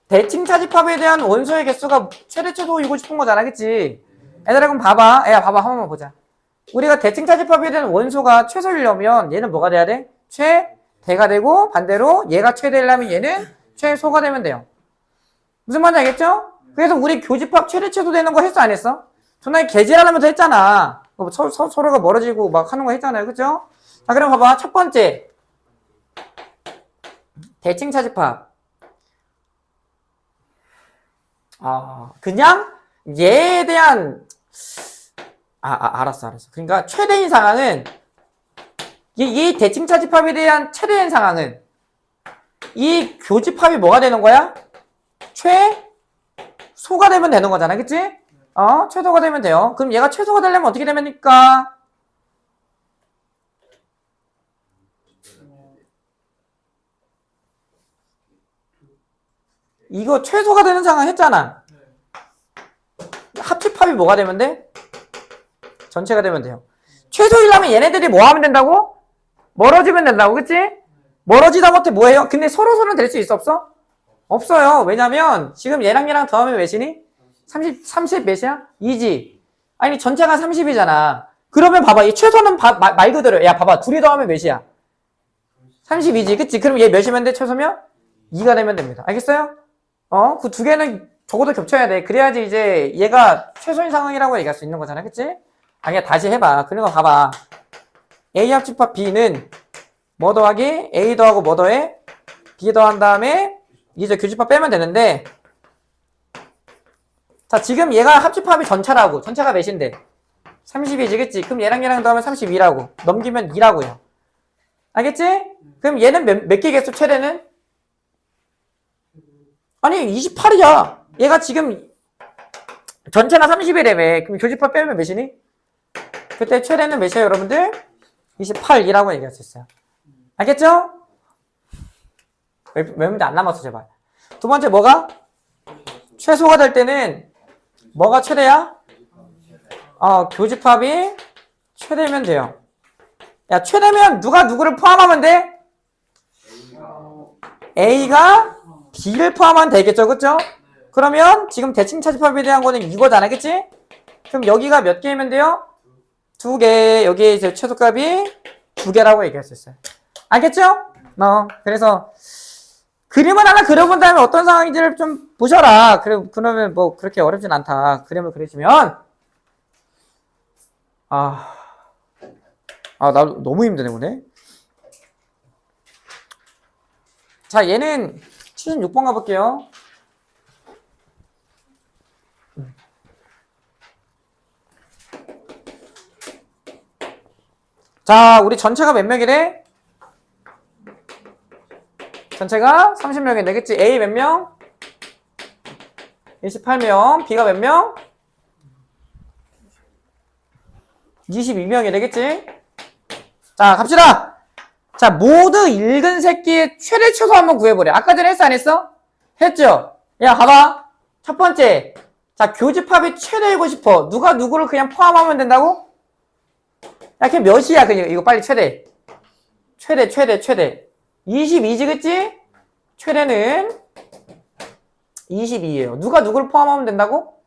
대칭차 집합에 대한 원소의 개수가 최대 최소이고 싶은 거잖아, 그치? 얘들아, 그럼 봐봐. 야, 봐봐. 한번 보자. 우리가 대칭차 집합에 대한 원소가 최소이려면 얘는 뭐가 돼야 돼? 최대가 되고 반대로 얘가 최대려면 얘는 최소가 되면 돼요. 무슨 말인지 알겠죠? 그래서 우리 교집합 최대 최소 되는 거 했어 안 했어? 전날 개질하면서 했잖아. 서로가 멀어지고 막 하는 거 했잖아요. 그죠? 자, 그럼 봐봐. 첫 번째 대칭차 집합. 그냥 얘에 대한 알았어. 그러니까 최대인 상황은 이 대칭차 집합에 대한 최대인 상황은 이 교집합이 뭐가 되는 거야? 최소가 되면 되는 거잖아, 그치? 최소가 되면 돼요. 그럼 얘가 최소가 되려면 어떻게 됩니까? 이거 최소가 되는 상황 했잖아. 합집합이 뭐가 되면 돼? 전체가 되면 돼요. 최소이려면 얘네들이 뭐 하면 된다고? 멀어지면 된다고, 그치? 멀어지다 못해 뭐해요? 근데 서로서로는 될 수 있어, 없어? 없어요. 왜냐면 지금 얘랑 얘랑 더하면 몇이니? 30 몇이야? 2지. 아니 전체가 30이잖아. 그러면 봐봐. 이 최소는 말 그대로. 야 봐봐. 둘이 더하면 몇이야? 32지. 그치? 그럼 얘 몇이면 돼? 최소면? 2가 되면 됩니다. 알겠어요? 그 두 개는 적어도 겹쳐야 돼. 그래야지 이제 얘가 최소인 상황이라고 얘기할 수 있는 거잖아. 그치? 아니야 다시 해봐. 그러니까 봐봐. A 합집합 B는 뭐 더하기? A 더하고 뭐 더해? B 더한 다음에 이제 교집합 빼면 되는데 자 지금 얘가 합집합이 전차라고. 전차가 몇인데? 32지 그치? 그럼 얘랑 얘랑 더하면 32라고. 넘기면 2라고요. 알겠지? 그럼 얘는 몇 개겠어 최대는? 아니 28이야. 얘가 지금 전체가 30이라며. 그럼 교집합 빼면 몇이니? 그때 최대는 몇이에요 여러분들? 28이라고 얘기할 수 있어요. 알겠죠? 몇 문제 안 남았어 제발. 두 번째 뭐가? 최소가 될 때는 뭐가 최대야? 교집합이 최대면 돼요. 야 최대면 누가 누구를 포함하면 돼? A가 B를 포함하면 되겠죠, 그쵸? 그러면 지금 대칭차 집합에 대한 거는 이거잖아, 그치? 그럼 여기가 몇 개면 돼요? 2개. 여기에 이제 최소값이 2개라고 얘기할 수 있어요. 알겠죠? 그래서 그림을 하나 그려본 다음에 어떤 상황인지를 좀 보셔라. 그러면 뭐 그렇게 어렵진 않다. 그림을 그리시면 나 너무 힘드네 오늘. 자 얘는 76번 가볼게요. 자 우리 전체가 몇 명이래? 전체가 30명인데 그치? A 몇 명? 28명. B가 몇 명? 22명이래 그치? 자 갑시다. 자 모두 읽은 새끼의 최대 최소 한번 구해보래. 아까 전에 했어 안 했어? 했죠? 야 봐봐. 첫 번째 자 교집합이 최대이고 싶어. 누가 누구를 그냥 포함하면 된다고? 야 걔 몇이야 그냥 이거 빨리 최대 22지 그치? 최대는 22예요. 누가 누구를 포함하면 된다고?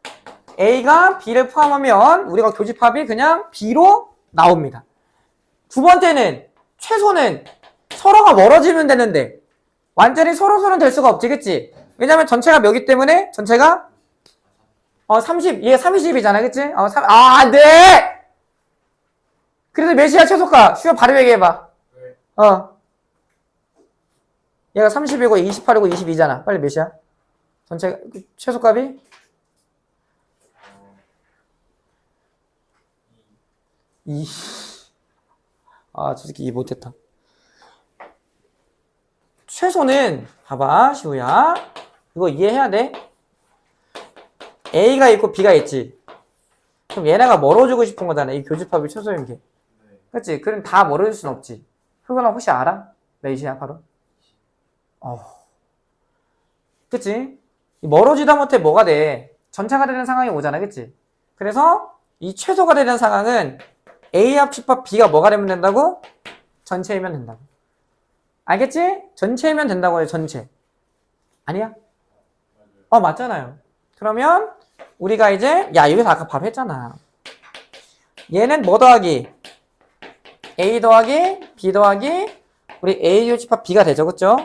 A가 B를 포함하면 우리가 교집합이 그냥 B로 나옵니다. 두 번째는 최소는 서로가 멀어지면 되는데 완전히 서로서로는 될 수가 없지 그치? 왜냐면 전체가 몇이기 때문에 전체가 30 얘가 30이잖아 그치? 네! 그래도 몇이야 최소가? 슈어 바로 얘기해봐. 얘가 30이고 28이고 22잖아. 빨리 몇이야? 전체 최소값이? 2. 솔직히 2 못했다. 최소는 봐봐 시우야. 이거 이해해야 돼. A가 있고 B가 있지. 그럼 얘네가 멀어지고 싶은 거잖아. 이 교집합이 최소인 게. 그치? 그럼 다 멀어질 순 없지. 그거나 혹시 알아? 몇이야 바로? 그치? 멀어지다 못해 뭐가 돼? 전차가 되는 상황이 오잖아, 그치? 그래서 이 최소가 되는 상황은 A 합집합 B가 뭐가 되면 된다고? 전체이면 된다고. 알겠지? 전체이면 된다고 해요, 전체. 아니야? 맞잖아요. 그러면 우리가 이제 여기서 아까 바로 했잖아. 얘는 뭐 더하기? A 더하기 B 더하기 우리 A 합집합 B가 되죠, 그쵸?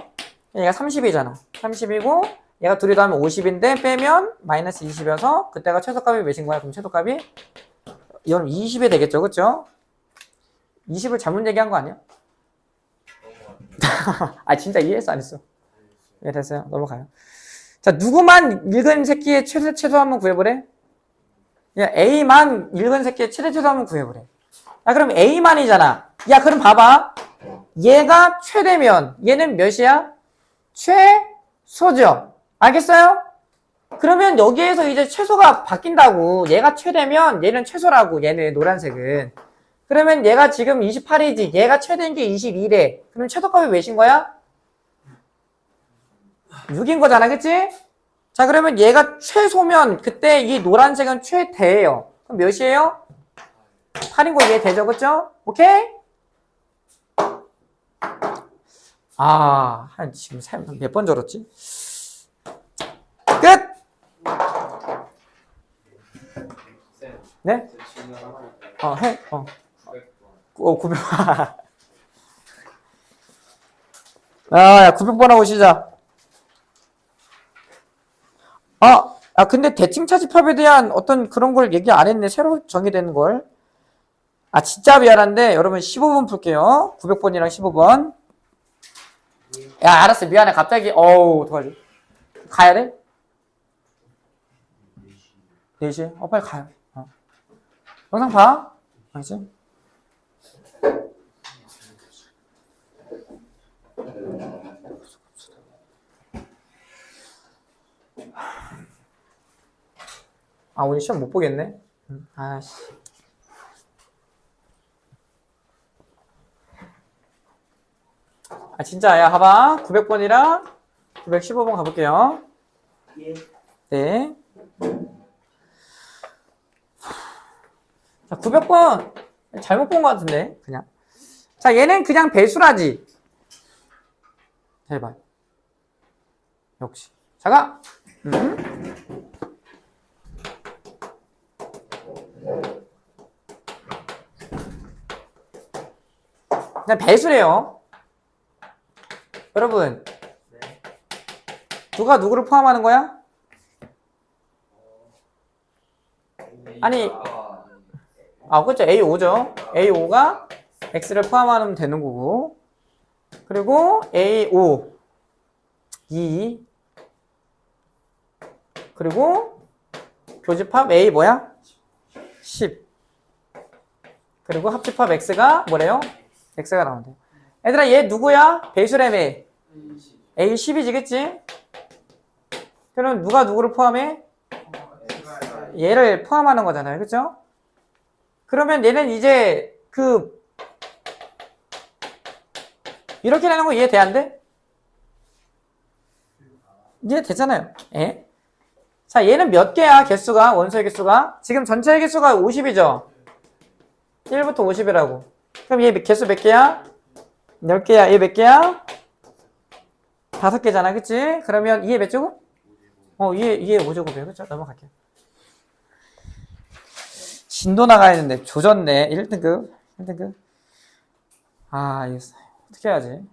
얘가 30이잖아. 30이고 얘가 둘이 더하면 50인데 빼면 마이너스 20이어서 그때가 최소값이 몇인 거야? 그럼 최소값이 이건 20이 되겠죠, 그쵸? 20을 잘못 얘기한 거 아니야? 진짜 이해했어, 안 했어? 네, 됐어요. 넘어가요. 자, 누구만 읽은 새끼의 최소 한번 구해보래? 야, A만 읽은 새끼의 최소 한번 구해보래. 야, 그럼 A만이잖아. 야, 그럼 봐봐. 얘가 최대면 얘는 몇이야? 최소죠. 알겠어요? 그러면 여기에서 이제 최소가 바뀐다고. 얘가 최대면 얘는 최소라고. 얘는 노란색은. 그러면 얘가 지금 28이지. 얘가 최대인 게 22래. 그럼 최소값이 몇인 거야? 6인 거잖아, 그치? 자, 그러면 얘가 최소면 그때 이 노란색은 최대예요. 그럼 몇이에요? 8인 거 이해되죠, 그쵸? 오케이? 지금 몇 번 절었지? 끝! 네? 질문 하나 할까요? 해. 900번. 900번. 야, 900번 하고 시작. 근데 대칭 차집합에 대한 어떤 그런 걸 얘기 안 했네. 새로 정의되는 걸. 진짜 미안한데, 여러분 15번 풀게요. 900번이랑 15번. 야, 알았어. 미안해. 갑자기, 도와줘. 가야 돼? 4시? 빨리 가요. 영상 봐. 알지? 오늘 시험 못 보겠네. 진짜, 야, 봐봐. 900번이랑 915번 가볼게요. 예. 네. 자, 900번. 잘못 본 것 같은데, 그냥. 자, 얘는 그냥 배수라지. 제발. 역시. 자가. 그냥 배수래요. 여러분. 누가 누구를 포함하는 거야? 그렇죠. A5죠. A5가 X를 포함하면 되는 거고. 그리고 A5, 2. 그리고 교집합 A 뭐야? 10. 그리고 합집합 X가 뭐래요? X가 나온대. 얘들아, 얘 누구야? 배수래매. A10이지, 그치? 그럼 누가 누구를 포함해? 얘를 포함하는 거잖아요. 그쵸? 그러면 얘는 이제 이렇게 되는 거 이해돼, 안 돼? 이해되잖아요. 예? 자, 얘는 몇 개야, 개수가? 원소의 개수가? 지금 전체의 개수가 50이죠? 1부터 50이라고. 그럼 얘 개수 몇 개야? 10개야. 얘 몇 개야? 5개잖아, 그치? 그러면 얘 몇 제곱? 얘 5제곱이에요. 그쵸? 넘어갈게요. 진도 나가야 되는데 조졌네. 1등급. 1등급. 이거 어떻게 해야지?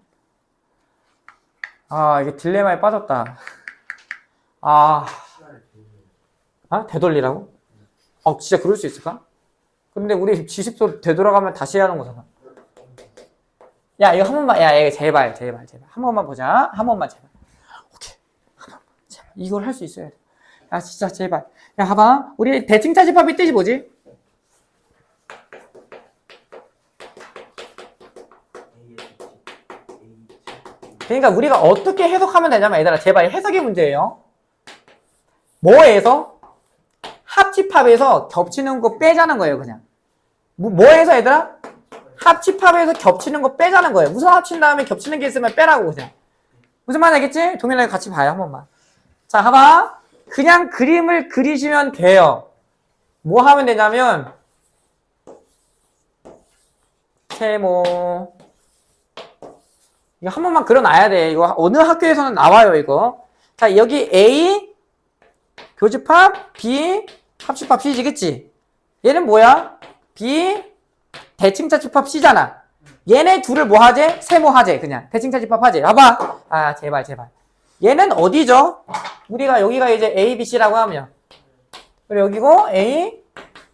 이게 딜레마에 빠졌다. 되돌리라고? 진짜 그럴 수 있을까? 근데 우리 지식도 되돌아가면 다시 해야 하는 거잖아. 야, 이거 한 번만, 이거 제발. 한 번만 보자. 한 번만, 제발. 오케이. 한 번만, 제발. 이걸 할 수 있어야 돼. 야, 진짜, 제발. 야, 봐봐. 우리 대칭 차집합의 뜻이 뭐지? 그러니까 우리가 어떻게 해석하면 되냐면, 얘들아, 제발 해석의 문제예요. 뭐에서? 합집합에서 겹치는 거 빼자는 거예요, 그냥. 뭐에서, 얘들아? 합집합에서 겹치는 거 빼자는 거예요. 무슨 합친 다음에 겹치는 게 있으면 빼라고, 그냥. 무슨 말인지 알겠지? 동일하게 같이 봐요, 한 번만. 자, 봐봐. 그냥 그림을 그리시면 돼요. 뭐 하면 되냐면, 세모. 이거 한 번만 그려놔야 돼. 이거 어느 학교에서는 나와요, 이거. 자, 여기 A, 교집합, B, 합집합 C지, 그치? 얘는 뭐야? B, 대칭자 집합 C잖아. 얘네 둘을 뭐 하재? 세모 하재, 그냥. 대칭자 집합 하재. 봐봐. 아, 제발. 얘는 어디죠? 우리가 여기가 이제 A, B, C라고 하면. 그리고 여기고 A,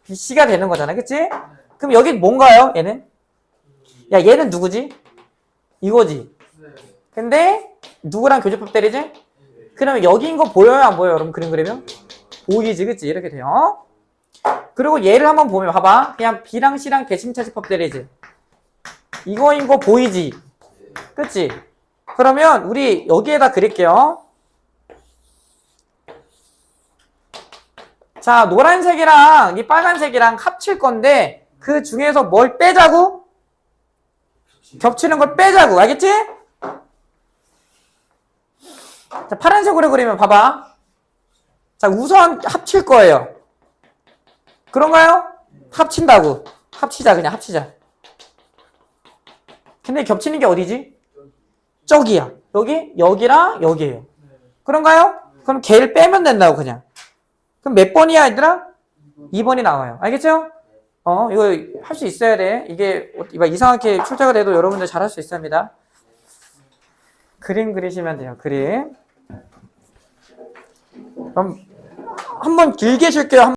B, C가 되는 거잖아, 그치? 그럼 여기 뭔가요, 얘는? 야, 얘는 누구지? 이거지. 근데 누구랑 교집합 때리지? 그러면 여기인 거 보여요, 안 보여요? 여러분 그림 그리면? 보이지, 그치? 이렇게 돼요. 그리고 얘를 한번 보면 봐봐. 그냥 B랑 C랑 대칭차 집합 때리지. 이거인 거 보이지? 그치? 그러면 우리 여기에다 그릴게요. 자, 노란색이랑 이 빨간색이랑 합칠 건데 그 중에서 뭘 빼자고? 겹치는 걸 빼자고. 알겠지? 자, 파란색으로 그리면 봐봐. 자, 우선 합칠 거예요. 그런가요? 합친다고. 합치자, 그냥 합치자. 근데 겹치는 게 어디지? 저기야. 여기랑 여기에요. 그런가요? 그럼 걔를 빼면 된다고, 그냥. 그럼 몇 번이야, 얘들아? 2번이 나와요. 알겠죠? 이거 할 수 있어야 돼. 이게 이상하게 출제가 돼도 여러분들 잘할 수 있습니다. 그림 그리시면 돼요, 그림. 그럼 한번 길게 쉴게요.